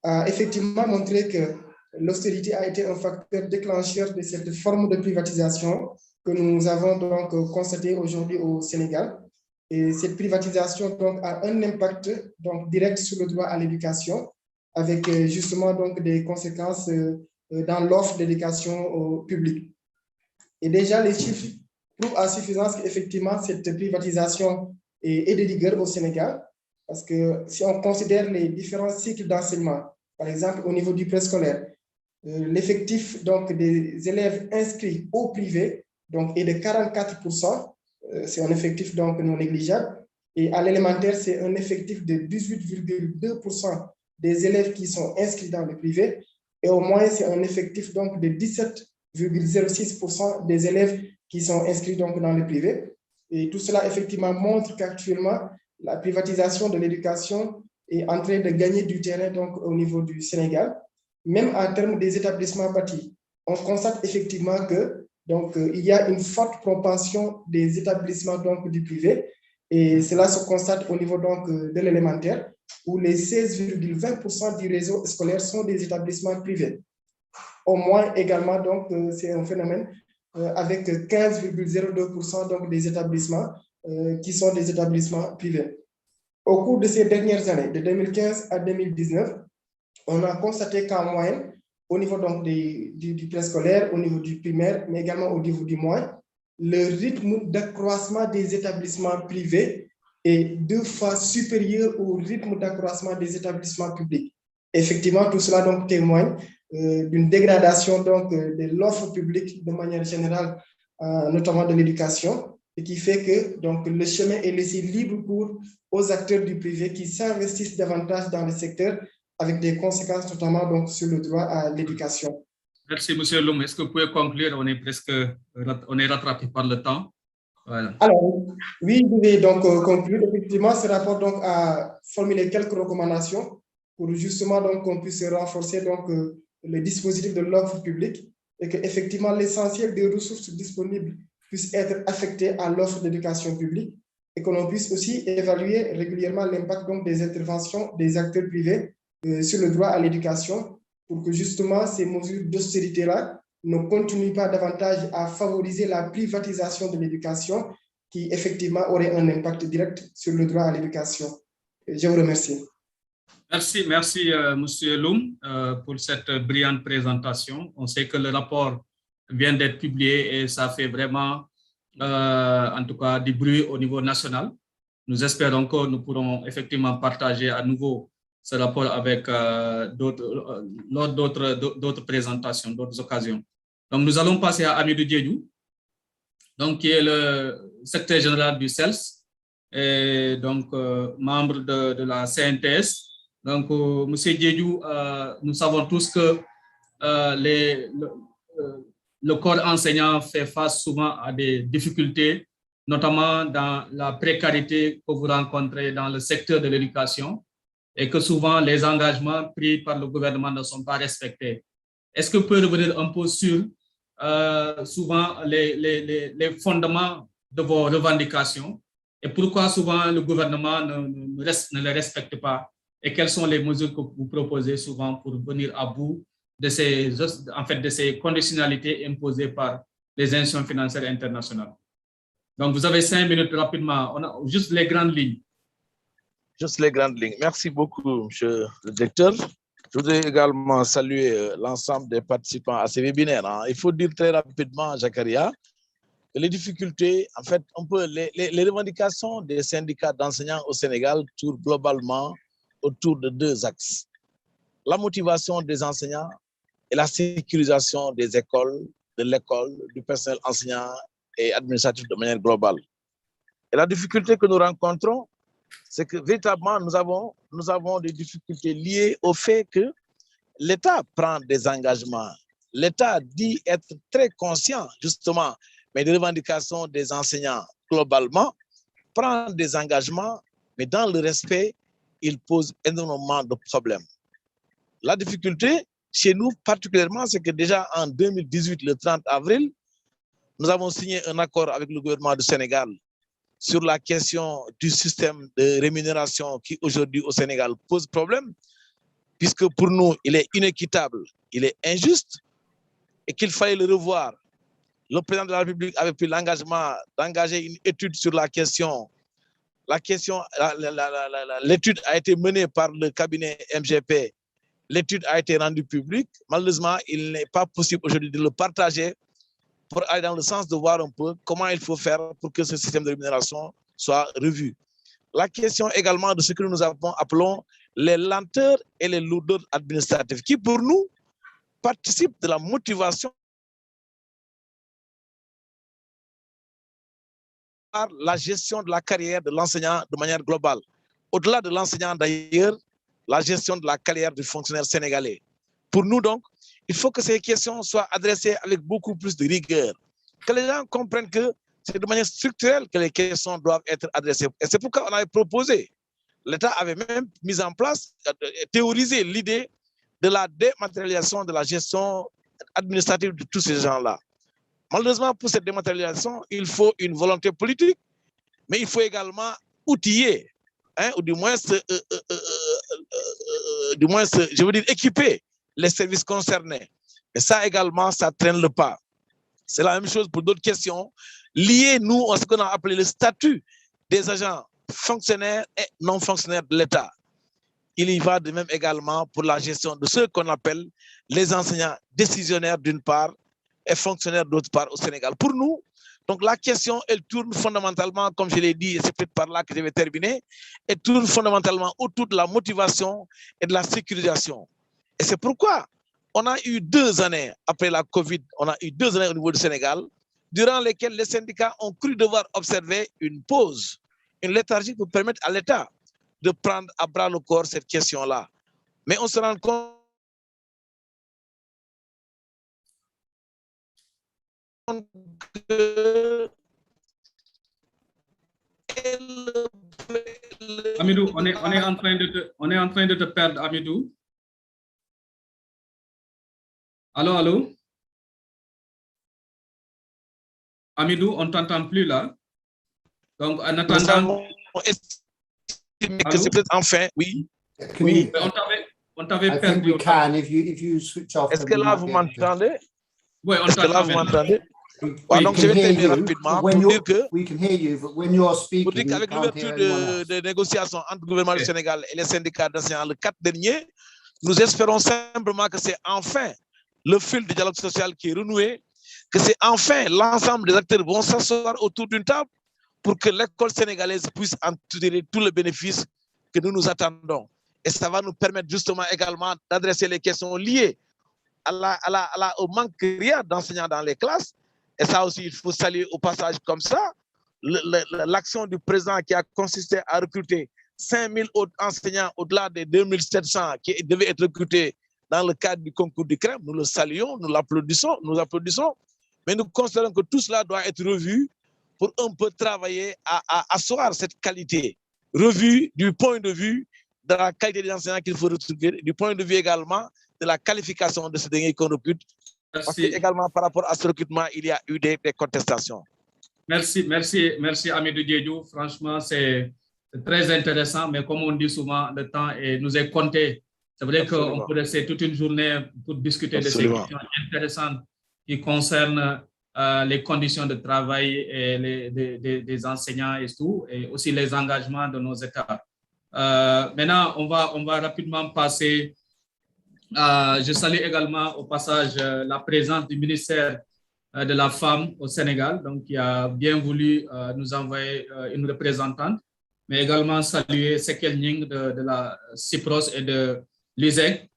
a effectivement montré que l'austérité a été un facteur déclencheur de cette forme de privatisation que nous avons donc constatée aujourd'hui au Sénégal. Et cette privatisation donc, a un impact donc, direct sur le droit à l'éducation, avec justement donc, des conséquences dans l'offre d'éducation au public. Et déjà, les chiffres prouvent à suffisance qu'effectivement, cette privatisation est de rigueur au Sénégal, parce que si on considère les différents cycles d'enseignement, par exemple au niveau du préscolaire, l'effectif donc, des élèves inscrits au privé donc, est de 44%, c'est un effectif donc non négligeable. Et à l'élémentaire, c'est un effectif de 18,2% des élèves qui sont inscrits dans le privé. Et au moins, c'est un effectif donc de 17,06% des élèves qui sont inscrits donc dans le privé. Et tout cela, effectivement, montre qu'actuellement, la privatisation de l'éducation est en train de gagner du terrain donc, au niveau du Sénégal. même en termes des établissements bâtis, on constate effectivement que donc, il y a une forte propension des établissements donc, du privé, et cela se constate au niveau donc, de l'élémentaire, où les 16,20% du réseau scolaire sont des établissements privés. Au moins également, donc, c'est un phénomène avec 15,02% donc, des établissements qui sont des établissements privés. Au cours de ces dernières années, de 2015 à 2019, on a constaté qu'en moyenne, au niveau donc du préscolaire, au niveau du primaire, mais également au niveau du moyen, le rythme d'accroissement des établissements privés est 2 fois supérieur au rythme d'accroissement des établissements publics. Effectivement, tout cela donc témoigne d'une dégradation donc, de l'offre publique de manière générale, notamment de l'éducation, et qui fait que donc, le chemin est laissé libre aux acteurs du privé qui s'investissent davantage dans le secteur, avec des conséquences notamment donc, sur le droit à l'éducation. Merci, M. Loum. Est-ce que vous pouvez conclure? On est rattrapé par le temps. Voilà. Alors, oui, je vais donc conclure. Effectivement, ce rapport donc, a formulé quelques recommandations pour justement donc, qu'on puisse renforcer donc, le dispositif de l'offre publique et qu'effectivement l'essentiel des ressources disponibles puisse être affecté à l'offre d'éducation publique et que l'on puisse aussi évaluer régulièrement l'impact donc, des interventions des acteurs privés sur le droit à l'éducation pour que justement ces mesures d'austérité-là ne continuent pas davantage à favoriser la privatisation de l'éducation qui effectivement aurait un impact direct sur le droit à l'éducation. Je vous remercie. Merci, Monsieur Loum, pour cette brillante présentation. On sait que le rapport vient d'être publié et ça fait vraiment, en tout cas, du bruit au niveau national. Nous espérons que nous pourrons effectivement partager à nouveau ce rapport avec lors d'autres présentations, d'autres occasions. Donc, nous allons passer à Amidou Diédou, donc, qui est le secrétaire général du CELS et donc membre de la CNTS. Donc, M. Diédou, nous savons tous que le corps enseignant fait face souvent à des difficultés, notamment dans la précarité que vous rencontrez dans le secteur de l'éducation et que souvent les engagements pris par le gouvernement ne sont pas respectés. Est-ce que vous pouvez revenir un peu sur souvent les fondements de vos revendications et pourquoi souvent le gouvernement ne les respecte pas et quelles sont les mesures que vous proposez souvent pour venir à bout de ces conditionnalités imposées par les institutions financières internationales. Donc, vous avez 5 minutes rapidement. On a juste les grandes lignes. Juste les grandes lignes. Merci beaucoup, monsieur le directeur. Je voudrais également saluer l'ensemble des participants à ces webinaires. Il faut dire très rapidement, Jakaria, que les difficultés, en fait, les revendications des syndicats d'enseignants au Sénégal tournent globalement autour de 2 axes. La motivation des enseignants et la sécurisation des écoles, de l'école, du personnel enseignant et administratif de manière globale. Et la difficulté que nous rencontrons, c'est que véritablement, nous avons des difficultés liées au fait que l'État prend des engagements. L'État dit être très conscient, justement, mais des revendications des enseignants globalement, prend des engagements, mais dans le respect, il pose énormément de problèmes. La difficulté, chez nous particulièrement, c'est que déjà en 2018, le 30 avril, nous avons signé un accord avec le gouvernement du Sénégal sur la question du système de rémunération qui aujourd'hui au Sénégal pose problème, puisque pour nous, il est inéquitable, il est injuste et qu'il fallait le revoir. Le président de la République avait pris l'engagement d'engager une étude sur la question. L'étude a été menée par le cabinet MGP. L'étude a été rendue publique. Malheureusement, il n'est pas possible aujourd'hui de le partager pour aller dans le sens de voir un peu comment il faut faire pour que ce système de rémunération soit revu. La question également de ce que nous appelons les lenteurs et les lourdeurs administratives, qui pour nous participent de la motivation par la gestion de la carrière de l'enseignant de manière globale. Au-delà de l'enseignant d'ailleurs, la gestion de la carrière du fonctionnaire sénégalais. Pour nous donc, il faut que ces questions soient adressées avec beaucoup plus de rigueur, que les gens comprennent que c'est de manière structurelle que les questions doivent être adressées. Et c'est pourquoi on avait proposé, l'État avait même mis en place, théorisé l'idée de la dématérialisation de la gestion administrative de tous ces gens-là. Malheureusement, pour cette dématérialisation, il faut une volonté politique, mais il faut également outiller, hein, ou du moins, je veux dire, équiper les services concernés. Et ça également, ça traîne le pas. C'est la même chose pour d'autres questions liées, nous, à ce qu'on a appelé le statut des agents fonctionnaires et non fonctionnaires de l'État. Il y va de même également pour la gestion de ceux qu'on appelle les enseignants décisionnaires d'une part et fonctionnaires d'autre part au Sénégal. Pour nous, donc la question, elle tourne fondamentalement, comme je l'ai dit, et c'est peut-être par là que je vais terminer, elle tourne fondamentalement autour de la motivation et de la sécurisation. Et c'est pourquoi on a eu 2 années après la Covid, on a eu 2 années au niveau du Sénégal, durant lesquelles les syndicats ont cru devoir observer une pause, une léthargie pour permettre à l'État de prendre à bras le corps cette question-là. Mais on se rend compte que... Amidou, on est en train de te perdre, Amidou. Allô, allô? Amidou, on ne t'entend plus là. Donc, en attendant... Enfin, oui. Oui. On t'avait I perdu. think we can if you switch off. Est-ce que là, vous m'entendez? Oui, on Est-ce que là, vous m'entendez? Ouais, donc, je vais terminer rapidement pour dire que... We can hear you, but when you're speaking, pour dire qu'avec l'ouverture de négociations entre le gouvernement du Sénégal et les syndicats d'enseignants le 4 dernier, nous espérons simplement que c'est enfin le fil du dialogue social qui est renoué, que c'est enfin l'ensemble des acteurs vont s'asseoir autour d'une table pour que l'école sénégalaise puisse en tirer tous les bénéfices que nous nous attendons. Et ça va nous permettre justement également d'adresser les questions liées au manque réel d'enseignants dans les classes. Et ça aussi, il faut saluer au passage comme ça l'action du président qui a consisté à recruter 5000 autres enseignants au-delà des 2700 qui devaient être recrutés dans le cadre du concours du CREM. Nous le saluons, nous l'applaudissons, mais nous considérons que tout cela doit être revu pour un peu travailler à asseoir cette qualité. Revue du point de vue de la qualité des enseignants qu'il faut retrouver, du point de vue également de la qualification de ces derniers qu'on recrute. Parce que également par rapport à ce recrutement, il y a eu des contestations. Merci Amidou Diédhiou. Franchement, c'est très intéressant, mais comme on dit souvent, le temps nous est compté. C'est vrai qu'on peut rester toute une journée pour discuter de ces questions intéressantes qui concernent les conditions de travail et des enseignants et tout, et aussi les engagements de nos États. Maintenant, on va rapidement passer. Je salue également au passage la présence du ministère de la Femme au Sénégal, donc qui a bien voulu nous envoyer une représentante, mais également saluer Sekel Ning de la CIPROS et de l'ISEG,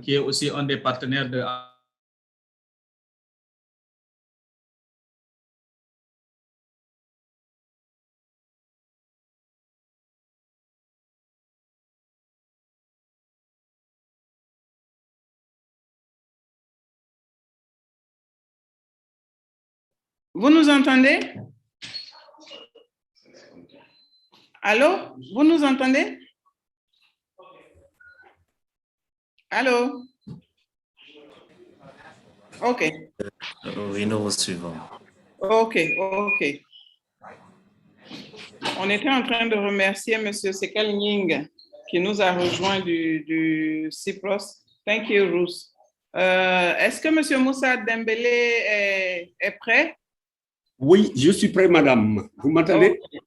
qui est aussi un des partenaires de... Vous nous entendez? Allô? Vous nous entendez? Allô? OK. Oui, nous suivons. OK. On était en train de remercier M. Sekel Ning qui nous a rejoint du CIPROS. Thank you, Ruth. Est-ce que M. Moussa Dembélé est prêt? Oui, je suis prêt, madame. Vous m'entendez? Okay.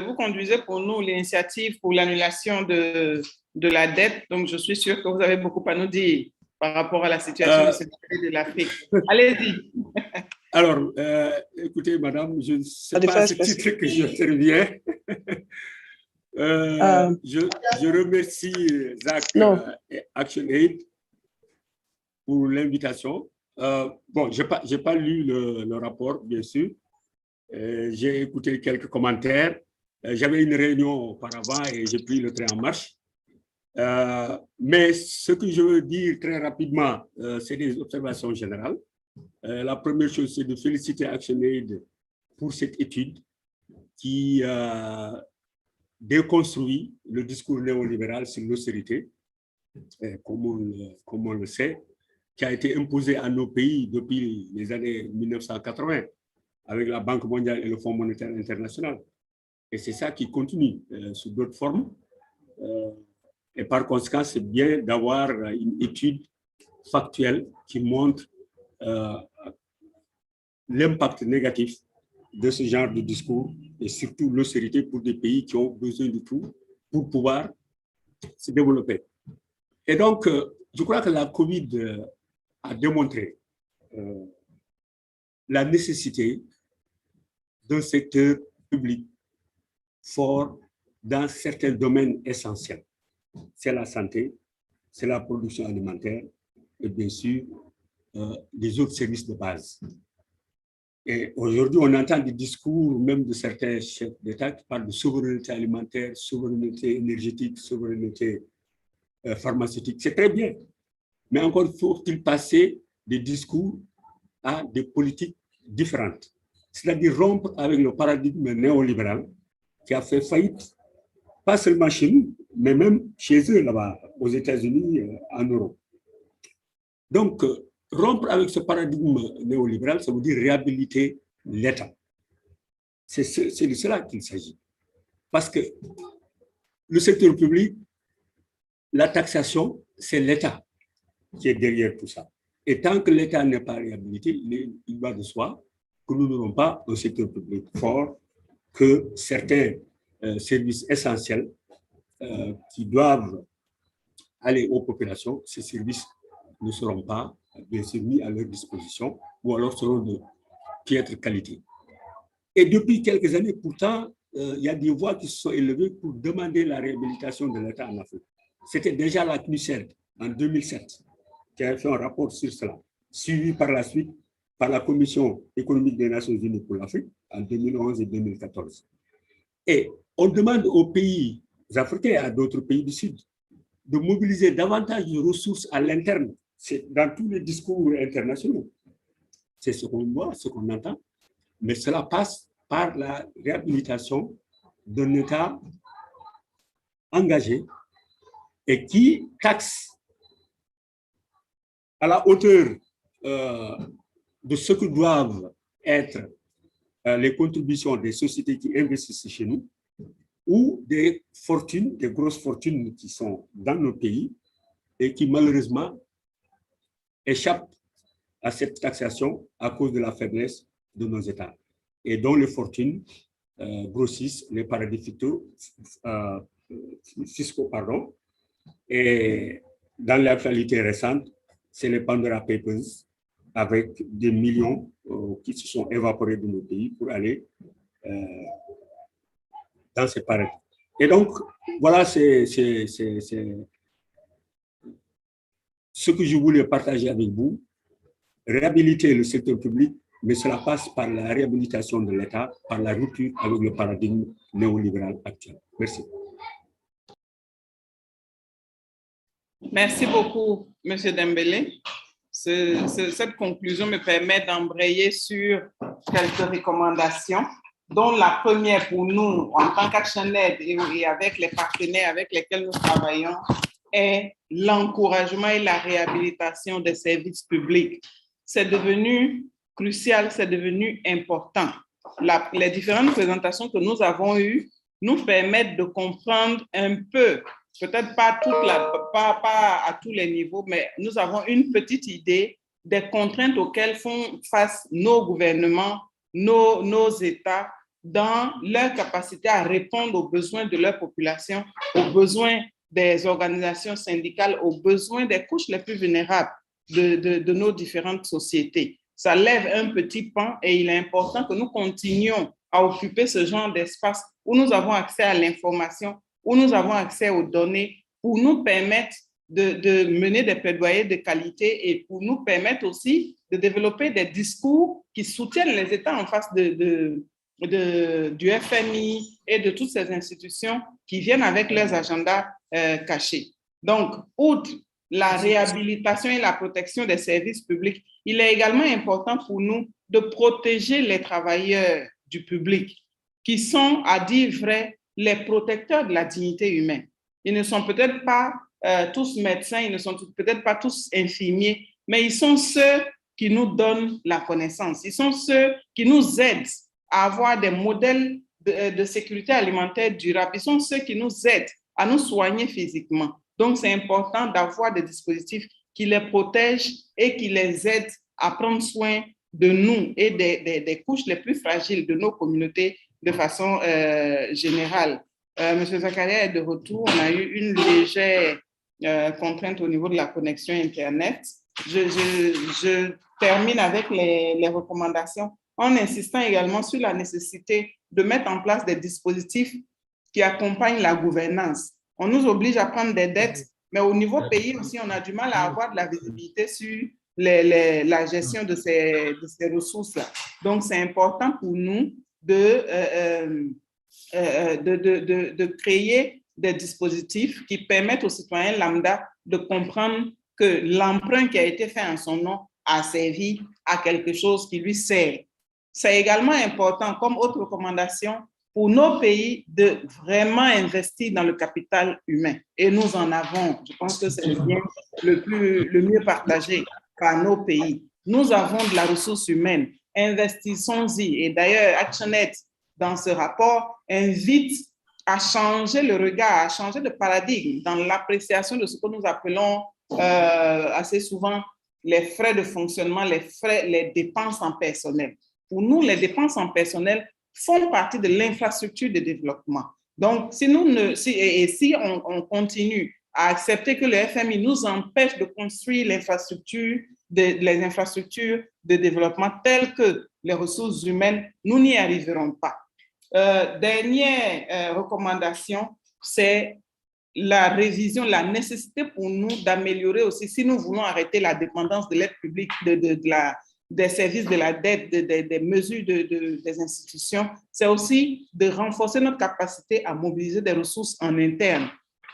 Vous conduisez pour nous l'initiative pour l'annulation de la dette. Donc, je suis sûr que vous avez beaucoup à nous dire par rapport à la situation de cette pays de l'Afrique. Allez-y. Alors, écoutez, madame, je ne sais pas à ce titre que j'interviens. Je remercie Zach et ActionAid pour l'invitation. Bon, je n'ai pas lu le rapport, bien sûr. J'ai écouté quelques commentaires. J'avais une réunion auparavant et j'ai pris le train en marche. Mais ce que je veux dire très rapidement, c'est des observations générales. La première chose, c'est de féliciter ActionAid pour cette étude qui déconstruit le discours néolibéral sur l'austérité, comme on le sait, qui a été imposé à nos pays depuis les années 1980 avec la Banque mondiale et le Fonds monétaire international. Et c'est ça qui continue sous d'autres formes. Et par conséquent, c'est bien d'avoir une étude factuelle qui montre l'impact négatif de ce genre de discours et surtout l'austérité pour des pays qui ont besoin de tout pour pouvoir se développer. Et donc, je crois que la COVID a démontré la nécessité d'un secteur public fort dans certains domaines essentiels. C'est la santé, c'est la production alimentaire et bien sûr les autres services de base. Et aujourd'hui, on entend des discours même de certains chefs d'État qui parlent de souveraineté alimentaire, souveraineté énergétique, souveraineté pharmaceutique. C'est très bien. Mais encore faut-il passer des discours à des politiques différentes. C'est-à-dire rompre avec le paradigme néolibéral qui a fait faillite, pas seulement chez nous, mais même chez eux là-bas, aux États-Unis, en Europe. Donc, rompre avec ce paradigme néolibéral, ça veut dire réhabiliter l'État. C'est de cela qu'il s'agit. Parce que le secteur public, la taxation, c'est l'État qui est derrière tout ça. Et tant que l'État n'est pas réhabilité, il va de soi que nous n'aurons pas un secteur public fort, que certains services essentiels qui doivent aller aux populations, ces services ne seront pas bien sûr mis à leur disposition ou alors seront de piètre qualité. Et depuis quelques années, pourtant, il y a des voix qui se sont élevées pour demander la réhabilitation de l'État en Afrique. C'était déjà la CNUSERD en 2007 qui a fait un rapport sur cela, suivi par la suite par la Commission économique des Nations Unies pour l'Afrique en 2011 et 2014. Et on demande aux pays africains et à d'autres pays du Sud de mobiliser davantage de ressources à l'interne. C'est dans tous les discours internationaux. C'est ce qu'on voit, ce qu'on entend, mais cela passe par la réhabilitation d'un État engagé et qui taxe à la hauteur de ce que doivent être les contributions des sociétés qui investissent chez nous ou des fortunes, des grosses fortunes qui sont dans nos pays et qui malheureusement échappent à cette taxation à cause de la faiblesse de nos États et dont les fortunes grossissent les paradis fiscaux. Et dans l'actualité récente, c'est les Pandora Papers avec des millions qui se sont évaporés de nos pays pour aller dans ces paradis. Et donc, voilà, c'est ce que je voulais partager avec vous. Réhabiliter le secteur public, mais cela passe par la réhabilitation de l'État, par la rupture avec le paradigme néolibéral actuel. Merci. Merci beaucoup, M. Dembélé. Cette conclusion me permet d'embrayer sur quelques recommandations, dont la première pour nous, en tant qu'ActionAid et avec les partenaires avec lesquels nous travaillons, est l'encouragement et la réhabilitation des services publics. C'est devenu crucial, c'est devenu important. Les différentes présentations que nous avons eues nous permettent de comprendre un peu, peut-être pas à tous les niveaux, mais nous avons une petite idée des contraintes auxquelles font face nos gouvernements, nos États, dans leur capacité à répondre aux besoins de leur population, aux besoins des organisations syndicales, aux besoins des couches les plus vulnérables de nos différentes sociétés. Ça lève un petit pan et il est important que nous continuions à occuper ce genre d'espace où nous avons accès à l'information, où nous avons accès aux données pour nous permettre de mener des plaidoyers de qualité et pour nous permettre aussi de développer des discours qui soutiennent les États en face du FMI et de toutes ces institutions qui viennent avec leurs agendas cachés. Donc, outre la réhabilitation et la protection des services publics, il est également important pour nous de protéger les travailleurs du public qui sont, à dire vrai, les protecteurs de la dignité humaine. Ils ne sont peut-être pas tous médecins, ils ne sont peut-être pas tous infirmiers, mais ils sont ceux qui nous donnent la connaissance. Ils sont ceux qui nous aident à avoir des modèles de sécurité alimentaire durable. Ils sont ceux qui nous aident à nous soigner physiquement. Donc, c'est important d'avoir des dispositifs qui les protègent et qui les aident à prendre soin de nous et des couches les plus fragiles de nos communautés de façon générale. Monsieur Zakaria est de retour. On a eu une légère contrainte au niveau de la connexion Internet. Je termine avec les recommandations en insistant également sur la nécessité de mettre en place des dispositifs qui accompagnent la gouvernance. On nous oblige à prendre des dettes, mais au niveau pays aussi, on a du mal à avoir de la visibilité sur la gestion de ces ressources-là. Donc, c'est important pour nous de créer des dispositifs qui permettent aux citoyens lambda de comprendre que l'emprunt qui a été fait en son nom a servi à quelque chose qui lui sert. C'est également important, comme autre recommandation, pour nos pays de vraiment investir dans le capital humain. Et nous en avons. Je pense que c'est le bien le mieux partagé par nos pays. Nous avons de la ressource humaine. Investissons-y. Et d'ailleurs, ActionAid, dans ce rapport, invite à changer le regard, à changer de paradigme dans l'appréciation de ce que nous appelons assez souvent les frais de fonctionnement, les dépenses en personnel. Pour nous, les dépenses en personnel font partie de l'infrastructure de développement. Donc, si on continue à accepter que le FMI nous empêche de construire les infrastructures de développement telles que les ressources humaines, nous n'y arriverons pas. Dernière recommandation, c'est la révision, la nécessité pour nous d'améliorer aussi, si nous voulons arrêter la dépendance de l'aide publique, des services de la dette, des mesures des institutions, c'est aussi de renforcer notre capacité à mobiliser des ressources en interne.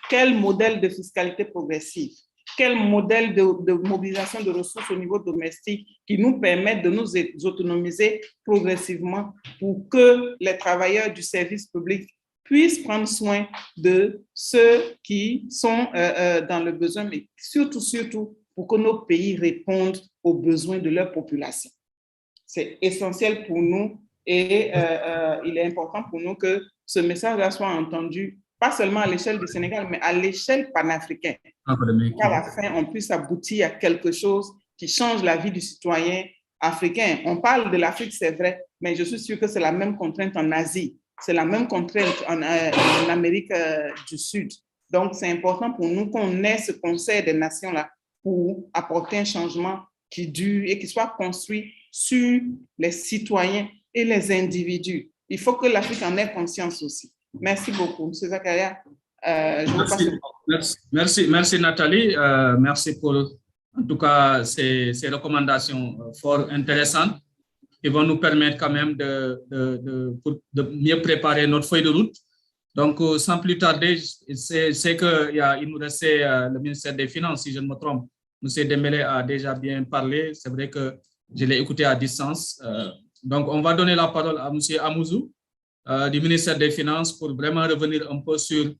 Quel modèle de fiscalité progressive? Quel modèle de mobilisation de ressources au niveau domestique qui nous permettent de nous autonomiser progressivement pour que les travailleurs du service public puissent prendre soin de ceux qui sont dans le besoin, mais surtout, pour que nos pays répondent aux besoins de leur population. C'est essentiel pour nous et il est important pour nous que ce message-là soit entendu, pas seulement à l'échelle du Sénégal, mais à l'échelle panafricaine. Qu'à la fin, on puisse aboutir à quelque chose qui change la vie du citoyen africain. On parle de l'Afrique, c'est vrai, mais je suis sûre que c'est la même contrainte en Asie, c'est la même contrainte en Amérique du Sud. Donc, c'est important pour nous qu'on ait ce concert des nations-là pour apporter un changement qui dure et qui soit construit sur les citoyens et les individus. Il faut que l'Afrique en ait conscience aussi. Merci beaucoup. M. Zakaria, je vous passe. Merci Nathalie. Merci pour, en tout cas, ces recommandations fort intéressantes qui vont nous permettre quand même de mieux préparer notre feuille de route. Donc, sans plus tarder, c'est qu'il nous restait le ministère des Finances, si je ne me trompe. M. Dembélé a déjà bien parlé. C'est vrai que je l'ai écouté à distance. Donc, on va donner la parole à M. Amouzou du ministère des Finances pour vraiment revenir un peu sur,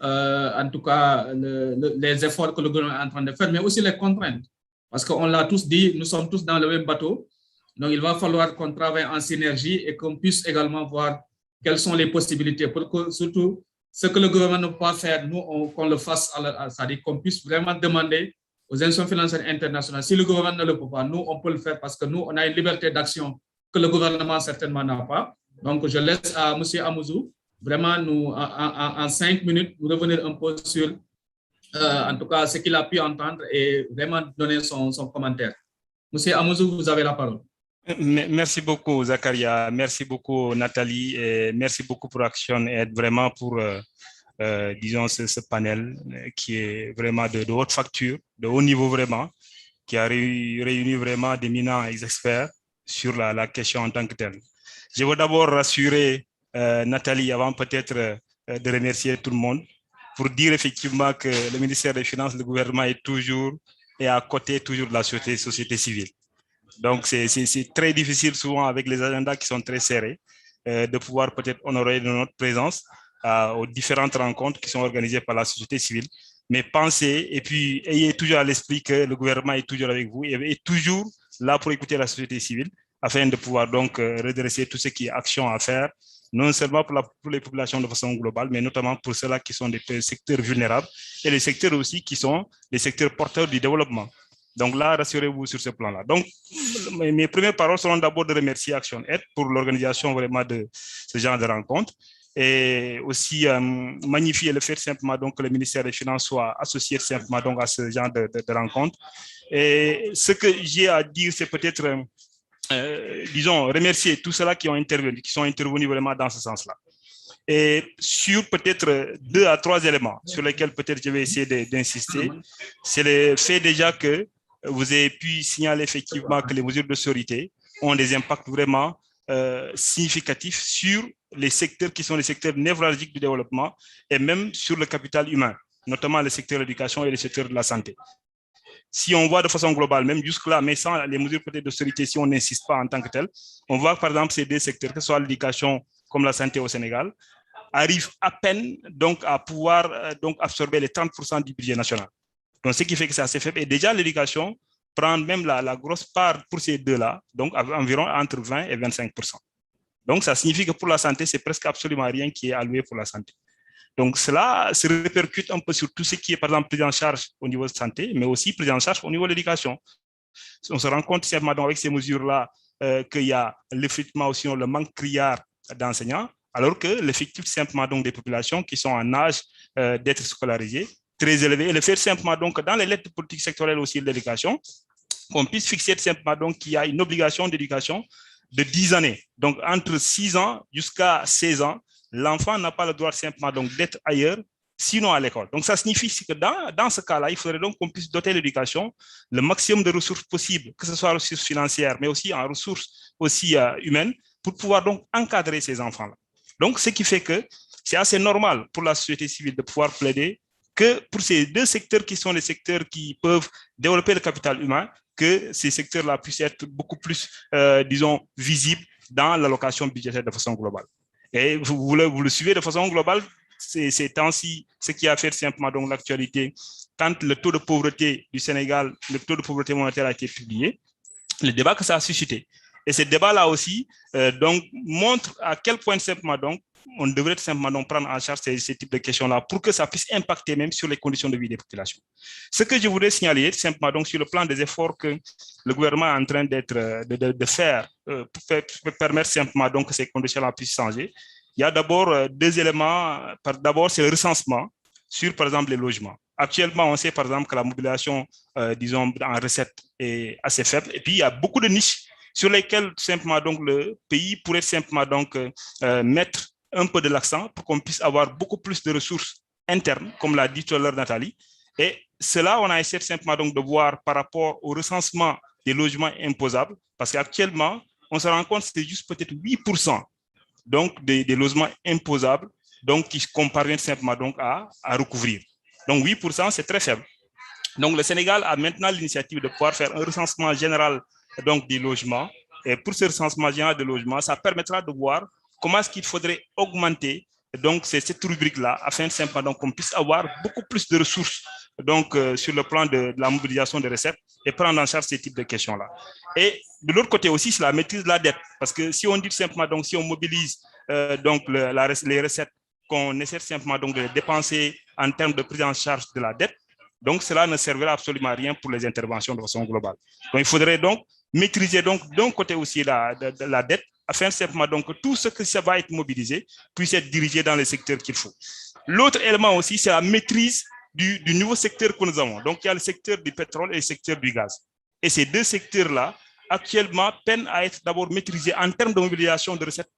en tout cas, les efforts que le gouvernement est en train de faire, mais aussi les contraintes. Parce qu'on l'a tous dit, nous sommes tous dans le même bateau. Donc, il va falloir qu'on travaille en synergie et qu'on puisse également voir quelles sont les possibilités pour que, surtout, ce que le gouvernement ne peut pas faire, nous, qu'on le fasse, c'est-à-dire qu'on puisse vraiment demander aux institutions financières internationales. Si le gouvernement ne le peut pas, nous, on peut le faire parce que nous, on a une liberté d'action que le gouvernement certainement n'a pas. Donc, je laisse à M. Amouzou, vraiment, nous, en 5 minutes, nous revenir un peu sur, en tout cas, ce qu'il a pu entendre et vraiment donner son commentaire. M. Amouzou, vous avez la parole. Merci beaucoup, Zakaria. Merci beaucoup, Nathalie. Et merci beaucoup pour Action Aid, vraiment pour, disons, ce panel qui est vraiment de haute facture, de haut niveau vraiment, qui a réuni vraiment d'éminents experts sur la question en tant que telle. Je veux d'abord rassurer Nathalie, avant peut-être de remercier tout le monde, pour dire effectivement que le ministère des Finances, le gouvernement est toujours et à côté toujours de la société civile. Donc, c'est très difficile souvent avec les agendas qui sont très serrés de pouvoir peut-être honorer de notre présence. aux différentes rencontres qui sont organisées par la société civile. Mais pensez et puis ayez toujours à l'esprit que le gouvernement est toujours avec vous et est toujours là pour écouter la société civile afin de pouvoir donc redresser tout ce qui est action à faire, non seulement pour les populations de façon globale, mais notamment pour ceux-là qui sont des secteurs vulnérables et les secteurs aussi qui sont les secteurs porteurs du développement. Donc là, rassurez-vous sur ce plan-là. Donc, mes premières paroles seront d'abord de remercier Action Aid pour l'organisation vraiment de ce genre de rencontres et aussi magnifier le fait simplement donc que le ministère des Finances soit associé simplement donc à ce genre de rencontres. Et ce que j'ai à dire, c'est peut-être, disons, remercier tous ceux-là qui ont intervenu, qui sont intervenus vraiment dans ce sens-là. Et sur peut-être 2 à 3 éléments sur lesquels peut-être je vais essayer d'insister, c'est le fait déjà que vous avez pu signaler effectivement que les mesures d'austérité ont des impacts vraiment significatifs sur les secteurs qui sont les secteurs névralgiques du développement et même sur le capital humain, notamment le secteur de l'éducation et le secteur de la santé. Si on voit de façon globale, même jusque-là, mais sans les mesures peut-être d'austérité, si on n'insiste pas en tant que tel, on voit par exemple ces 2 secteurs, que ce soit l'éducation comme la santé au Sénégal, arrivent à peine donc à pouvoir donc absorber les 30% du budget national. Donc, ce qui fait que c'est assez faible. Et déjà, l'éducation prend même la grosse part pour ces 2-là, donc environ entre 20 et 25%. Donc, ça signifie que pour la santé, c'est presque absolument rien qui est alloué pour la santé. Donc, cela se répercute un peu sur tout ce qui est, par exemple, pris en charge au niveau de santé, mais aussi pris en charge au niveau de l'éducation. On se rend compte simplement avec ces mesures-là qu'il y a l'effectivement aussi le manque criard d'enseignants, alors que l'effectif simplement donc des populations qui sont en âge d'être scolarisées, très élevé, et le faire simplement donc dans les lettres de politique sectorielle aussi de l'éducation, qu'on puisse fixer simplement donc qu'il y a une obligation d'éducation de 10 années. Donc entre 6 ans jusqu'à 16 ans, l'enfant n'a pas le droit simplement donc d'être ailleurs, sinon à l'école. Donc ça signifie que dans ce cas-là, il faudrait donc qu'on puisse doter l'éducation le maximum de ressources possibles, que ce soit ressources financières, mais aussi en ressources aussi humaines, pour pouvoir donc encadrer ces enfants-là. Donc ce qui fait que c'est assez normal pour la société civile de pouvoir plaider que pour ces 2 secteurs qui sont les secteurs qui peuvent développer le capital humain, que ces secteurs-là puissent être beaucoup plus, disons, visibles dans l'allocation budgétaire de façon globale. Et vous le suivez de façon globale, ces temps-ci, ce qui a fait simplement donc l'actualité, quand le taux de pauvreté du Sénégal, le taux de pauvreté monétaire a été publié, le débat que ça a suscité. Et ce débat-là aussi donc, montre à quel point simplement donc, on devrait simplement donc prendre en charge ces types de questions-là pour que ça puisse impacter même sur les conditions de vie des populations. Ce que je voudrais signaler simplement donc sur le plan des efforts que le gouvernement est en train de faire pour permettre simplement donc que ces conditions-là puissent changer. Il y a d'abord 2 éléments. D'abord, c'est le recensement sur, par exemple, les logements. Actuellement, on sait, par exemple, que la mobilisation, disons, en recettes est assez faible. Et puis, il y a beaucoup de niches sur lesquelles, simplement, donc, le pays pourrait simplement donc, mettre un peu de l'accent pour qu'on puisse avoir beaucoup plus de ressources internes, comme l'a dit tout à l'heure Nathalie. Et cela, on a essayé simplement donc de voir par rapport au recensement des logements imposables, parce qu'actuellement, on se rend compte que c'est juste peut-être 8% donc des logements imposables donc qu'on parvient simplement donc à recouvrir. Donc 8%, c'est très faible. Donc le Sénégal a maintenant l'initiative de pouvoir faire un recensement général donc des logements. Et pour ce recensement général des logements, ça permettra de voir comment est-ce qu'il faudrait augmenter donc cette rubrique-là afin simplement donc qu'on puisse avoir beaucoup plus de ressources donc sur le plan de la mobilisation des recettes et prendre en charge ces types de questions-là. Et de l'autre côté aussi, c'est la maîtrise de la dette, parce que si on dit simplement donc si on mobilise donc les recettes qu'on essaie simplement donc de dépenser en termes de prise en charge de la dette, donc cela ne servira absolument à rien pour les interventions de façon globale. Donc il faudrait donc maîtriser donc d'un côté aussi la dette, afin simplement donc que tout ce que ça va être mobilisé puisse être dirigé dans les secteurs qu'il faut. L'autre élément aussi, c'est la maîtrise du nouveau secteur que nous avons. Donc il y a le secteur du pétrole et le secteur du gaz. Et ces 2 secteurs-là, actuellement, peinent à être d'abord maîtrisés en termes de mobilisation de recettes.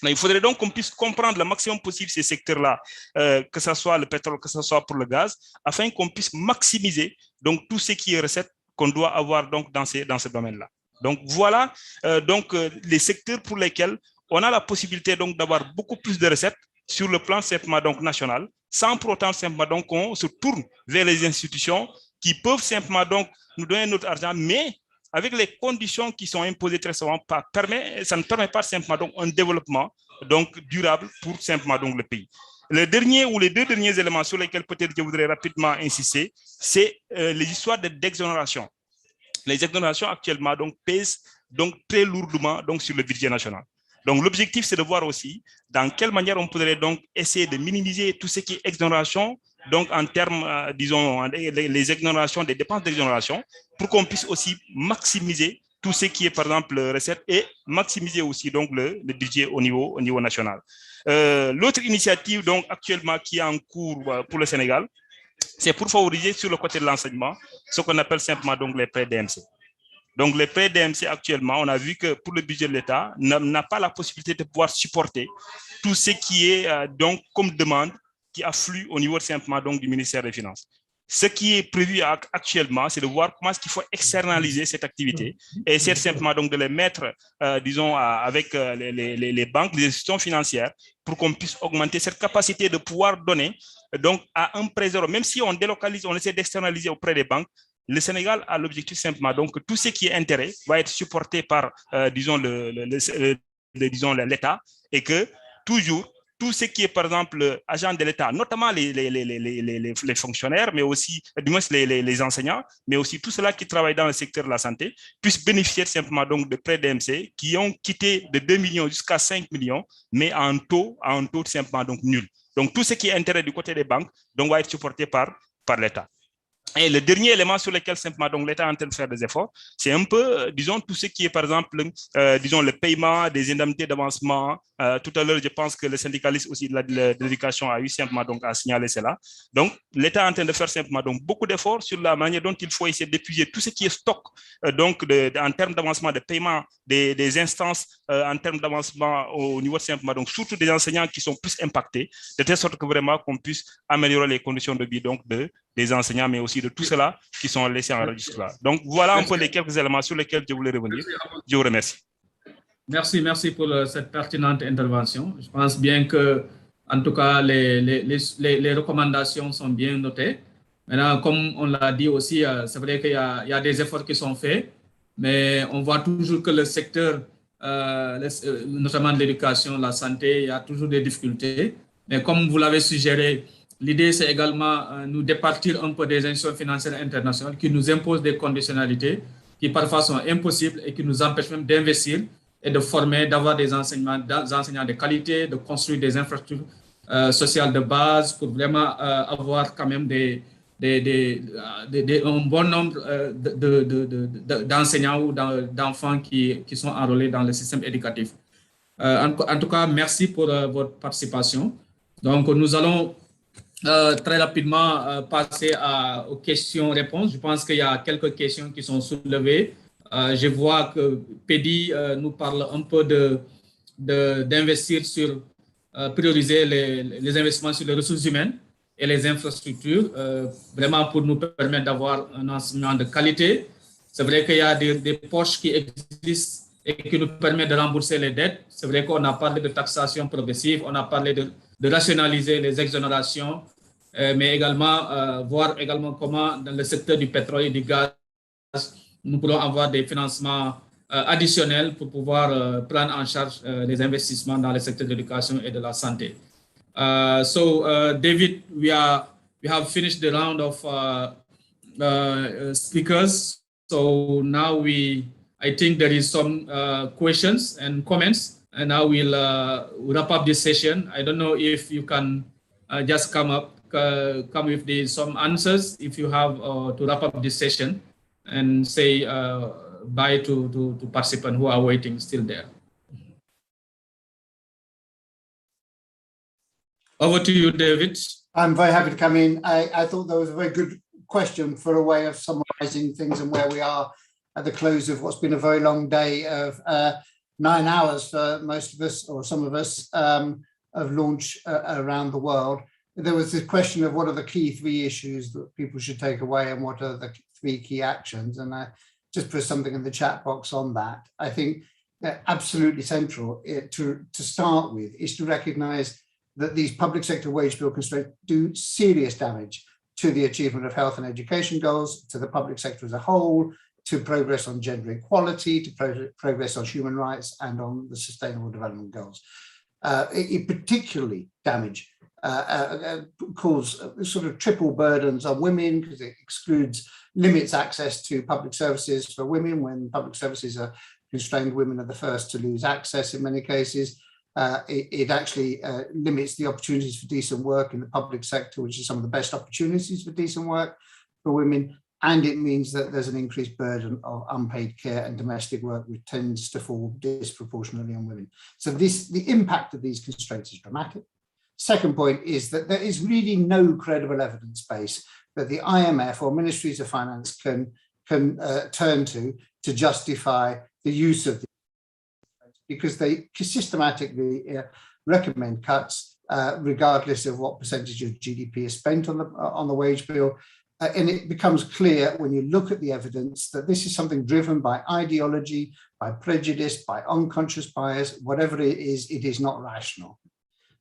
Donc, il faudrait donc qu'on puisse comprendre le maximum possible ces secteurs-là, que ce soit le pétrole, que ce soit pour le gaz, afin qu'on puisse maximiser donc, tout ce qui est recettes qu'on doit avoir donc, dans ce domaine-là. Donc voilà les secteurs pour lesquels on a la possibilité donc d'avoir beaucoup plus de recettes sur le plan simplement donc national, sans pour autant simplement donc qu'on se tourne vers les institutions qui peuvent simplement donc nous donner notre argent, mais avec les conditions qui sont imposées très souvent, ça ne permet pas simplement donc un développement donc durable pour simplement donc le pays. Le dernier ou les deux derniers éléments sur lesquels peut-être je voudrais rapidement insister, c'est les histoires d'exonération. Les exonérations actuellement donc pèsent donc très lourdement donc sur le budget national. Donc l'objectif, c'est de voir aussi dans quelle manière on pourrait donc essayer de minimiser tout ce qui est exonération, donc en termes, disons, les exonérations, des dépenses d'exonération, pour qu'on puisse aussi maximiser tout ce qui est, par exemple, recette et maximiser aussi donc le budget au niveau national. L'autre initiative donc actuellement qui est en cours pour le Sénégal, c'est pour favoriser sur le côté de l'enseignement ce qu'on appelle simplement donc les prêts DMC. Donc les prêts DMC actuellement, on a vu que pour le budget de l'État, n'a pas la possibilité de pouvoir supporter tout ce qui est donc comme demande qui afflue au niveau simplement donc du ministère des Finances. Ce qui est prévu actuellement, c'est de voir comment est-ce qu'il faut externaliser cette activité et essayer simplement donc de les mettre, disons, avec les banques, les institutions financières, pour qu'on puisse augmenter cette capacité de pouvoir donner donc à un prêt zéro. Même si on délocalise, on essaie d'externaliser auprès des banques, le Sénégal a l'objectif simplement donc que tout ce qui est intérêt va être supporté par, disons, l'État et que toujours, tout ce qui est, par exemple, agent de l'État, notamment les fonctionnaires, mais aussi, du moins les enseignants, mais aussi tout ceux-là qui travaillent dans le secteur de la santé, puissent bénéficier simplement donc de prêts DMC qui ont quitté de 2 millions jusqu'à 5 millions, mais à un taux simplement donc nul. Donc, tout ce qui est intérêt du côté des banques donc, va être supporté par l'État. Et le dernier élément sur lequel simplement donc l'État est en train de faire des efforts, c'est un peu, disons, tout ce qui est par exemple, disons, le paiement des indemnités d'avancement. Tout à l'heure, je pense que le syndicaliste aussi de l'éducation a eu simplement donc à signaler cela. Donc, l'État est en train de faire simplement donc beaucoup d'efforts sur la manière dont il faut essayer d'épuiser tout ce qui est stock, donc en termes d'avancement de paiement des instances, en termes d'avancement au niveau simplement donc surtout des enseignants qui sont plus impactés, de telle sorte que vraiment qu'on puisse améliorer les conditions de vie donc des enseignants, mais aussi de tout cela qui sont laissés en registre là. Donc, voilà un peu les quelques éléments sur lesquels je voulais revenir. Je vous remercie. Merci pour cette pertinente intervention. Je pense bien que, en tout cas, les recommandations sont bien notées. Maintenant, comme on l'a dit aussi, c'est vrai qu'il y a des efforts qui sont faits, mais on voit toujours que le secteur, notamment de l'éducation, la santé, il y a toujours des difficultés. Mais comme vous l'avez suggéré, l'idée, c'est également nous départir un peu des institutions financières internationales qui nous imposent des conditionnalités qui parfois sont impossibles et qui nous empêchent même d'investir et de former, d'avoir des enseignants de qualité, de construire des infrastructures sociales de base pour vraiment avoir quand même un bon nombre d'enseignants ou d'enfants qui sont enrôlés dans le système éducatif. En tout cas, merci pour votre participation. Donc, nous allons très rapidement passer aux questions-réponses. Je pense qu'il y a quelques questions qui sont soulevées. Je vois que Pédi nous parle un peu d'investir sur, prioriser les investissements sur les ressources humaines et les infrastructures, vraiment pour nous permettre d'avoir un enseignement de qualité. C'est vrai qu'il y a des poches qui existent et qui nous permettent de rembourser les dettes. C'est vrai qu'on a parlé de taxation progressive, on a parlé de rationaliser les exonérations, mais également voir également comment dans le secteur du pétrole et du gaz, nous pourrons avoir des financements additionnels pour pouvoir prendre en charge les investissements dans le secteur de l'éducation et de la santé. David, we have finished the round of speakers. So now I think there is some questions and comments, and now we'll wrap up this session. I don't know if you can just come with some answers if you have to wrap up this session and say bye to participants who are waiting still there. Over to you, David. I'm very happy to come in. I thought that was a very good question for a way of summarizing things and where we are at the close of what's been a very long day of 9 hours for most of us, or some of us, of launch around the world. There was this question of what are the key 3 issues that people should take away and what are the 3 key actions. And I just put something in the chat box on that. I think absolutely central to start with is to recognize that these public sector wage bill constraints do serious damage to the achievement of health and education goals, to the public sector as a whole, to progress on gender equality, to progress on human rights and on the Sustainable Development Goals. It particularly cause sort of triple burdens on women because it limits access to public services for women. When public services are constrained, women are the first to lose access in many cases. It actually limits the opportunities for decent work in the public sector, which is some of the best opportunities for decent work for women. And it means that there's an increased burden of unpaid care and domestic work, which tends to fall disproportionately on women. So the impact of these constraints is dramatic. Second point is that there is really no credible evidence base that the IMF or ministries of finance can turn to justify the use of these, because they systematically recommend cuts regardless of what percentage of GDP is spent on the wage bill. And it becomes clear when you look at the evidence that this is something driven by ideology, by prejudice, by unconscious bias, whatever it is not rational.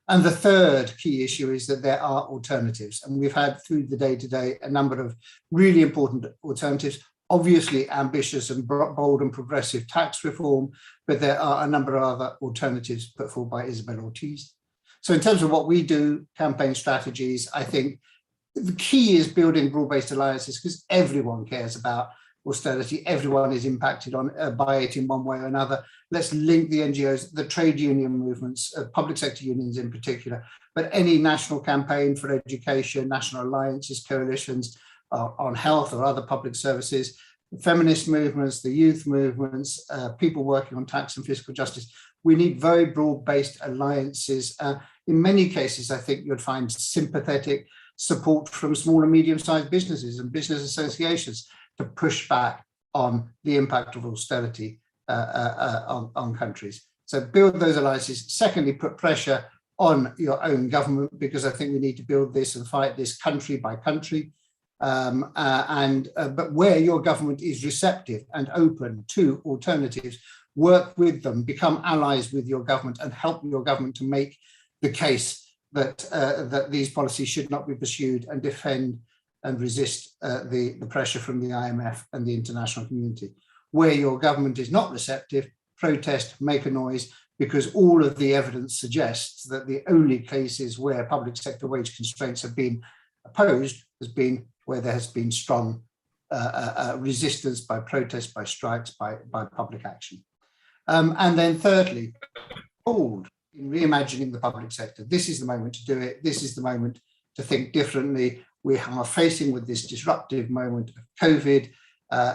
And the third key issue is that there are alternatives. And we've had through the day today a number of really important alternatives, obviously ambitious and bold and progressive tax reform, but there are a number of other alternatives put forward by Isabel Ortiz. So in terms of what we do, campaign strategies, I think the key is building broad-based alliances because everyone cares about austerity. Everyone is impacted by it in one way or another. Let's link the NGOs, the trade union movements, public sector unions in particular, but any national campaign for education, national alliances, coalitions on health or other public services, feminist movements, the youth movements, people working on tax and fiscal justice. We need very broad-based alliances. In many cases, I think you'd find sympathetic support from small and medium-sized businesses and business associations to push back on the impact of austerity on countries. So build those alliances. Secondly, put pressure on your own government, because I think we need to build this and fight this country by country. But where your government is receptive and open to alternatives, work with them, become allies with your government and help your government to make the case that these policies should not be pursued, and defend and resist the pressure from the IMF and the international community. Where your government is not receptive, protest, make a noise, because all of the evidence suggests that the only cases where public sector wage constraints have been opposed has been where there has been strong resistance by protest, by strikes, by public action. And then thirdly, bold in reimagining the public sector. This is the moment to do it. This is the moment to think differently. We are facing with this disruptive moment of COVID.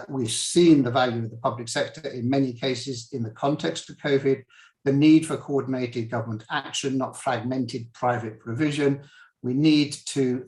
We've seen the value of the public sector in many cases in the context of COVID, the need for coordinated government action, not fragmented private provision. We need to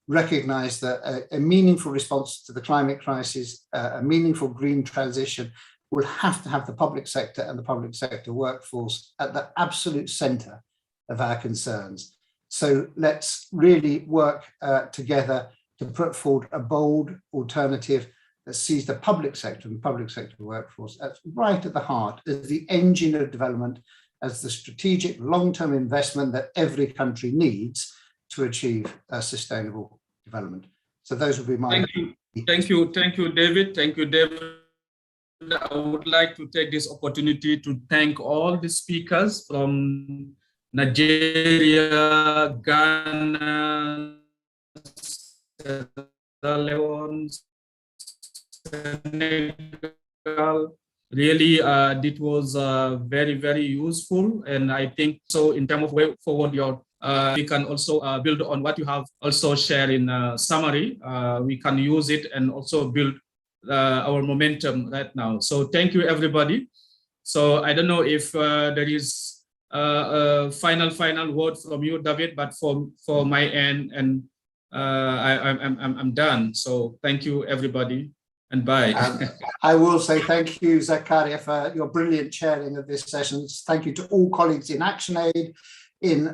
recognize that a meaningful response to the climate crisis, a meaningful green transition, will have to have the public sector and the public sector workforce at the absolute center of our concerns. So let's really work together to put forward a bold alternative that sees the public sector and the public sector workforce as right at the heart, as the engine of development, as the strategic long-term investment that every country needs to achieve sustainable development. So those would be my... Thank you, David. Thank you, David. I would like to take this opportunity to thank all the speakers from Nigeria, Ghana, Sierra Leone, Senegal. Really, it was very, very useful. And I think so in terms of way forward, we can also build on what you have also shared in summary. We can use it and also build our momentum right now. So thank you, everybody. So I don't know if there is a final word from you, David, but for my end, and I'm done. So thank you, everybody, and bye. I will say thank you, Zakaria, for your brilliant chairing of this session. Thank you to all colleagues in ActionAid, in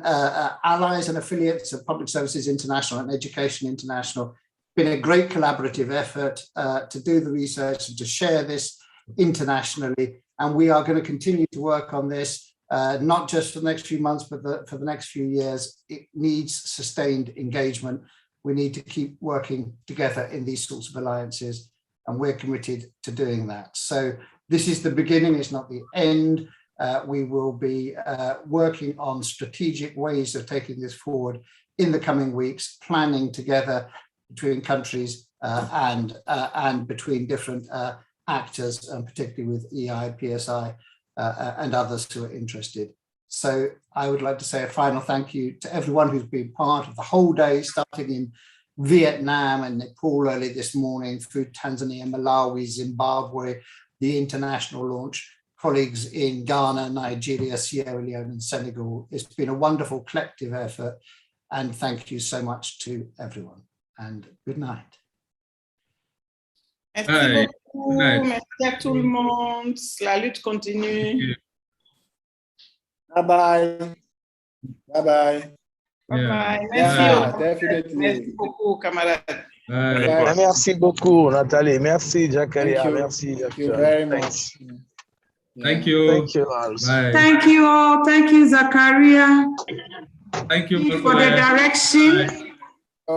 allies and affiliates of Public Services International and Education International. Been a great collaborative effort to do the research and to share this internationally. And we are going to continue to work on this, not just for the next few months, but for the next few years. It needs sustained engagement. We need to keep working together in these sorts of alliances. and we're committed to doing that. So this is the beginning, it's not the end. We will be working on strategic ways of taking this forward in the coming weeks, planning together between countries and between different actors, and particularly with EI, PSI, and others who are interested. So I would like to say a final thank you to everyone who's been part of the whole day, starting in Vietnam and Nepal early this morning, through Tanzania, Malawi, Zimbabwe, the international launch, colleagues in Ghana, Nigeria, Sierra Leone, and Senegal. It's been a wonderful collective effort, and thank you so much to everyone, and good night. Merci beaucoup, merci à tout le monde. La lutte continue. Bye-bye. Bye-bye. Bye-bye. Yeah, Merci. definitely. Merci beaucoup, camarades. Merci beaucoup, Nathalie. Merci, Zakaria. Thank you. Merci, Thank you very much. Thank you. Thank you all. Bye. Thank you all. Thank you, Zakaria. Thank you for the direction.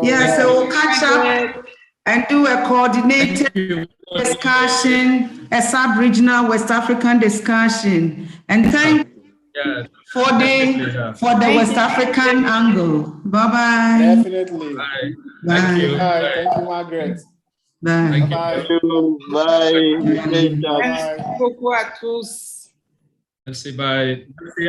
Yeah, so we'll catch up and do a coordinated discussion, a sub-regional West African discussion. And thank you for the West African angle. Bye-bye. Definitely. Bye. Bye. Thank you. Bye. Thank you, Margaret. Bye. Bye. Bye. Merci beaucoup à tous. Merci, bye. Merci,